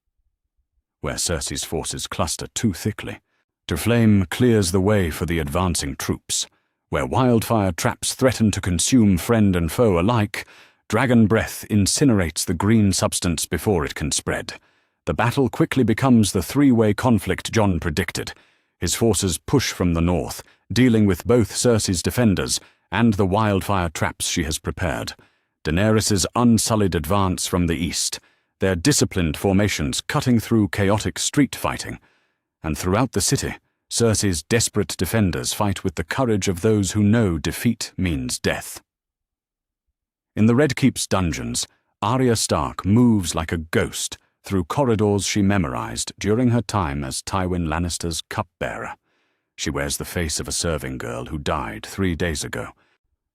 Where Cersei's forces cluster too thickly, Flame clears the way for the advancing troops. Where wildfire traps threaten to consume friend and foe alike, dragon breath incinerates the green substance before it can spread. The battle quickly becomes the three-way conflict Jon predicted. His forces push from the north, dealing with both Cersei's defenders and the wildfire traps she has prepared. Daenerys' unsullied advance from the east, their disciplined formations cutting through chaotic street fighting. And throughout the city, Cersei's desperate defenders fight with the courage of those who know defeat means death. In the Red Keep's dungeons, Arya Stark moves like a ghost through corridors she memorized during her time as Tywin Lannister's cupbearer. She wears the face of a serving girl who died 3 days ago,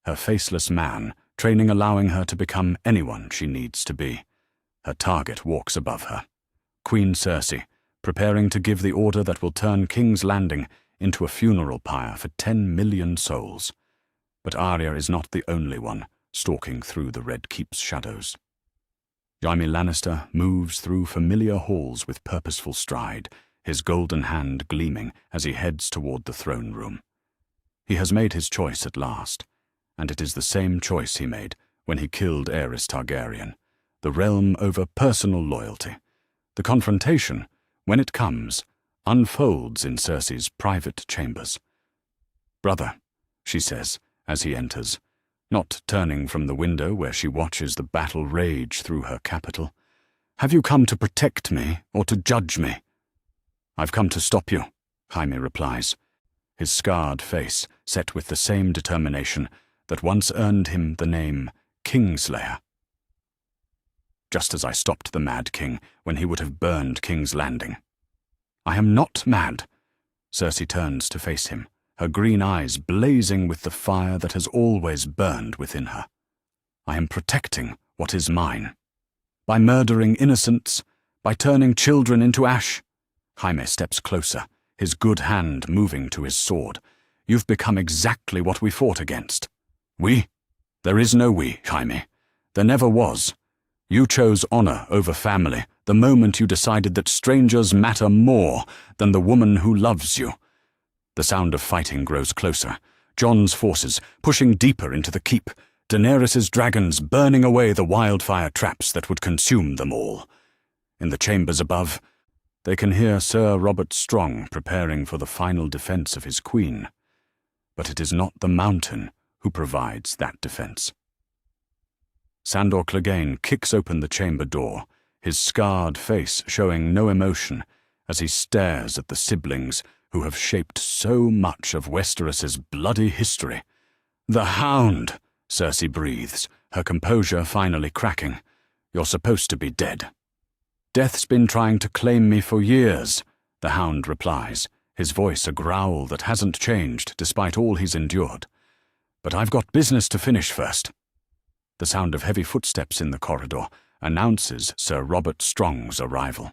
her faceless man training allowing her to become anyone she needs to be. Her target walks above her, Queen Cersei, preparing to give the order that will turn King's Landing into a funeral pyre for 10 million souls. But Arya is not the only one stalking through the Red Keep's shadows. Jaime Lannister moves through familiar halls with purposeful stride, his golden hand gleaming as he heads toward the throne room. He has made his choice at last, and it is the same choice he made when he killed Aerys Targaryen, the realm over personal loyalty. The confrontation, when it comes, unfolds in Cersei's private chambers. "Brother," she says as he enters, not turning from the window where she watches the battle rage through her capital. "Have you come to protect me or to judge me?" "I've come to stop you," Jaime replies, his scarred face set with the same determination that once earned him the name Kingslayer. "Just as I stopped the Mad King when he would have burned King's Landing." "I am not mad." Cersei turns to face him, her green eyes blazing with the fire that has always burned within her. "I am protecting what is mine. By murdering innocents, by turning children into ash." Jaime steps closer, his good hand moving to his sword. "You've become exactly what we fought against." "We? There is no we, Jaime. There never was. You chose honor over family the moment you decided that strangers matter more than the woman who loves you." The sound of fighting grows closer, Jon's forces pushing deeper into the keep, Daenerys' dragons burning away the wildfire traps that would consume them all. In the chambers above, they can hear Sir Robert Strong preparing for the final defense of his queen. But it is not the mountain who provides that defense. Sandor Clegane kicks open the chamber door, his scarred face showing no emotion as he stares at the siblings who have shaped so much of Westeros's bloody history. "The Hound," Cersei breathes, her composure finally cracking. "You're supposed to be dead." "Death's been trying to claim me for years," the Hound replies, his voice a growl that hasn't changed despite all he's endured. "But I've got business to finish first." The sound of heavy footsteps in the corridor announces Sir Robert Strong's arrival.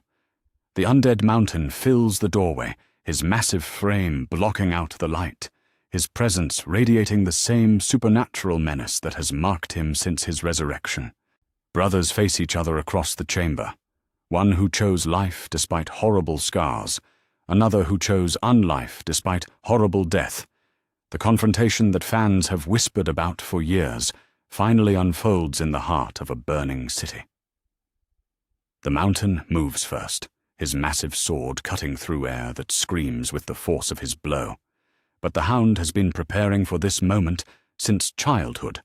The undead mountain fills the doorway, his massive frame blocking out the light, his presence radiating the same supernatural menace that has marked him since his resurrection. Brothers face each other across the chamber, one who chose life despite horrible scars, another who chose unlife despite horrible death. The confrontation that fans have whispered about for years finally unfolds in the heart of a burning city. The mountain moves first, his massive sword cutting through air that screams with the force of his blow. But the Hound has been preparing for this moment since childhood,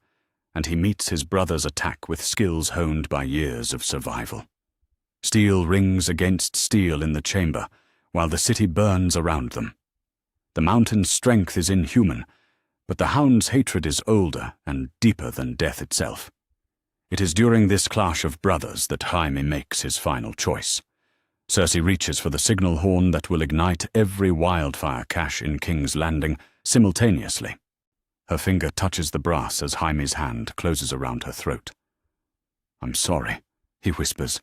and he meets his brother's attack with skills honed by years of survival. Steel rings against steel in the chamber, while the city burns around them. The mountain's strength is inhuman, but the Hound's hatred is older and deeper than death itself. It is during this clash of brothers that Jaime makes his final choice. Cersei reaches for the signal horn that will ignite every wildfire cache in King's Landing simultaneously. Her finger touches the brass as Jaime's hand closes around her throat. "I'm sorry," he whispers,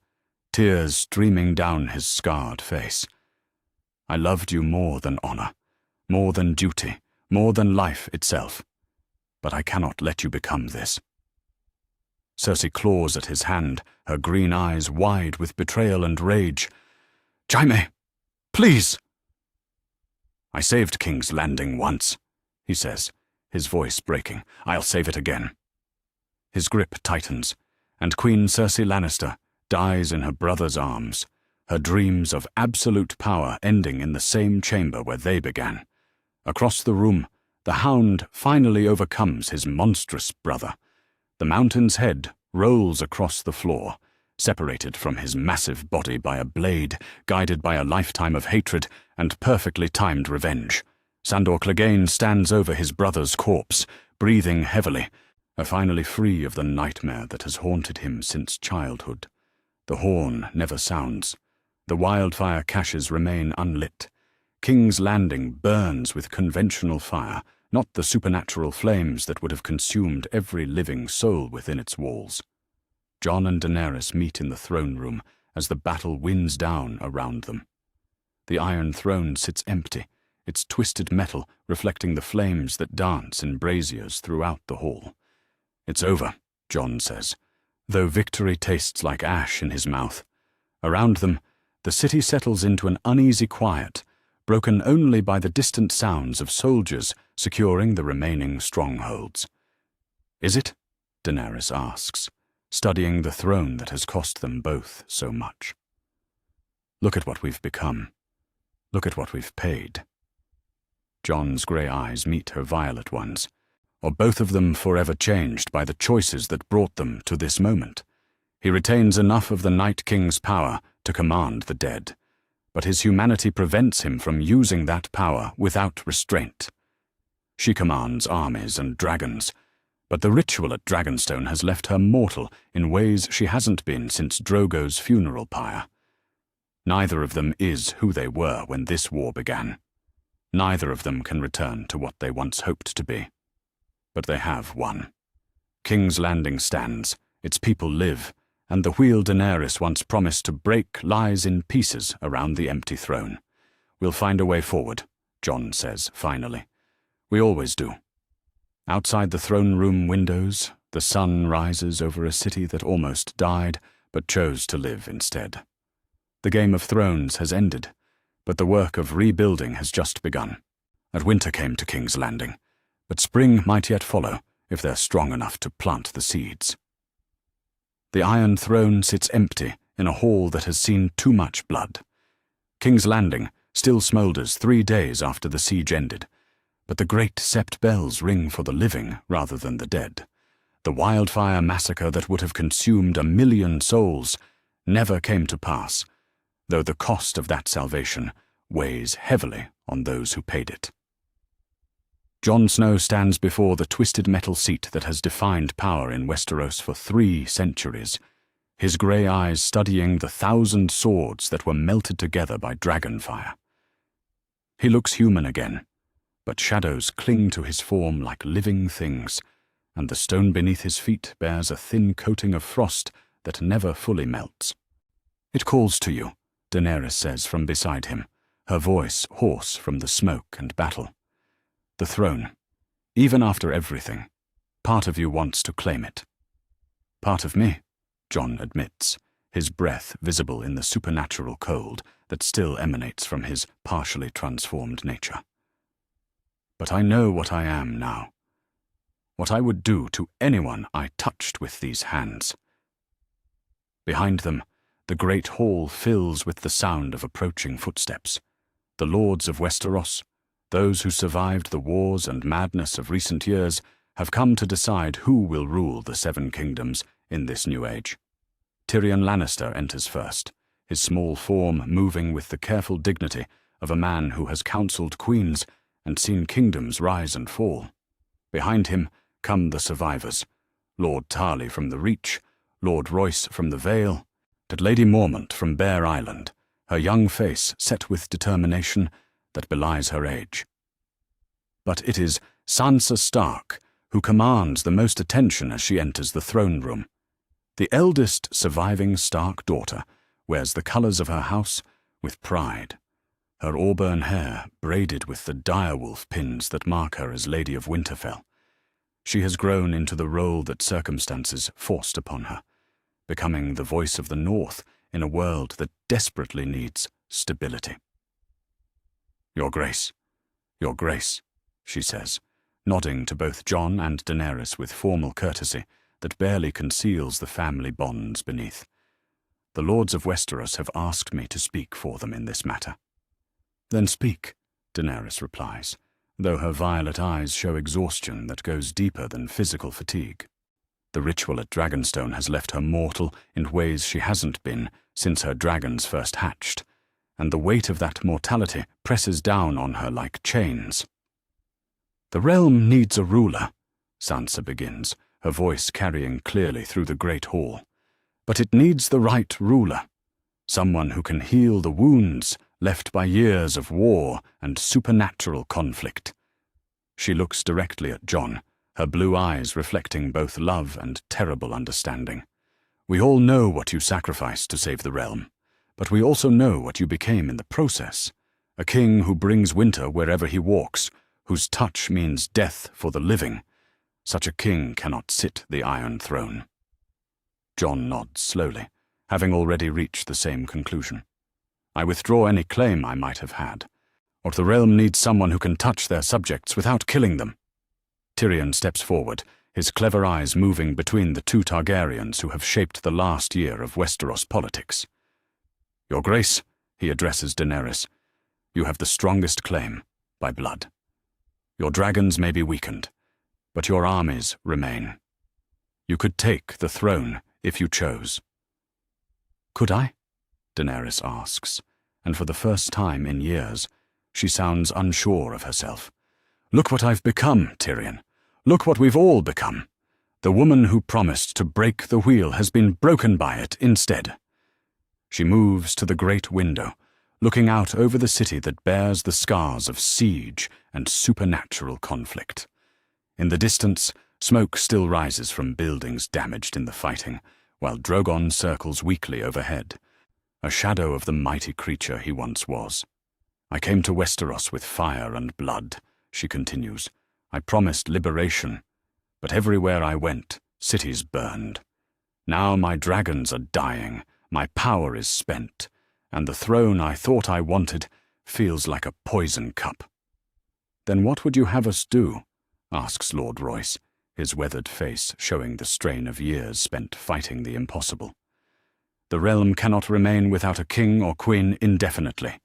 tears streaming down his scarred face. "I loved you more than honor, more than duty, more than life itself. But I cannot let you become this." Cersei claws at his hand, her green eyes wide with betrayal and rage. "Jaime, please!" "I saved King's Landing once," he says, his voice breaking. "I'll save it again." His grip tightens, and Queen Cersei Lannister dies in her brother's arms, her dreams of absolute power ending in the same chamber where they began. Across the room, the Hound finally overcomes his monstrous brother. The mountain's head rolls across the floor, separated from his massive body by a blade, guided by a lifetime of hatred and perfectly timed revenge. Sandor Clegane stands over his brother's corpse, breathing heavily, finally free of the nightmare that has haunted him since childhood. The horn never sounds. The wildfire caches remain unlit. King's Landing burns with conventional fire, not the supernatural flames that would have consumed every living soul within its walls. Jon and Daenerys meet in the throne room as the battle winds down around them. The Iron Throne sits empty, its twisted metal reflecting the flames that dance in braziers throughout the hall. "It's over," Jon says, though victory tastes like ash in his mouth. Around them, the city settles into an uneasy quiet, broken only by the distant sounds of soldiers securing the remaining strongholds. "Is it?" Daenerys asks, studying the throne that has cost them both so much. "Look at what we've become. Look at what we've paid." Jon's grey eyes meet her violet ones, or both of them forever changed by the choices that brought them to this moment. He retains enough of the Night King's power to command the dead, but his humanity prevents him from using that power without restraint. She commands armies and dragons, but the ritual at Dragonstone has left her mortal in ways she hasn't been since Drogo's funeral pyre. Neither of them is who they were when this war began. Neither of them can return to what they once hoped to be. But they have won. King's Landing stands, its people live, and the wheel Daenerys once promised to break lies in pieces around the empty throne. "We'll find a way forward," Jon says finally. "We always do." Outside the throne room windows, the sun rises over a city that almost died, but chose to live instead. The Game of Thrones has ended, but the work of rebuilding has just begun. And winter came to King's Landing, but spring might yet follow if they're strong enough to plant the seeds. The Iron Throne sits empty in a hall that has seen too much blood. King's Landing still smoulders 3 days after the siege ended, but the great sept bells ring for the living rather than the dead. The wildfire massacre that would have consumed 1 million souls never came to pass, though the cost of that salvation weighs heavily on those who paid it. Jon Snow stands before the twisted metal seat that has defined power in Westeros for 3 centuries, his grey eyes studying the 1,000 swords that were melted together by dragonfire. He looks human again, but shadows cling to his form like living things, and the stone beneath his feet bears a thin coating of frost that never fully melts. "It calls to you," Daenerys says from beside him, her voice hoarse from the smoke and battle. "The throne, even after everything, part of you wants to claim it." "Part of me," Jon admits, his breath visible in the supernatural cold that still emanates from his partially transformed nature. "But I know what I am now. What I would do to anyone I touched with these hands." Behind them, the great hall fills with the sound of approaching footsteps. The lords of Westeros, those who survived the wars and madness of recent years, have come to decide who will rule the 7 kingdoms in this new age. Tyrion Lannister enters first, his small form moving with the careful dignity of a man who has counseled queens and seen kingdoms rise and fall. Behind him come the survivors, Lord Tarly from the Reach, Lord Royce from the Vale, and Lady Mormont from Bear Island, her young face set with determination that belies her age. But it is Sansa Stark who commands the most attention as she enters the throne room. The eldest surviving Stark daughter wears the colours of her house with pride, her auburn hair braided with the direwolf pins that mark her as Lady of Winterfell. She has grown into the role that circumstances forced upon her, becoming the voice of the North in a world that desperately needs stability. Your Grace," she says, nodding to both Jon and Daenerys with formal courtesy that barely conceals the family bonds beneath. "The lords of Westeros have asked me to speak for them in this matter." "Then speak," Daenerys replies, though her violet eyes show exhaustion that goes deeper than physical fatigue. The ritual at Dragonstone has left her mortal in ways she hasn't been since her dragons first hatched, and the weight of that mortality presses down on her like chains. "The realm needs a ruler," Sansa begins, her voice carrying clearly through the great hall. "But it needs the right ruler, someone who can heal the wounds left by years of war and supernatural conflict." She looks directly at Jon, her blue eyes reflecting both love and terrible understanding. "We all know what you sacrificed to save the realm, but we also know what you became in the process. A king who brings winter wherever he walks, whose touch means death for the living. Such a king cannot sit the Iron Throne." Jon nods slowly, having already reached the same conclusion. "I withdraw any claim I might have had. Or the realm needs someone who can touch their subjects without killing them." Tyrion steps forward, his clever eyes moving between the 2 Targaryens who have shaped the last year of Westeros politics. "Your Grace," he addresses Daenerys, "you have the strongest claim, by blood. Your dragons may be weakened, but your armies remain. You could take the throne if you chose." "Could I?" Daenerys asks, and for the first time in years, she sounds unsure of herself. "Look what I've become, Tyrion. Look what we've all become. The woman who promised to break the wheel has been broken by it instead." She moves to the great window, looking out over the city that bears the scars of siege and supernatural conflict. In the distance, smoke still rises from buildings damaged in the fighting, while Drogon circles weakly overhead, a shadow of the mighty creature he once was. "I came to Westeros with fire and blood," she continues. "I promised liberation, but everywhere I went, cities burned. Now my dragons are dying, my power is spent, and the throne I thought I wanted feels like a poison cup." "Then what would you have us do?" asks Lord Royce, his weathered face showing the strain of years spent fighting the impossible. "The realm cannot remain without a king or queen indefinitely."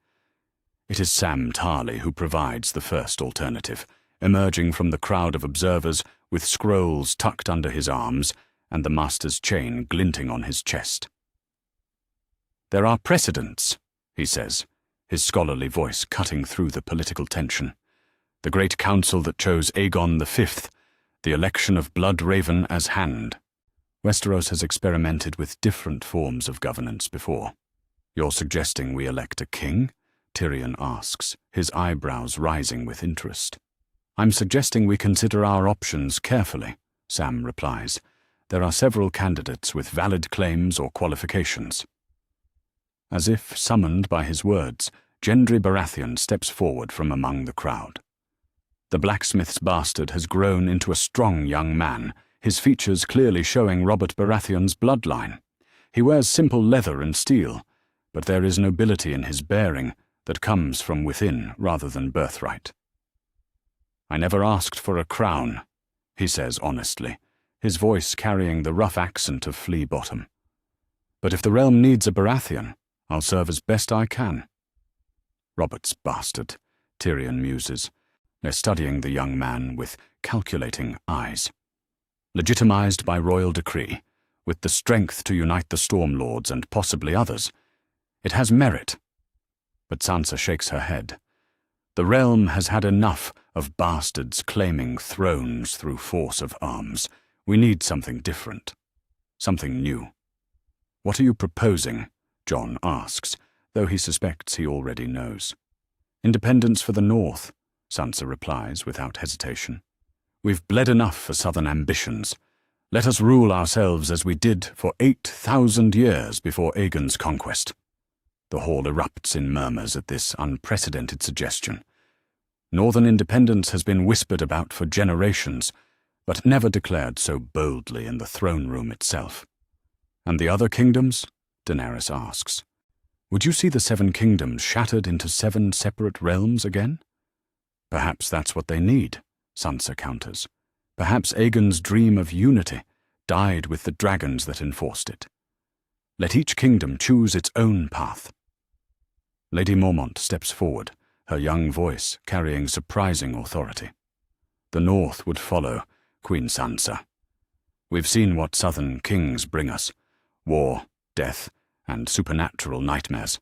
It is Sam Tarly who provides the first alternative, emerging from the crowd of observers with scrolls tucked under his arms and the master's chain glinting on his chest. "There are precedents," he says, his scholarly voice cutting through the political tension. The great council that chose Aegon V, the election of Blood Raven as Hand. Westeros has experimented with different forms of governance before. You're suggesting we elect a king? Tyrion asks, his eyebrows rising with interest. I'm suggesting we consider our options carefully, Sam replies. There are several candidates with valid claims or qualifications. As if summoned by his words, Gendry Baratheon steps forward from among the crowd. The blacksmith's bastard has grown into a strong young man, his features clearly showing Robert Baratheon's bloodline. He wears simple leather and steel, but there is nobility in his bearing that comes from within rather than birthright. I never asked for a crown, he says honestly, his voice carrying the rough accent of Flea Bottom. But if the realm needs a Baratheon, I'll serve as best I can. Robert's bastard, Tyrion muses. They're studying the young man with calculating eyes. Legitimized by royal decree, with the strength to unite the Stormlords and possibly others, it has merit. But Sansa shakes her head. The realm has had enough of bastards claiming thrones through force of arms. We need something different, something new. What are you proposing? Jon asks, though he suspects he already knows. Independence for the North, Sansa replies without hesitation. We've bled enough for southern ambitions. Let us rule ourselves as we did for 8,000 years before Aegon's conquest. The hall erupts in murmurs at this unprecedented suggestion. Northern independence has been whispered about for generations, but never declared so boldly in the throne room itself. And the other kingdoms? Daenerys asks. Would you see the 7 kingdoms shattered into 7 separate realms again? Perhaps that's what they need, Sansa counters. Perhaps Aegon's dream of unity died with the dragons that enforced it. Let each kingdom choose its own path. Lady Mormont steps forward, her young voice carrying surprising authority. The North would follow, Queen Sansa. We've seen what southern kings bring us: war, death, and supernatural nightmares.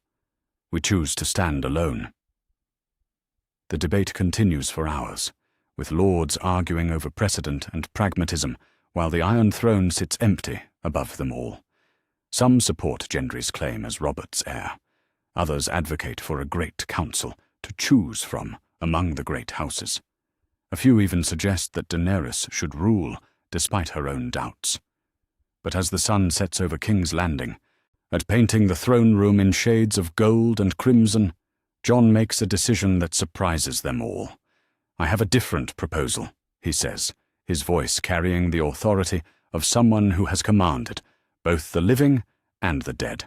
We choose to stand alone. The debate continues for hours, with lords arguing over precedent and pragmatism, while the Iron Throne sits empty above them all. Some support Gendry's claim as Robert's heir. Others advocate for a great council to choose from among the great houses. A few even suggest that Daenerys should rule, despite her own doubts. But as the sun sets over King's Landing, at painting the throne room in shades of gold and crimson, Jon makes a decision that surprises them all. I have a different proposal, he says, his voice carrying the authority of someone who has commanded both the living and the dead.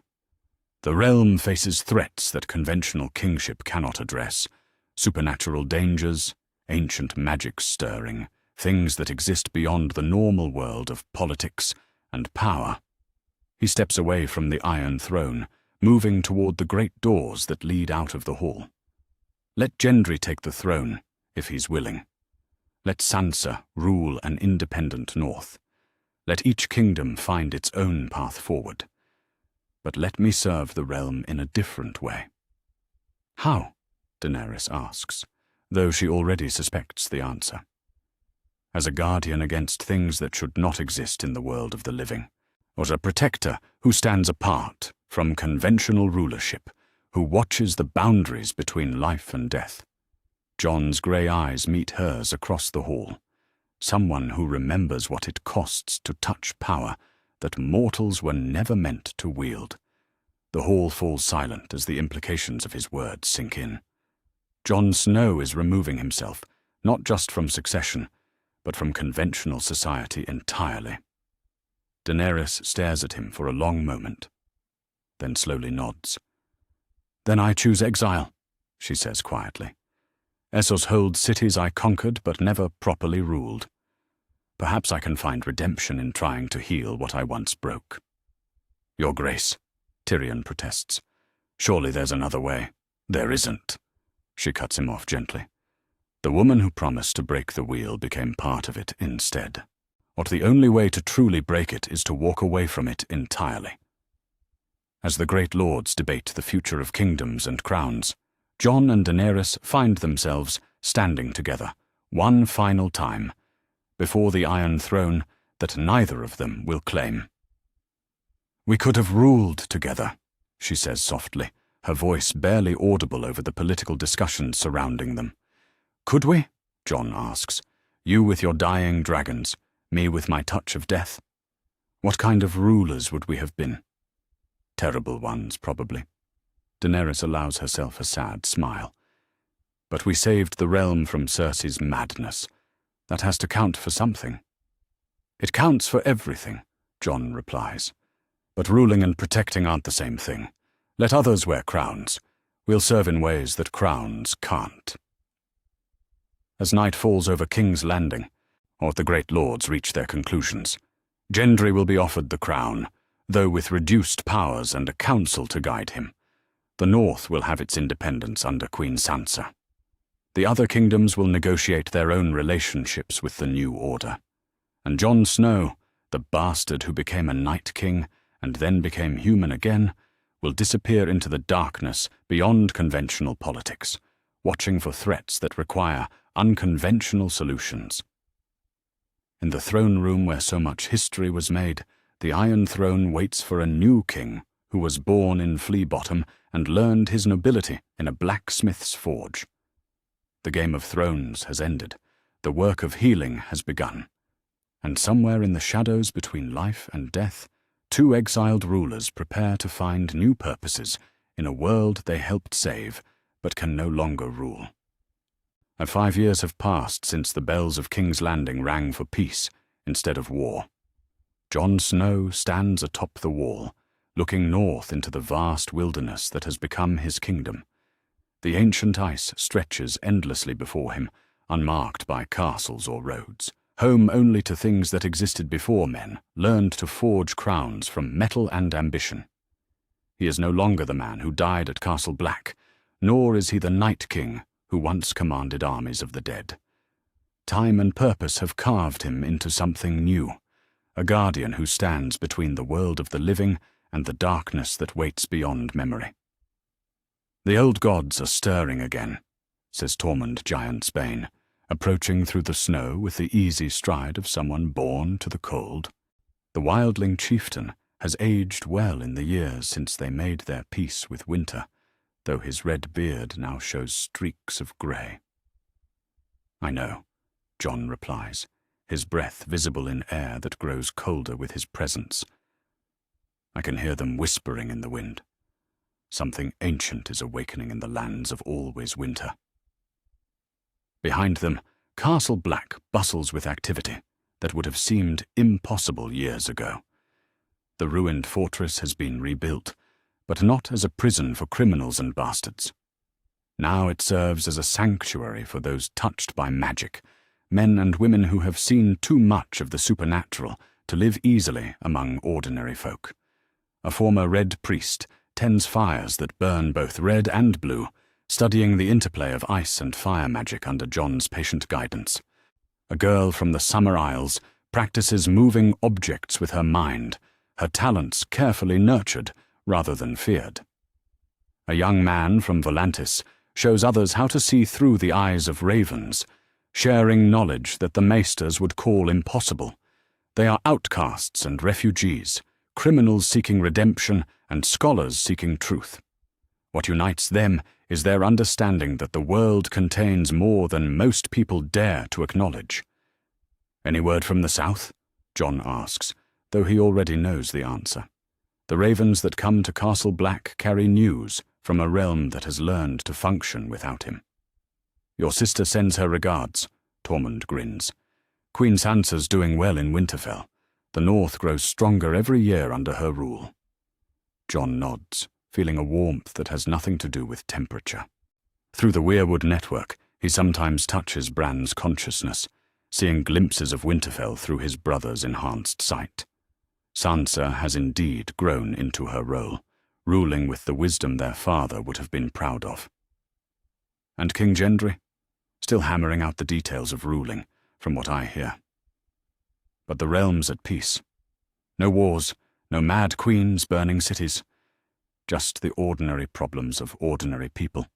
The realm faces threats that conventional kingship cannot address: supernatural dangers, ancient magic stirring, things that exist beyond the normal world of politics and power. He steps away from the Iron Throne, moving toward the great doors that lead out of the hall. Let Gendry take the throne, if he's willing. Let Sansa rule an independent North. Let each kingdom find its own path forward. But let me serve the realm in a different way. How? Daenerys asks, though she already suspects the answer. As a guardian against things that should not exist in the world of the living, or as a protector who stands apart from conventional rulership, who watches the boundaries between life and death. Jon's grey eyes meet hers across the hall. Someone who remembers what it costs to touch power that mortals were never meant to wield. The hall falls silent as the implications of his words sink in. Jon Snow is removing himself, not just from succession, but from conventional society entirely. Daenerys stares at him for a long moment, then slowly nods. Then I choose exile, she says quietly. Essos holds cities I conquered but never properly ruled. Perhaps I can find redemption in trying to heal what I once broke. Your Grace, Tyrion protests. Surely there's another way. There isn't. She cuts him off gently. The woman who promised to break the wheel became part of it instead. What the only way to truly break it is to walk away from it entirely. As the great lords debate the future of kingdoms and crowns, Jon and Daenerys find themselves standing together, one final time, before the Iron Throne that neither of them will claim. "We could have ruled together," she says softly, her voice barely audible over the political discussions surrounding them. "Could we?" Jon asks. "You with your dying dragons, me with my touch of death? What kind of rulers would we have been?" "Terrible ones, probably." Daenerys allows herself a sad smile. "But we saved the realm from Cersei's madness. That has to count for something." "It counts for everything," Jon replies. "But ruling and protecting aren't the same thing. Let others wear crowns. We'll serve in ways that crowns can't." As night falls over King's Landing, or the great lords reach their conclusions, Gendry will be offered the crown, though with reduced powers and a council to guide him. The North will have its independence under Queen Sansa. The other kingdoms will negotiate their own relationships with the new order. And Jon Snow, the bastard who became a Night King and then became human again, will disappear into the darkness beyond conventional politics, watching for threats that require unconventional solutions. In the throne room where so much history was made, the Iron Throne waits for a new king who was born in Flea Bottom and learned his nobility in a blacksmith's forge. The Game of Thrones has ended, the work of healing has begun, and somewhere in the shadows between life and death, two exiled rulers prepare to find new purposes in a world they helped save but can no longer rule. 5 years have passed since the bells of King's Landing rang for peace instead of war. Jon Snow stands atop the wall, looking north into the vast wilderness that has become his kingdom. The ancient ice stretches endlessly before him, unmarked by castles or roads, home only to things that existed before men learned to forge crowns from metal and ambition. He is no longer the man who died at Castle Black, nor is he the Night King who once commanded armies of the dead. Time and purpose have carved him into something new, a guardian who stands between the world of the living and the darkness that waits beyond memory. "The old gods are stirring again," says Tormund Giantsbane, approaching through the snow with the easy stride of someone born to the cold. The wildling chieftain has aged well in the years since they made their peace with winter, though his red beard now shows streaks of grey. "I know," Jon replies, his breath visible in air that grows colder with his presence. "I can hear them whispering in the wind. Something ancient is awakening in the lands of always winter." Behind them, Castle Black bustles with activity that would have seemed impossible years ago. The ruined fortress has been rebuilt, but not as a prison for criminals and bastards. Now it serves as a sanctuary for those touched by magic, men and women who have seen too much of the supernatural to live easily among ordinary folk. A former red priest tends fires that burn both red and blue, studying the interplay of ice and fire magic under Jon's patient guidance. A girl from the Summer Isles practices moving objects with her mind, her talents carefully nurtured rather than feared. A young man from Volantis shows others how to see through the eyes of ravens, sharing knowledge that the maesters would call impossible. They are outcasts and refugees, criminals seeking redemption and scholars seeking truth. What unites them is their understanding that the world contains more than most people dare to acknowledge. "Any word from the south?" Jon asks, though he already knows the answer. The ravens that come to Castle Black carry news from a realm that has learned to function without him. "Your sister sends her regards," Tormund grins. "Queen Sansa's doing well in Winterfell. The North grows stronger every year under her rule." Jon nods, feeling a warmth that has nothing to do with temperature. Through the Weirwood network, he sometimes touches Bran's consciousness, seeing glimpses of Winterfell through his brother's enhanced sight. Sansa has indeed grown into her role, ruling with the wisdom their father would have been proud of. And King Gendry? Still hammering out the details of ruling, from what I hear. But the realm's at peace. No wars, no mad queens burning cities. Just the ordinary problems of ordinary people.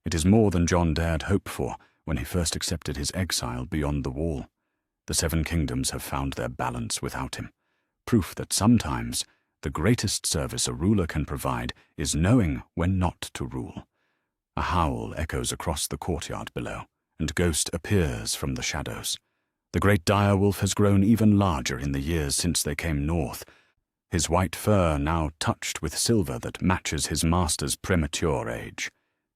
It is more than Jon dared hope for when he first accepted his exile beyond the wall. The Seven Kingdoms have found their balance without him, proof that sometimes the greatest service a ruler can provide is knowing when not to rule. A howl echoes across the courtyard below, and Ghost appears from the shadows. The great direwolf has grown even larger in the years since they came north, his white fur now touched with silver that matches his master's premature age.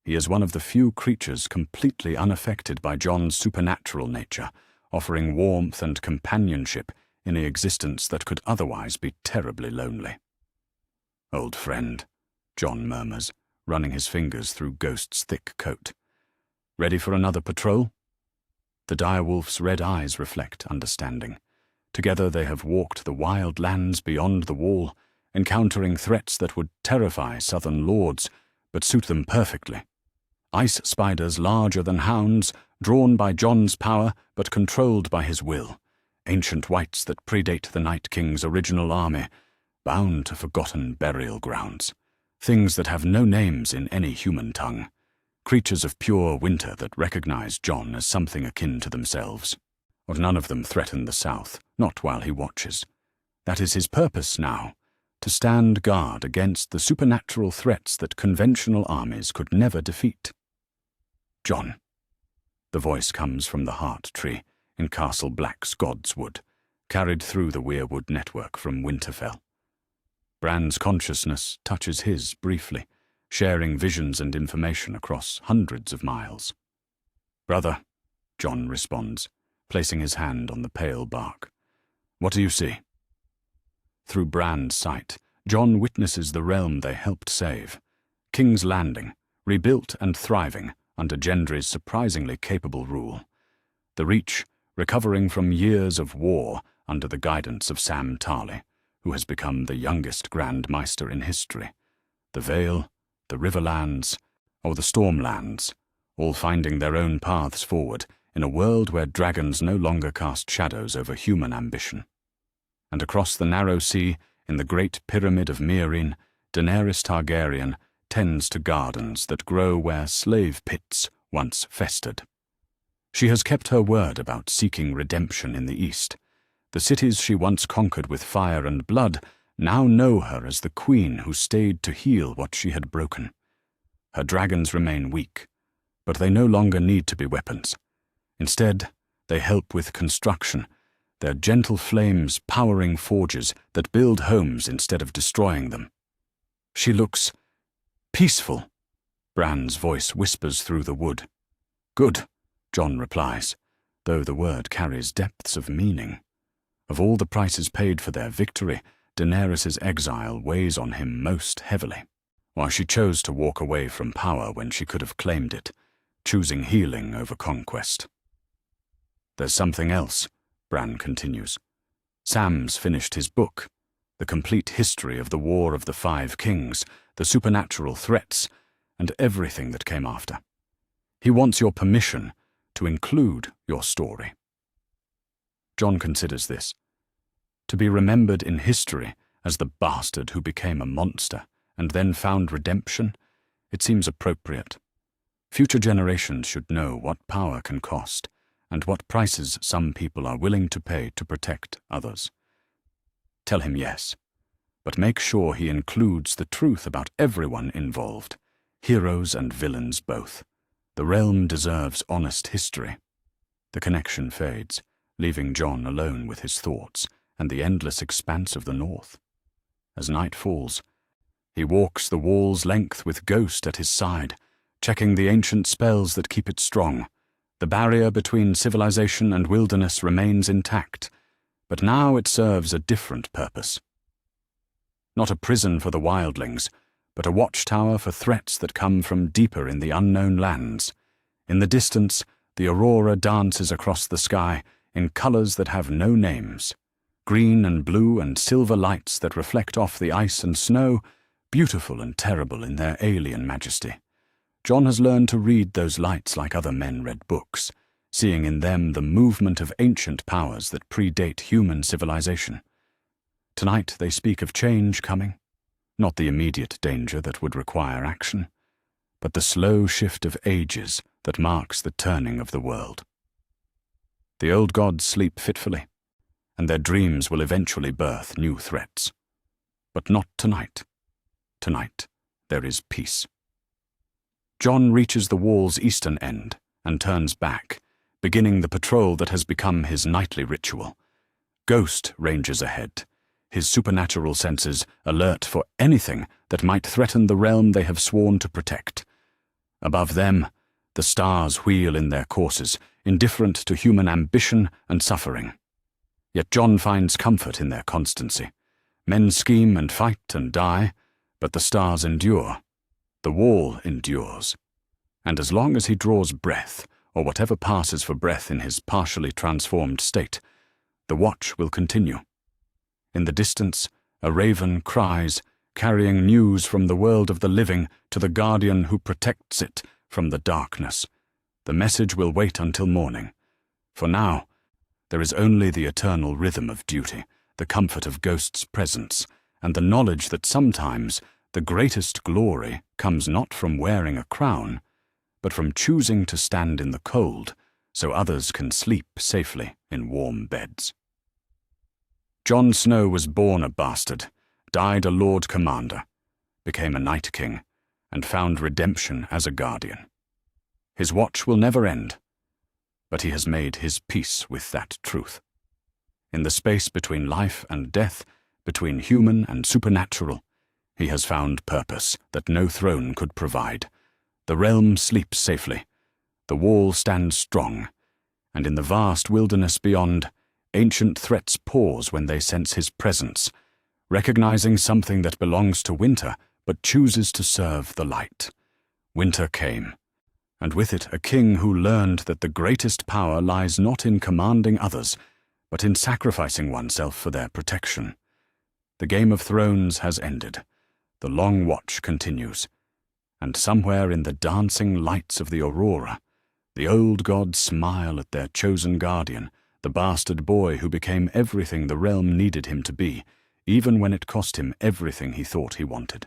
He is one of the few creatures completely unaffected by Jon's supernatural nature, offering warmth and companionship in a existence that could otherwise be terribly lonely. "Old friend," Jon murmurs, running his fingers through Ghost's thick coat. "Ready for another patrol?" The direwolf's red eyes reflect understanding. Together they have walked the wild lands beyond the wall, encountering threats that would terrify southern lords, but suit them perfectly. Ice spiders larger than hounds, drawn by Jon's power but controlled by his will. Ancient wights that predate the Night King's original army, bound to forgotten burial grounds. Things that have no names in any human tongue. Creatures of pure winter that recognize Jon as something akin to themselves. Or none of them threaten the south, not while he watches. That is his purpose now, to stand guard against the supernatural threats that conventional armies could never defeat. "Jon." The voice comes from the heart tree in Castle Black's God's Wood, carried through the weirwood network from Winterfell. Bran's consciousness touches his briefly, sharing visions and information across hundreds of miles. "Brother," Jon responds, placing his hand on the pale bark. "What do you see?" Through Bran's sight, Jon witnesses the realm they helped save. King's Landing, rebuilt and thriving under Gendry's surprisingly capable rule. The Reach, recovering from years of war under the guidance of Sam Tarly, who has become the youngest Grand Maester in history. The Vale, the Riverlands, or the Stormlands, all finding their own paths forward in a world where dragons no longer cast shadows over human ambition. And across the narrow sea, in the great pyramid of Meereen, Daenerys Targaryen tends to gardens that grow where slave pits once festered. She has kept her word about seeking redemption in the east. The cities she once conquered with fire and blood now know her as the queen who stayed to heal what she had broken. Her dragons remain weak, but they no longer need to be weapons. Instead, they help with construction, their gentle flames powering forges that build homes instead of destroying them. She looks peaceful, Bran's voice whispers through the wood. "Good," Jon replies, though the word carries depths of meaning. Of all the prices paid for their victory, Daenerys' exile weighs on him most heavily. While she chose to walk away from power when she could have claimed it, choosing healing over conquest. "There's something else," Bran continues. "Sam's finished his book, the complete history of the War of the Five Kings, the supernatural threats, and everything that came after. He wants your permission to include your story." Jon considers this. To be remembered in history as the bastard who became a monster and then found redemption, it seems appropriate. Future generations should know what power can cost and what prices some people are willing to pay to protect others. Tell him yes, but make sure he includes the truth about everyone involved, heroes and villains both. The realm deserves honest history. The connection fades, leaving Jon alone with his thoughts and the endless expanse of the north. As night falls, he walks the wall's length with Ghost at his side, checking the ancient spells that keep it strong. The barrier between civilization and wilderness remains intact, but now it serves a different purpose. Not a prison for the wildlings, but a watchtower for threats that come from deeper in the unknown lands. In the distance, the aurora dances across the sky in colors that have no names. Green and blue and silver lights that reflect off the ice and snow, beautiful and terrible in their alien majesty. Jon has learned to read those lights like other men read books, seeing in them the movement of ancient powers that predate human civilization. Tonight they speak of change coming, not the immediate danger that would require action, but the slow shift of ages that marks the turning of the world. The old gods sleep fitfully, and their dreams will eventually birth new threats. But not tonight. Tonight, there is peace. Jon reaches the wall's eastern end and turns back, beginning the patrol that has become his nightly ritual. Ghost ranges ahead, his supernatural senses alert for anything that might threaten the realm they have sworn to protect. Above them, the stars wheel in their courses, indifferent to human ambition and suffering. Yet Jon finds comfort in their constancy. Men scheme and fight and die, but the stars endure. The wall endures. And as long as he draws breath, or whatever passes for breath in his partially transformed state, the watch will continue. In the distance, a raven cries, carrying news from the world of the living to the guardian who protects it from the darkness. The message will wait until morning. For now, there is only the eternal rhythm of duty, the comfort of Ghost's presence, and the knowledge that sometimes the greatest glory comes not from wearing a crown, but from choosing to stand in the cold so others can sleep safely in warm beds. Jon Snow was born a bastard, died a Lord Commander, became a Night King, and found redemption as a guardian. His watch will never end, but he has made his peace with that truth. In the space between life and death, between human and supernatural, he has found purpose that no throne could provide. The realm sleeps safely, the wall stands strong, and in the vast wilderness beyond, ancient threats pause when they sense his presence, recognizing something that belongs to winter but chooses to serve the light. Winter came, and with it a king who learned that the greatest power lies not in commanding others, but in sacrificing oneself for their protection. The Game of Thrones has ended. The long watch continues. And somewhere in the dancing lights of the aurora, the old gods smile at their chosen guardian, the bastard boy who became everything the realm needed him to be, even when it cost him everything he thought he wanted.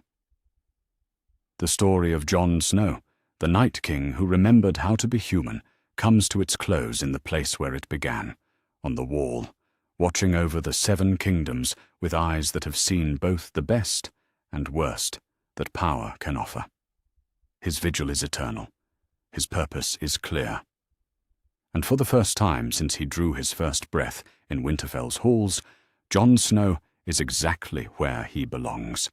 The story of Jon Snow, the Night King who remembered how to be human, comes to its close in the place where it began, on the wall, watching over the 7 kingdoms with eyes that have seen both the best and worst that power can offer. His vigil is eternal. His purpose is clear. And for the first time since he drew his first breath in Winterfell's halls, Jon Snow is exactly where he belongs,